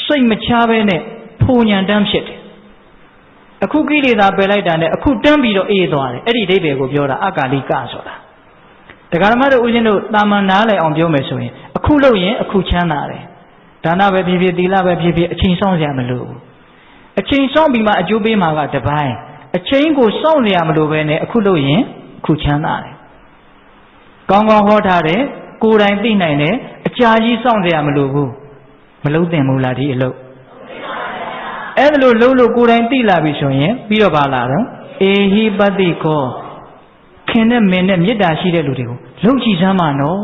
စိတ်မချဘဲနဲ့ဖူညံတန်းဖြစ်တယ်အခုကိလေသာပယ်လိုက်တာနဲ့အခုတန်းပြီးတော့အေးသွားတယ်အဲ့ဒီအဓိပ္ပာယ်ကိုပြောတာအကာလိကဆိုတာတရားဓမ္မတို့ဦးဇင်းတို့တာမန်နားလည်အောင်ပြောမယ်ဆိုရင်အခုလို့ရင်အခုချမ်းသာတယ်ဒါနပဲဖြစ်ဖြစ်သီလပဲဖြစ်ဖြစ်အချိန်ဆောင်ရမလို့အချိန်ဆောင်ပြီးမှအကျိုးပေးမှာကတပိုင်းအချိန်ကိုစောင့်နေရမလို့ပဲနဲ့အခုလို့ရင်အခုချမ်းသာတယ်ကောင်းကောင်းဟောထားတယ်ကိုယ်တိုင်သိနိုင်တယ်အကြာကြီးစောင့်နေရမလို့ဘူးမလုံးသင့်ဘူးလားဒီအလုပ်အဲ့ဒါလို့လုံးလို့ကိုယ်တိုင်သိလာပြီဆိုရင်ပြီးတော့ပါလာတော့အေဟိပတိကောခင်နဲ့မင်းနဲ့မေတ္တာရှိတဲ့လူတွေကိုလုံကြည့်စမ်းပါနော်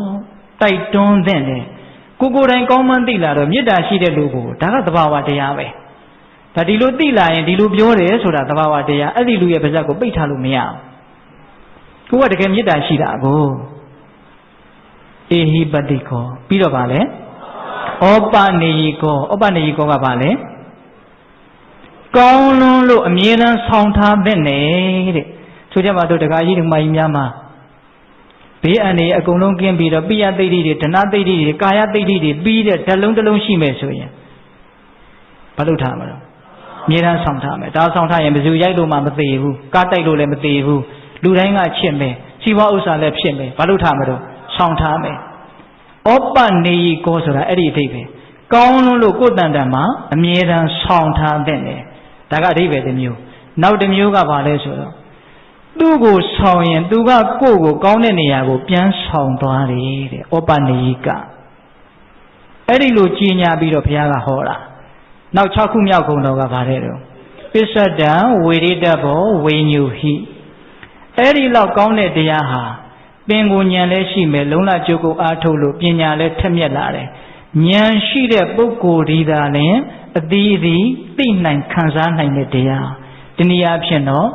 တိုက်တွန်းသင့်တယ်ကိုယ်တိုင်ကောင်းမှန်းသိလာတော့မေတ္တာရှိတဲ့လူကိုဒါကသဘာဝတရားပဲဒါဒီလိုသိလာရင်ဒီလိုပြောတယ်ဆိုတာသဘာဝတရားအဲ့ဒီလူရဲ့ပါးစပ်ကိုပိတ်ထားလို့မရဘူးကိုကတကယ်မေတ္တာရှိတာကိုအေဟိပတိကောပြီးတော့ဗာလဲဩပနေယိကောကဗာလဲကောင်းလွန်းလို့အမြဲတမ်းဆောင်ထားတဲ့တဲ့ဆိုကြပါတော့တခါကြီးဒီမကြီးများမှာဘေးအန္တရာယ်အကုန်လုံးကင်းပြီးတော့ပိယသိဋ္ဌိတွေဒနာသိဋ္ဌိတွေကာယသိဋ္ဌိတွေပြီးတဲ့ဓာတ်လုံးတစ်လုံးရှိမယ်ဆိုရင်ဘာလို့ထားမလဲအမြဲတမ်းဆောင်ထားမယ်ဒါဆောင်ထားရင်ဘယ်သူရိုက်လို့မှမသေးဘူးကားတိုက်လို့လည်းမသေးဘူးလူတိုင်းကချစ်မယ်စီးပွားဥစ္စာလည်းဖြစ်မယ်ဘာလို့ထားမလို့ဆောင်ထားမယ်ဩပနေယိကောဆိုတာအဲ့ဒီအဓိပ္ပာယ်ကောင်းလွန်းလို့ကိုယ်တန်တန်မှာအမြဲတမ်းဆောင်ထားတဲ့တယ်ဒါကအဓိပ္ပာယ်တစ်မျိုး နောက်တစ်မျိုးကဘာလဲဆိုတော့သူ့ကိုဆောင်ရင်သူကကိုယ့်ကိုကောင်းတဲ့နေရာကိုပြန်ဆောင်သွားတယ်တဲ့ဩပနိယိကအဲ့ဒီလိုကြီးညာပြီးတော့ဘုရားကဟောတာနောက်6ခုမြောက်ဂုဏ်တော်ကဘာလဲတော့ပစ္စဒံဝေရိတဘောဝိညုဟိအဲ့ဒီလောက်ကောင်းတဲ့တရားဟာပင်ကိုဉာဏ်လည်းရှိမယ်လုံလကျုပ်ကိုအားထုတ်လို့ပညာလည်းထက်မြက်လာတယ်ဉာဏ်ရှိတဲ့ပုဂ္ဂိုလ်ဒီသာလင်အသီးသီးသိနိုင်ခံစားနိုင်တဲ့တရားဒီနည်းအားဖြင့်တော့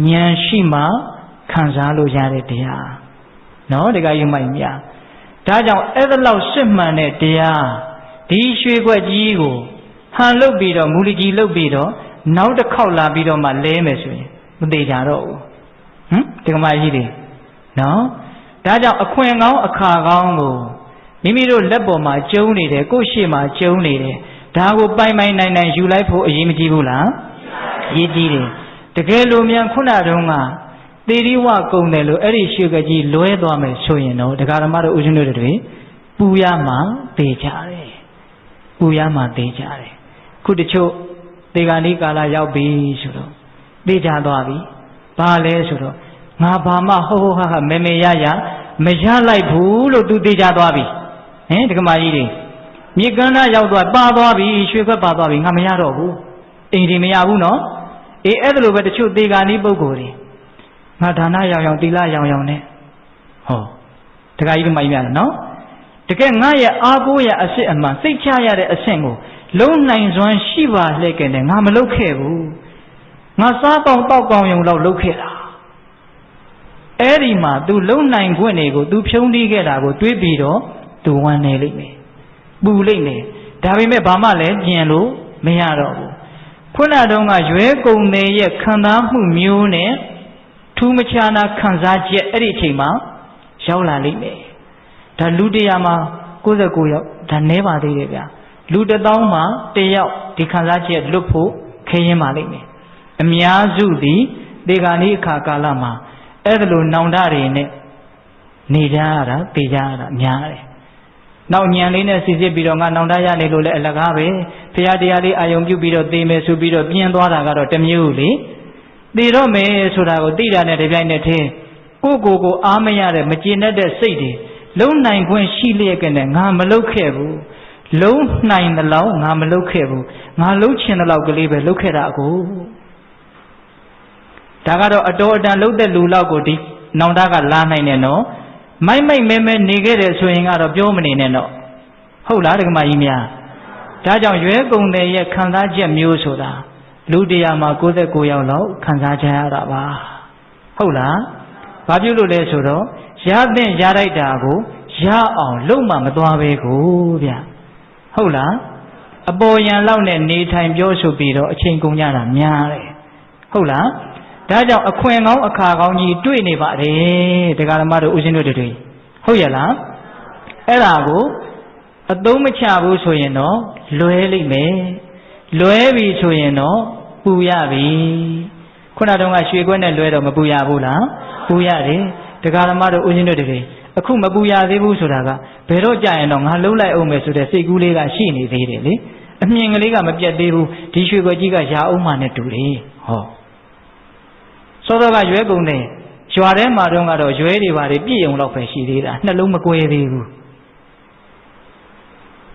ဉာဏ်ရှိမှခံစားလို့ရတဲ့တရားနော်တခါယူမိုက်များဒါကြောင့်အဲ့ဒါလောက်စစ်မှန်တဲ့တရားဒီရွှေခွက်ကြီးကိုဟန်လုတ်ပြီးတော့မူလကြီးလုတ်ပြီးတော့နောက်တစ်ခေါက်လာပြီးတော့မှလဲမယ်ဆိုရင်မသေးကြတော့ဘူးဒီကမာကြီးတွေနော်ဒါကြောင့်အခွင့်ကောင်းအခါကောင်းကိုမိမိတို့လက်ပေါ်မှာကျုံနေတယ်ကိုယ့်ရှေ့မှာကျုံနေတယ်ဒါကိုပိုင်နိုင်ယူလိုက်ဖို့အရေးမကြီးဘူးလားအရေးကြီးတယ်တကယ်လို့မြန်ခုနတုန်းကသေရီဝကုံတယ်လို့အဲ့ဒီရွှေကကြီးလွဲသွားမယ်ဆိုရင်တော့ဒကာဓမ္မတို့ဦးဇင်းတို့တွေပူရမှသေကြတယ်ပူရမှသေကြတယ်ခုတချို့သေဂာနိကာလရောက်ပြီဆိုတော့သေကြသွားပြီဘာလဲဆိုတော့ငါဘာမှဟောဟာမေမေရမရလိုက်ဘူးလို့သူသေကြသွားပြီဒကမာကြီးတွေမြေကမ်းသားရောက်သွားပါသွားပြီရွှေခွက်ပါသွားပြီငါမရတော့ဘူးအိမ်ဒီမရဘူးနော်အဲ့ဒါလိုပဲတချို့သေဂာနိပုဂ္ဂိုလ်တွေငါဒါနရောင်တီလရောင်နဲ့ဟောတခါကြီးတို့မှပြန်နော်တကယ်ငါရဲ့အားကိုးရအစစ်အမှန်စိတ်ချရတဲ့အဆင့်ကိုလုံးနိုင်စွမ်းရှိပါလှဲ့ကဲနဲ့ငါမလုပ်ခဲ့ဘူးငါစားကောင်းတောက်ကောင်းရုံလောက်လုပ်ခဲ့တာအဲ့ဒီမှာ तू လုံးနိုင်ခွင့်တွေကို तू ဖြုံးတီးခဲ့တာကိုတွေးပြီးတော့ तू ဝမ်းနေလိမ့်မယ်ပူလိမ့်မယ်ဒါပေမဲ့ဘာမှလည်းကျင်လို့မရတော့ဘူးခုနတုန်းကရွဲကုန်တဲ့ရဲ့ခံစားမှုမျိုးနဲ့ထူးမခြားနာခံစားချက်အဲ့ဒီအချိန်မှာရောက်လာလိမ့်မယ်ဒါလူ100မှာ99ယောက်ဒါနည်းပါသေးတယ်ဗျာလူ1000မှာ1ယောက်ဒီခံစားချက်လွတ်ဖို့ခရင်ပါလိမ့်မယ်အများစုသည်ဒီကနေ့အခါကာလမှာအဲ့ဒါလိုနောင်တတွေနဲ့နေကြရတာသိကြရတာများတယ်နောက်ညံလေးနဲ့စီစစ်ပြီးတော့ငါနောင်တရနေလို့လည်းအလကားပဲဖရာတရားလေးအာယုံပြုပြီးတော့သိမယ်ဆိုပြီးတော့ပြင်းသွားတာကတော့တမျိုးလေသိတော့မယ်ဆိုတာကိုသိတာနဲ့တပြိုင်နက်တည်းကိုအားမရတဲ့မကျေနပ်တဲ့စိတ်တွေလုံးနိုင်ခွင့်ရှိလျက်ကနဲ့ငါမလုပ်ခဲ့ဘူးလုံးနိုင်တဲ့လောက်ငါမလုပ်ခဲ့ဘူးငါလုံးချင်တဲ့လောက်ကလေးပဲလုပ်ခဲ့တာကိုဒါကတော့အတော်အတန်လုပ်တဲ့လူလောက်ကိုဒီနောင်တကလာနိုင်တယ်နော်မိုက်မဲနေခဲ့တယ်ဆိုရင်ကတော့ပြောမနေနဲ့တော့ဟုတ်လားဒကမကြီးများဒါကြောင့်ရွဲကုန်တဲ့ရဲ့ခံစားချက်မျိုးဆိုတာလူ100မှာ99ယောက်လောက်ခံစားကြရတာပါဟုတ်လားဘာဖြစ်လို့လဲဆိုတော့ရတဲ့ရလိုက်တာကိုရအောင်လုံးမမသွားပဲကိုဗျဟုတ်လားအပေါ်ယံလောက်နဲ့နေထိုင်ပြောဆိုပြီးတော့အချိန်ကုန်ကြတာများတယ်ဟုတ်လားဒါကြောင့်အခွင့်ကောင်းအခါကောင်းကြီးတွေ့နေပါတယ်တရားဓမ္မတို့ဦးဇင်းတို့တွေဟုတ်ရလားအဲ့ဒါကိုအသုံးမချဘူးဆိုရင်တော့လွဲလိမ့်မယ်လွဲပြီဆိုရင်တော့ပူရပြီခုနတုန်းကရွှေခွက်နဲ့လွဲတော့မပူရဘူးလားပူရတယ်တရားဓမ္မတို့ဦးဇင်းတို့တွေအခုမပူရသေးဘူးဆိုတာကဘယ်တော့ကြာရင်တော့ငါလုံးလိုက်အောင်မယ်ဆိုတဲ့စိတ်ကူးလေးကရှိနေသေးတယ်လေအမြင်ကလေးကမပြတ်သေးဘူးဒီရွှေခွက်ကြီးကရာအောင်မှနဲ့တူတယ်ဟောစောစောကရွဲကုန်တယ်ရွာထဲမှာတော့ကတော့ရွဲတွေပါတွေပြည့်ုံတော့ပဲရှိသေးတာနှလုံးမကွဲသေးဘူး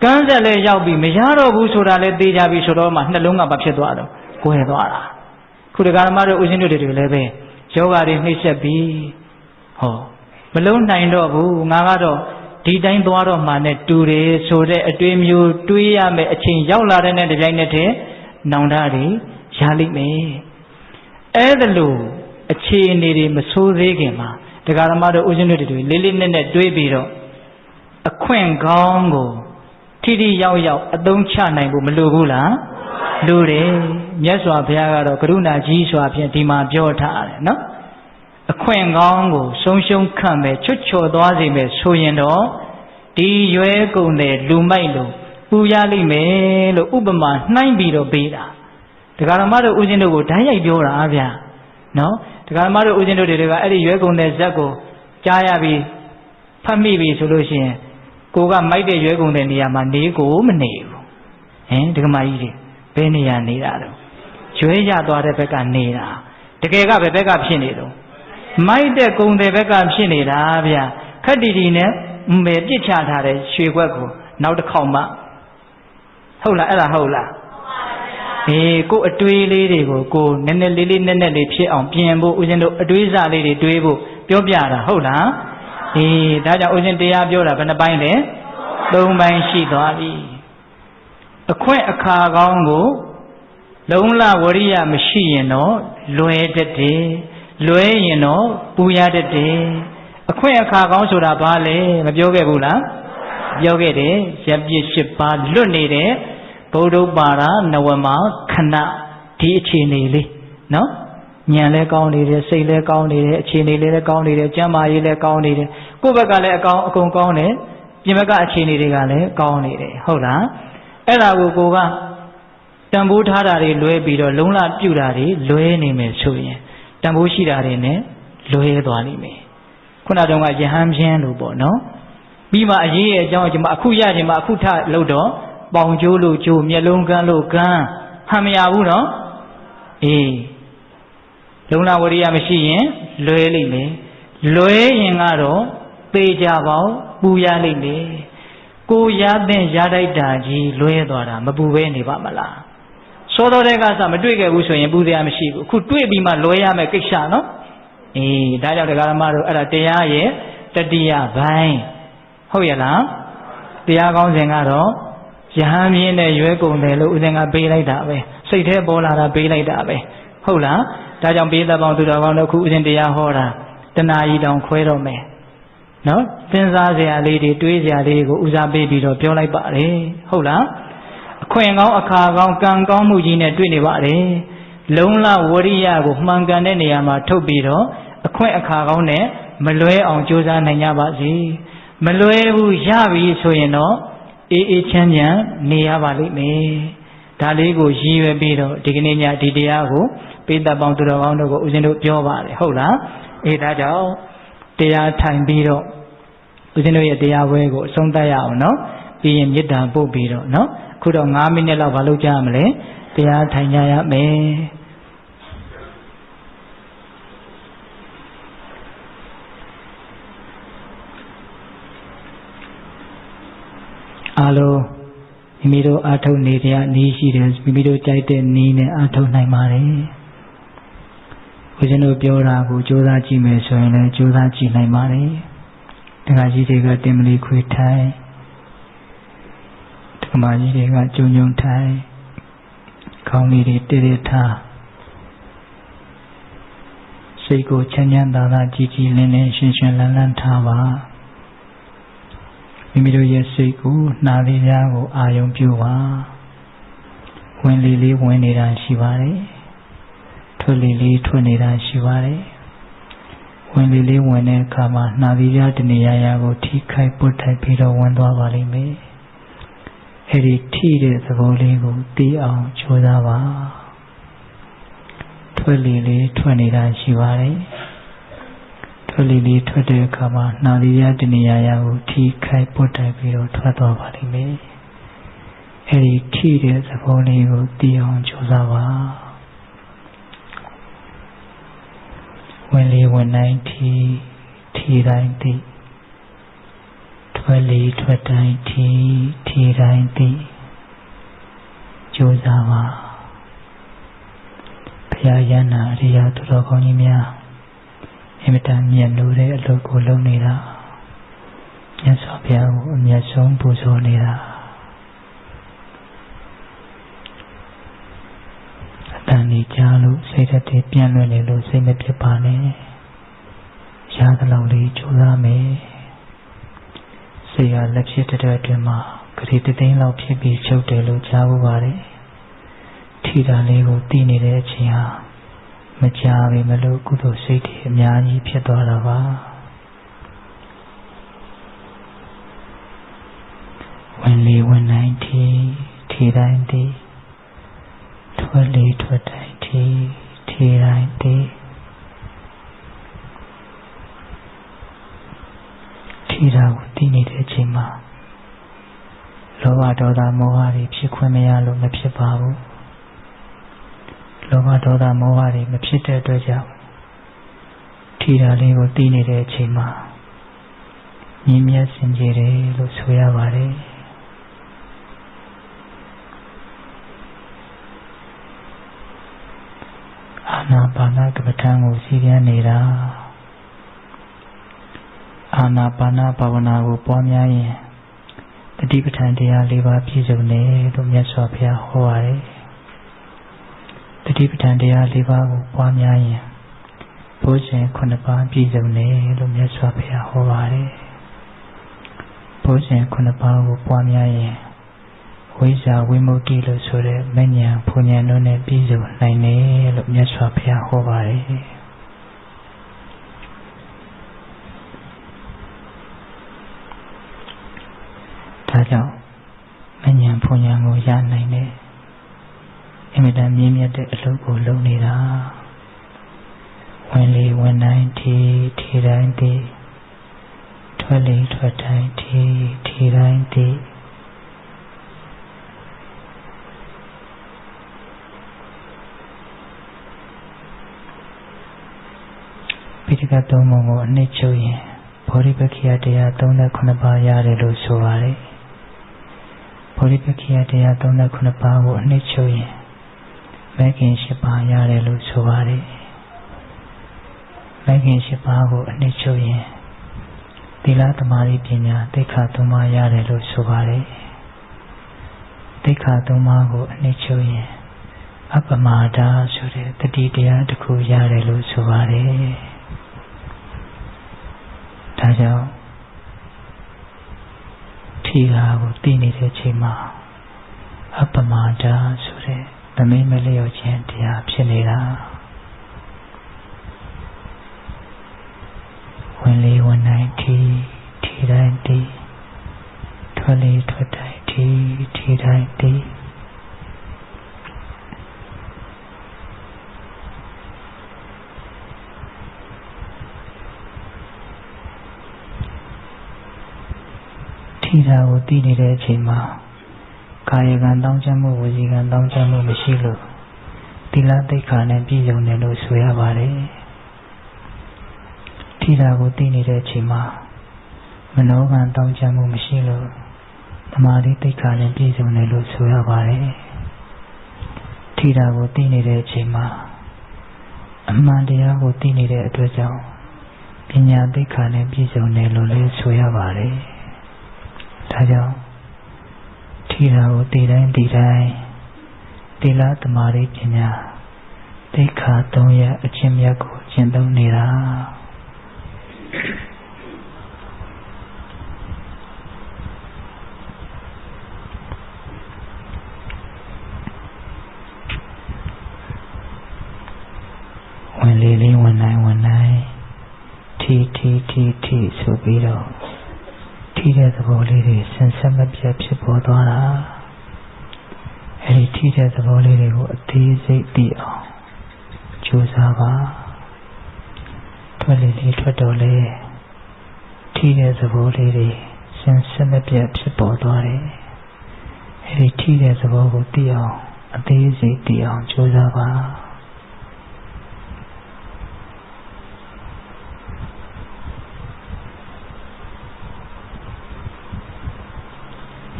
ကန်းဆက်လည်းရောက်ပြီးမရတော့ဘူးဆိုတာလည်းသိကြပြီဆိုတော့မှနှလုံးကဘာဖြစ်သွားတော့ကွဲသွားတာခုတက္ကရာမတို့ဦးဇင်းတို့တွေလည်းပဲယောဂါတွေနှိမ့်ဆက်ပြီးဟောမလုံးနိုင်တော့ဘူးငါကတော့ဒီတိုင်းသွားတော့မှနဲ့တူတယ်ဆိုတဲ့အတွေးမျိုးတွေးရမယ်အချိန်ရောက်လာတဲ့နဲ့တပြိုင်နက်တည်းနောင်တတွေရလိမ့်မယ်အဲ့ဒါလို့အခြေအနေတွေမဆိုးသေးခင်မှာတရားဓမ္မတို့ဦးဇင်းတို့တွေလေးလေးနက်နက်တွေးပြီးတော့အခွင့်ကောင်းကိုထိထိရောက်ရောက်အသုံးချနိုင်ဖို့မလိုဘူးလားလိုတယ်မြတ်စွာဘုရားကတော့ကရုဏာကြီးစွာဖြင့်ဒီမှာပြောထားတယ်နော်အခွင့်ကောင်းကိုဆုံးရှုံးခံမဲ့ချွတ်ချော်သွားစေမဲ့ဆိုရင်တော့ဒီရွဲကုန်တဲ့လူမိုက်လို့ပူရလိမ့်မယ်လို့ဥပမာနှိုင်းပြီးတော့ပေးတာတရားဓမ္မတို့ဦးဇင်းတို့ကိုဓာတ်ရိုက်ပြောတာဗျာနော်တရားဓမ္မတို့ဦးဇင်းတို့တွေကအဲ့ဒီရွဲကုန်တဲ့ဇက်ကိုကြားရပြီးဖတ်မိပြီဆိုလို့ရှိရင်ကိုကမိုက်တဲ့ရွဲကုန်တဲ့နေရာမှာနေကိုမနေဘူးဒကမကြီးတွေဘယ်နေရာနေတာတော့ ကျွဲရသွားတဲ့ဘက်ကနေတာတကယ်ကဘယ်ဘက်ကဖြစ်နေတော့မိုက်တဲ့ကုံတဲ့ဘက်ကဖြစ်နေတာဗျခက်တီတီနဲ့မေပြစ်ချထားတဲ့ရွှေခွက်ကိုနောက်တစ်ခေါက်မှဟုတ်လားအဲ့ဒါဟုတ်လားကိုအတွေးလေးတွေကိုကိုနည်းနည်းလေးနည်းနည်းလေးဖြစ်အောင်ပြင်ဖို့ဦးဇင်းတို့အတွေးစားလေးတွေတွေးဖို့ပြောပြတာဟုတ်လားဒါကြောင့်ဦးဇင်းတရားပြောတာဘယ်နှပိုင်းလဲ3ပိုင်းရှိသွားပြီအခွင့်အခါကောင်းကိုလုံးလဝရိယမရှိရင်တော့လွယ်တတ်တယ်လွဲရင်တော့ပူရတတ်တယ်အခွင့်အခါကောင်းဆိုတာဘာလဲမပြောခဲ့ဘူးလားပြောခဲ့တယ်ရပ်ပြစ်7ပါးလွတ်နေတဲ့ဗုဒ္ဓပါရနဝမခဏဒီအခြေအနေလေးနော်ဉာဏ်လည်းကောင်းနေတယ်စိတ်လည်းကောင်းနေတယ်အခြေအနေလေးလည်းကောင်းနေတယ်ကျမ်းမာရေးလည်းကောင်းနေတယ်ကိုယ့်ဘက်ကလည်းအကုန်ကောင်းတယ်ပြင်ဘက်ကအခြေအနေတွေကလည်းကောင်းနေတယ်ဟုတ်လားအဲ့ဒါကိုကတန်ဖိုးထားတာတွေလွဲပြီးတော့လုံးလပြုတာတွေလွဲနေမယ်ဆိုရင်တန်ဖိုးရှိတာတွေနဲ့လွဲသွားလိမ့်မယ်ခုနတုန်းကယဟန်ပြင်းလို့ပေါ့နော်ပြီးမှအရေးရဲ့အကြောင်းကျွန်မအခုရခြင်းမအခုထလို့တော့ပေါင်ကျိုးလို့ကျိုးမျက်လုံးကန်းလို့ကန်းဟန်မရဘူးနော်လုံလဝရိယမရှိရင်လွဲလိမ့်မယ်လွဲရင်ကတော့သေချာပေါင်းပူရလိမ့်မယ်ကိုရတဲ့ရတိုက်တာကြီးလွဲသွားတာမပူပဲနေပါမလားစောတော်တဲ့ကစမတွေ့ခဲ့ဘူးဆိုရင်ပူစရာမရှိဘူးအခုတွေ့ပြီးမှလွဲရမယ်ကိစ္စနော်ဒါကြောင့်တရားဓမ္မတို့အဲ့ဒါတရားရဲ့တတိယပိုင်းဟုတ်ရဲ့လားတရားကောင်းစဉ်ကတော့ယဟန်မြင်းနဲ့ရွဲကုန်တယ်လို့ဦးဇင်ကပေးလိုက်တာပဲစိတ်ထဲပေါ်လာတာပေးလိုက်တာပဲဟုတ်လားဒါကြောင့်ပေးသက်ပေါင်းသူတော်ကောင်းတို့ခုဦးဇင်တရားဟောတာတဏှာကြီးတောင်ခွဲတော့မယ်နော်စဉ်းစားစရာလေးတွေတွေးစရာလေးကိုဦးစားပေးပြီးတော့ပြောလိုက်ပါတယ်ဟုတ်လားအခွင့်ကောင်းအခါကောင်းကံကောင်းမှုကြီးနဲ့တွေ့နေပါတယ်လုံလဝရိယကိုမှန်ကန်တဲ့နေရာမှာထုတ်ပြီးတော့အခွင့်အခါကောင်းနဲ့မလွဲအောင်ကြိုးစားနိုင်ကြပါစေမလွဲဘူးရပြီဆိုရင်တော့အေးချမ်းချမ်းနေရပါလိမ့်မယ်ဒါလေးကိုရည်ရွယ်ပြီးတော့ဒီကနေ့ညဒီတရားကိုပိဋကပေါင်းသူတော်ကောင်းတို့ကိုဦးဇင်းတို့ပြောပါတယ်ဟုတ်လားဒါကြောင့်တရားထိုင်ပြီးတော့ဦးဇင်းတို့ရဲ့တရားပွဲကိုအဆုံးသတ်ရအောင်နော်ပြီးရင်မေတ္တာပို့ပြီးတော့နော်အခုတော့9မိနစ်လောက်မလုပ်ကြရမလဲတရားထိုင်ကြရမယ်အားလုံးမိမိတို့အားထုတ်နေတဲ့အနည်းရှိတယ်မိမိတို့ကြိုက်တဲ့နည်းနဲ့အားထုတ်နိုင်ပါတယ်ဦးဇင်းတို့ပြောတာကိုကြိုးစားကြည့်မယ်ဆိုရင်လည်းကြိုးစားကြည့်နိုင်ပါတယ်တခါကြီးတွေကတင်မလီခွေထိုင်တခါမကြီးတွေကကျုံထိုင်ခေါင်းလေးတွေတည်ထားစိတ်ကိုချမ်းချမ်းသာသာကြည်ကြည်လင်းလင်းရှင်းရှင်းလန်းလန်းထားပါမိမိတို့ရဲ့စိတ်ကိုနှာလေးများကိုအာရုံပြုပါဝင်လေးလေးဝင်နေတာရှိပါတယ်ထွက်လေးလေးထွက်နေတာရှိပါတယ်ဝင်လေးလေးဝင်တဲ့အခါမှာနှာလေးများတနေရာကိုထိခိုက်ပုတ်ထိုက်ပြီးတော့ဝင်သွားပါလိမ့်မယ်အဲ့ဒီထိတဲ့သဘောလေးကိုသိအောင်ကြိုးစားပါထွက်လေးလေးထွက်နေတာရှိပါတယ်ထွက်လေးလေးထွက်တဲ့အခါမှာနှာလေးများတနေရာကိုထိခိုက်ပုတ်ထိုက်ပြီးတော့ထွက်သွားပါလိမ့်မယ်အဲ့ဒီထိတဲ့သဘောလေးကိုသိအောင်ကြိုးစားပါဝင်လေဝင်တိုင်းထီတိုင်းသိထွက်လေထွက်တိုင်းထီတိုင်းသိကြိုးစားပါဘုရားယန္နာအရိယာသူတော်ကောင်းကြီးများအမြဲတမ်းမြတ်လို့တဲ့အလုပ်ကိုလုပ်နေတာမြတ်စွာဘုရားကိုအမြတ်ဆုံးပူဇော်နေတာတန်နေကြလို့စိတ်ဓာတ်တွေပြန့်လွင့်နေလို့စိတ်မဖြစ်ပါနဲ့ရသလောက်လေးကြိုးစားမယ်စိတ်ကလက်ဖြစ်တဲ့အတွင်းမှာဂရေတသိန်းလောက်ဖြစ်ပြီးချုပ်တယ်လို့ကြားဖို့ပါတယ်ထိတာလေးကိုသိနေတဲ့အချိန်ဟာမကြားပေမလို့ကုသိုလ်စိတ်တွေအများကြီးဖြစ်သွားတာပါဝင်လေဝင်တိုင်းထီတိုင်းသိထွက်လေထွက်တိုင်းထီတိုင်းသိထီတာကိုသိနေတဲ့အချိန်မှာလောဘဒေါသမောဟတွေဖြစ်ခွင့်မရလို့မဖြစ်ပါဘူး လောဘဒေါသမောဟတွေမဖြစ်တဲ့အတွက်ကြောင့်ထီတာလေးကိုသိနေတဲ့အချိန်မှာမြင်မြတ်စင်ကြယ်တယ်လို့ဆိုရပါတယ်အာနာပါနကမ္မဋ္ဌာန်းကိုစီရင်နေတာအာနာပါနဘာဝနာကိုပွားများရင်တတိပဋ္ဌာန်တရား၄ပါးပြည့်စုံတယ်လို့မြတ်စွာဘုရားဟောပါတယ်တတိပဋ္ဌာန်တရား၄ပါးကိုပွားများရင်ဘုဇင်9ပါးပြည့်စုံတယ်လို့မြတ်စွာဘုရားဟောပါတယ်ဘုဇင်9ပါးကိုပွားများရင်ဝိဇ္ဇာဝိမု ക്തി လို့ဆိုတဲ့မဉ္ဇဉ်ဘုံဉဏ်တို့နဲ့ပြည့်စုံနိုင်တယ်လို့မြတ်စွာဘုရားဟောပါတယ်ဒါကြောင့်မဉ္ဇဉ်ဘုံဉဏ်ကိုရနိုင်တယ်အမြဲတမ်းမြင့်မြတ်တဲ့အလုပ်ကိုလုပ်နေတာဝင်လေဝင်တိုင်းထီတိုင်းတည်ထွက်လေထွက်တိုင်းထီတိုင်းတည်ပိဋကတ်သုံးပုံကိုအနှစ်ချုပ်ရင်ဘောဓိပက္ခိယတရား39ပါးရတယ်လို့ဆိုပါတယ်ဘောဓိပက္ခိယတရား39ပါးကိုအနှစ်ချုပ်ရင်မဂ်ခင်10ပါးရတယ်လို့ဆိုပါတယ်မဂ်ခင်10ပါးကိုအနှစ်ချုပ်ရင်သီလသမာဓိပညာသိက္ခာ3ပါးရတယ်လို့ဆိုပါတယ်သိက္ခာ3ပါးကိုအနှစ်ချုပ်ရင်အပမာဒဆိုတဲ့တတိတရားတစ်ခုရတယ်လို့ဆိုပါတယ်ဒါကြောင့်ထီလာကိုသိနေတဲ့အချိန်မှာအပမာဒဆိုတဲ့သမိမလျော့ခြင်းတရားဖြစ်နေတာဝင်လေဝင်တိုင်းထီတိုင်းတည်ထွက်လေထွက်တိုင်းထီတိုင်းတည်ထီတာကိုသိနေတဲ့အချိန်မှာကာယကံတောင်းချမှုဝစီကံတောင်းချမှုမရှိလို့သီလသိက္ခာနဲ့ပြည့်စုံတယ်လို့ဆိုရပါတယ်ထီတာကိုသိနေတဲ့အချိန်မှာမနောကံတောင်းချမှုမရှိလို့သမာဓိသိက္ခာနဲ့ပြည့်စုံတယ်လို့ဆိုရပါတယ်ထီတာကိုသိနေတဲ့အချိန်မှာအမှန်တရားကိုသိနေတဲ့အတွက်ကြောင့်ပညာသိက္ခာနဲ့ပြည့်စုံတယ်လို့လည်းဆိုရပါတယ်ဒါကြောင့်ထီတာကိုသိတိုင်းသီလသမာဓိပညာသိက္ခာ3ရပ်အချင်းမြတ်ကိုကျင့်သုံးနေတာဝင်လေလေးဝင်တိုင်းထီဆိုပြီးတော့ထီတဲ့သဘောလေးတွေဆင်ဆက်မပြတ်ဖြစ်ပေါ်သွားတာအဲဒီထီတဲ့သဘောလေးတွေကိုအသေးစိတ်သိအောင်ကြိုးစားပါထွက်လေလေးထွက်တော့လေထီတဲ့သဘောလေးတွေဆင်ဆက်မပြတ်ဖြစ်ပေါ်သွားတယ်အဲဒီထီတဲ့သဘောကိုသိအောင်အသေးစိတ်သိအောင်ကြိုးစားပါ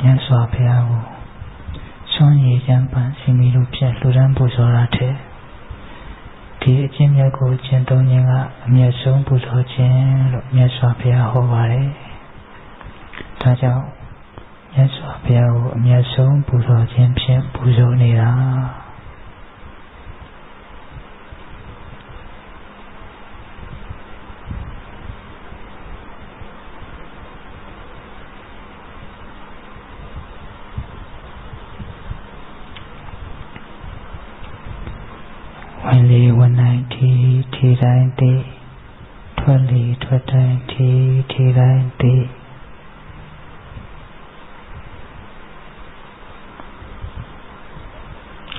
မြတ်စွာဘုရားကိုဆွမ်းရည်ကြံပန်းစီမီလိုဖြတ်လှူဒန်းပူဇော်တာတဲ့ဒီအကျင့်မြတ်ကိုကျင့်သုံးခြင်းကအမြတ်ဆုံးပူဇော်ခြင်းလို့မြတ်စွာဘုရားဟောပါတယ်ဒါကြောင့်မြတ်စွာဘုရားကိုအမြတ်ဆုံးပူဇော်ခြင်းဖြင့်ပူဇော်နေတာဝင်လေဝင်တိုင်းထီတိုင်းတည်ထွက်လေထွက်တိုင်းထီတိုင်းတည်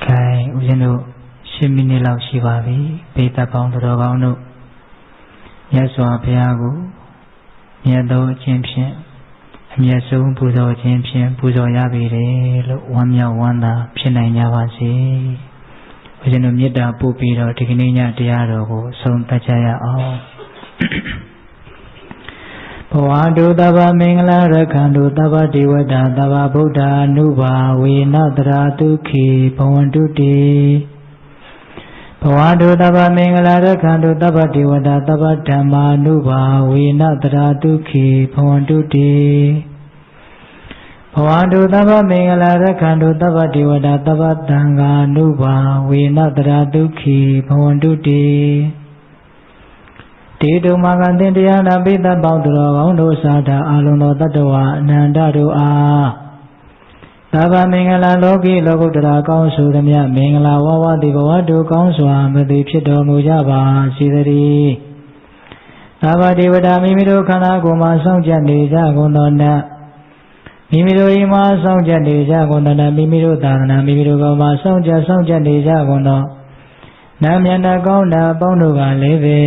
ခိုင်ဦးဇင်းတို့10မိနစ်လောက်ရှိပါပြီပိဋကပေါင်းတော်ကောင်းတို့မြတ်စွာဘုရားကိုမြတ်သောအခြင်းဖြင့်အမြတ်ဆုံးပူဇော်ခြင်းဖြင့်ပူဇော်ရပေတယ်လို့ဝမ်းမြောက်ဝမ်းသာဖြစ်နိုင်ကြပါစေ ဘုရားတို့မေတ္တာပို့ပြီးတော့ဒီကနေ့ညတရားတော်ကိုဆုံးသတ်ကြရအောင်ဘဝတုတဗ္ဗမင်္ဂလာရခန္တုတဗ္ဗဒေဝတာတဗ္ဗဗုဒ္ဓ ानु ဘာဝေနတရာတုခေဘဝန္တုတေဘဝတုတဗ္ဗမင်္ဂလာရခန္တုတဗ္ဗဒေဝတာတဗ္ဗဓမ္မာ ानु ဘာဝေနတရာတုခေဘဝန္တုတေဘဝတုတဗ္ဗမင်္ဂလာရခန္တုတဗ္ဗဒေဝတာတဗ္ဗသံဃာ ानु ဘာဝေနတရာတုခေဘဝန္တုတေတေတုမာကသင်တရားနာပိသပေါင်းသူတော်ကောင်းတို့စာတာအာလုံးသောတတ္တဝါအနန္တတို့အားသဗ္ဗမင်္ဂလာလောကီလောကုတ္တရာကောင်းဆိုသမျှမင်္ဂလာဝဝတိဘဝတုကောင်းစွာမသိဖြစ်တော်မူကြပါစေတည်းသဗ္ဗဒေဝတာမိမိတို့ခန္ဓာကိုယ်မှာစောင့်ကြနေကြကုန်သောနတ်မိမိတို့အိမ်မှာစောင့်ကြနေကြကုန်သောနတ်မိမိတို့သာသနာမိမိတို့ကောမှာစောင့်ကြနေကြကုန်သောနတ်မြတ်နာကောင်းနာပေါင်းတို့ကလည်းပဲ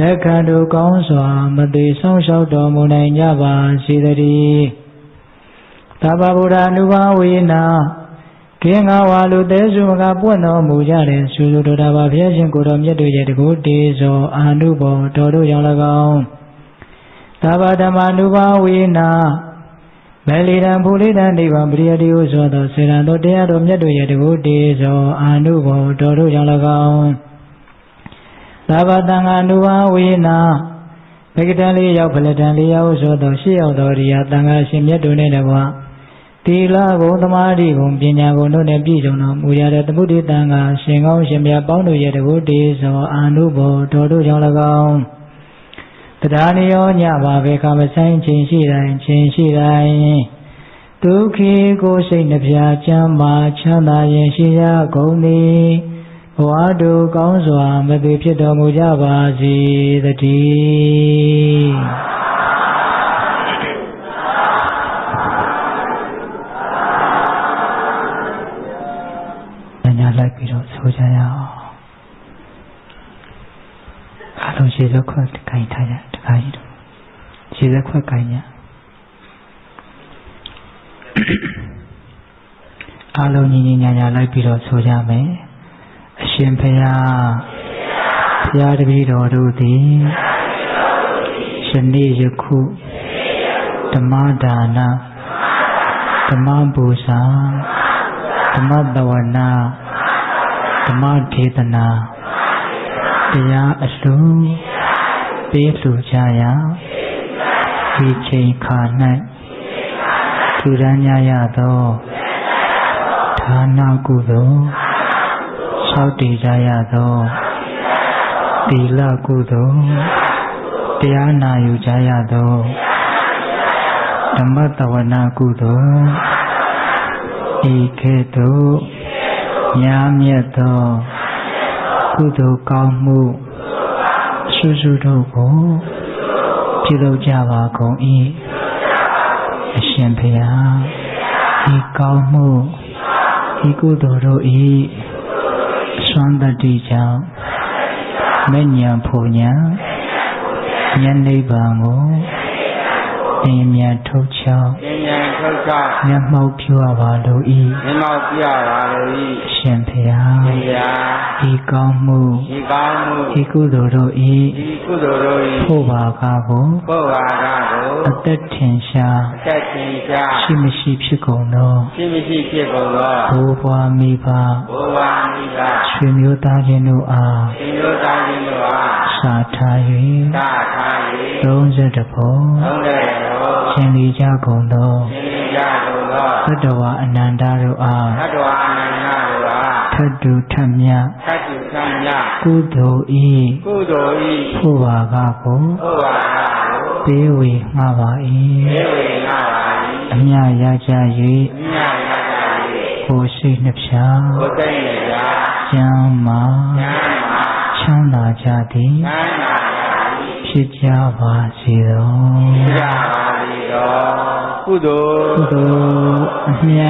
လက်ခံတို့ကောင်းစွာမသိဆုံးရှောက်တော်မူနိုင်ကြပါစေတည်းသဗ္ဗဗုဒ္ဓ ानु ဘာဝေနခေငါဝါလူသေးစုမကပွင့်တော်မူကြတဲ့ဆူဆူတော်တာပါဘုရားရှင်ကိုတော်မြတ်တို့ရဲ့တကုတေဇောအာနုဘောတော်တို့ကြောင့်၎င်းသဗ္ဗဓမ္မာ ानु ဘာဝေနမေလီတံဘူလိတံနိဗ္ဗာန်ပရိယတိဟုဆိုသောစေတံတော်တရားတော်မြတ်တို့ရဲ့တကုတေဇောအာနုဘောတော်တို့ကြောင့်၎င်းသဗ္ဗတံဃာ ानु ဘာဝေနဘဂတံလေးရောက်ဖလတံလေးရောက်ဆိုသောရှေ့ရောက်တော်ရိယတန်ဃာရှင်မြတ်တို့နဲ့တကွာသီလဂုဏ်သမာဓိဂုဏ်ပညာဂုဏ်တို့နဲ့ပြည့်စုံတော်မူရတဲ့သမုဒိတံဃာရှင်ကောင်းရှင်မြတ်ပေါင်းတို့ရဲ့တကုတေဇောအာနုဘောတော်တို့ကြောင့်၎င်းတရားနိယောညပါဘေခမဆိုင်ခြင်းရှိတိုင်းဒုက္ခိကိုစိတ်နှပြချမ်းသာချမ်းသာရင်ရှိရကုန်သည်ဘဝတုကောင်းစွာမသိဖြစ်တော်မူကြပါစေတည်းညာလိုက်ပြီးတော့ဆိုကြရအောင်အားလုံးရှေ့သက်ခွက်ကိုင်ထားကြတခါကြီးတို့ရှေ့သက်ခွက်ကိုင်ကြအားလုံးညီညာလိုက်ပြီးတော့ဆိုကြမယ်အရှင်ဘုရားဘုရားတပည့်တော်တို့သည်ယနေ့ယခုဓမ္မဒါနဓမ္မပူဇာဓမ္မတဝနာဓမ္မဒေသနာတရားအလှူပေးလှူကြရာဒီချိန်ခါ၌ထူရန်ရသောဌာနကုသိုလ်ဆောက်တည်ကြရသောသီလကုသိုလ်တရားနာယူကြရသောဓမ္မတဝနာကုသိုလ်ဤကဲ့သို့ညာမြတ်သောကုသိုလ်ကောင်းမှုစုစုတို့ကိုပြုလုပ်ကြပါကုန်၏အရှင်ဘုရားဤကောင်းမှုဤကုသိုလ်တို့၏စွမ်းတတိကြောင့်မဉ္ဇဉ်ဖို့ညာဉာဏ်နိဗ္ဗာန်ကိုအင်းမြတ်ထုတ်ချောင်းမျက်မှောက်ပြုရပါလို့ဤအရှင်ဘုရားဤကောင်းမှုဤကုသိုလ်တို့ဤဖို့ပါကားကိုအသက်ထင်ရှားရှိမရှိဖြစ်ကုန်သောဘိုးဘွားမိဘဆွေမျိုးသားချင်းတို့အားစာထား၍30ပုံရှင်လီကြကုန်သောသတ္တဝါအနန္တတို့အားထတ်တူထတ်မြကုသိုလ်ဤဖို့ပါကားကိုပေးဝေငှပါ၏အမြရကြ၍ကိုယ်ရှိနှဖြာကျမ်းမာချမ်းသာကြသည်ဖြစ်ကြပါစေသောကုသိုလ်အမြ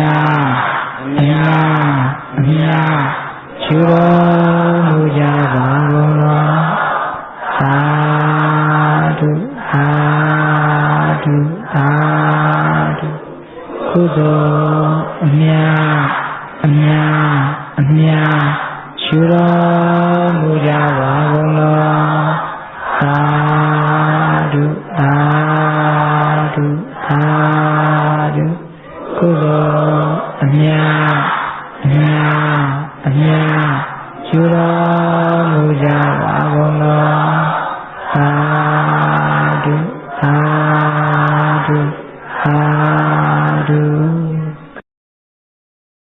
ချူတော်မူကြပါကုန်သောသာဓုကုသိုလ်အမြ မူကြပါကုန်လောသာဓုသာဓုသာဓုကုသိုလ်အမြတ်အမြတ်အမြတ်ကျူတော်မူကြပါကုန်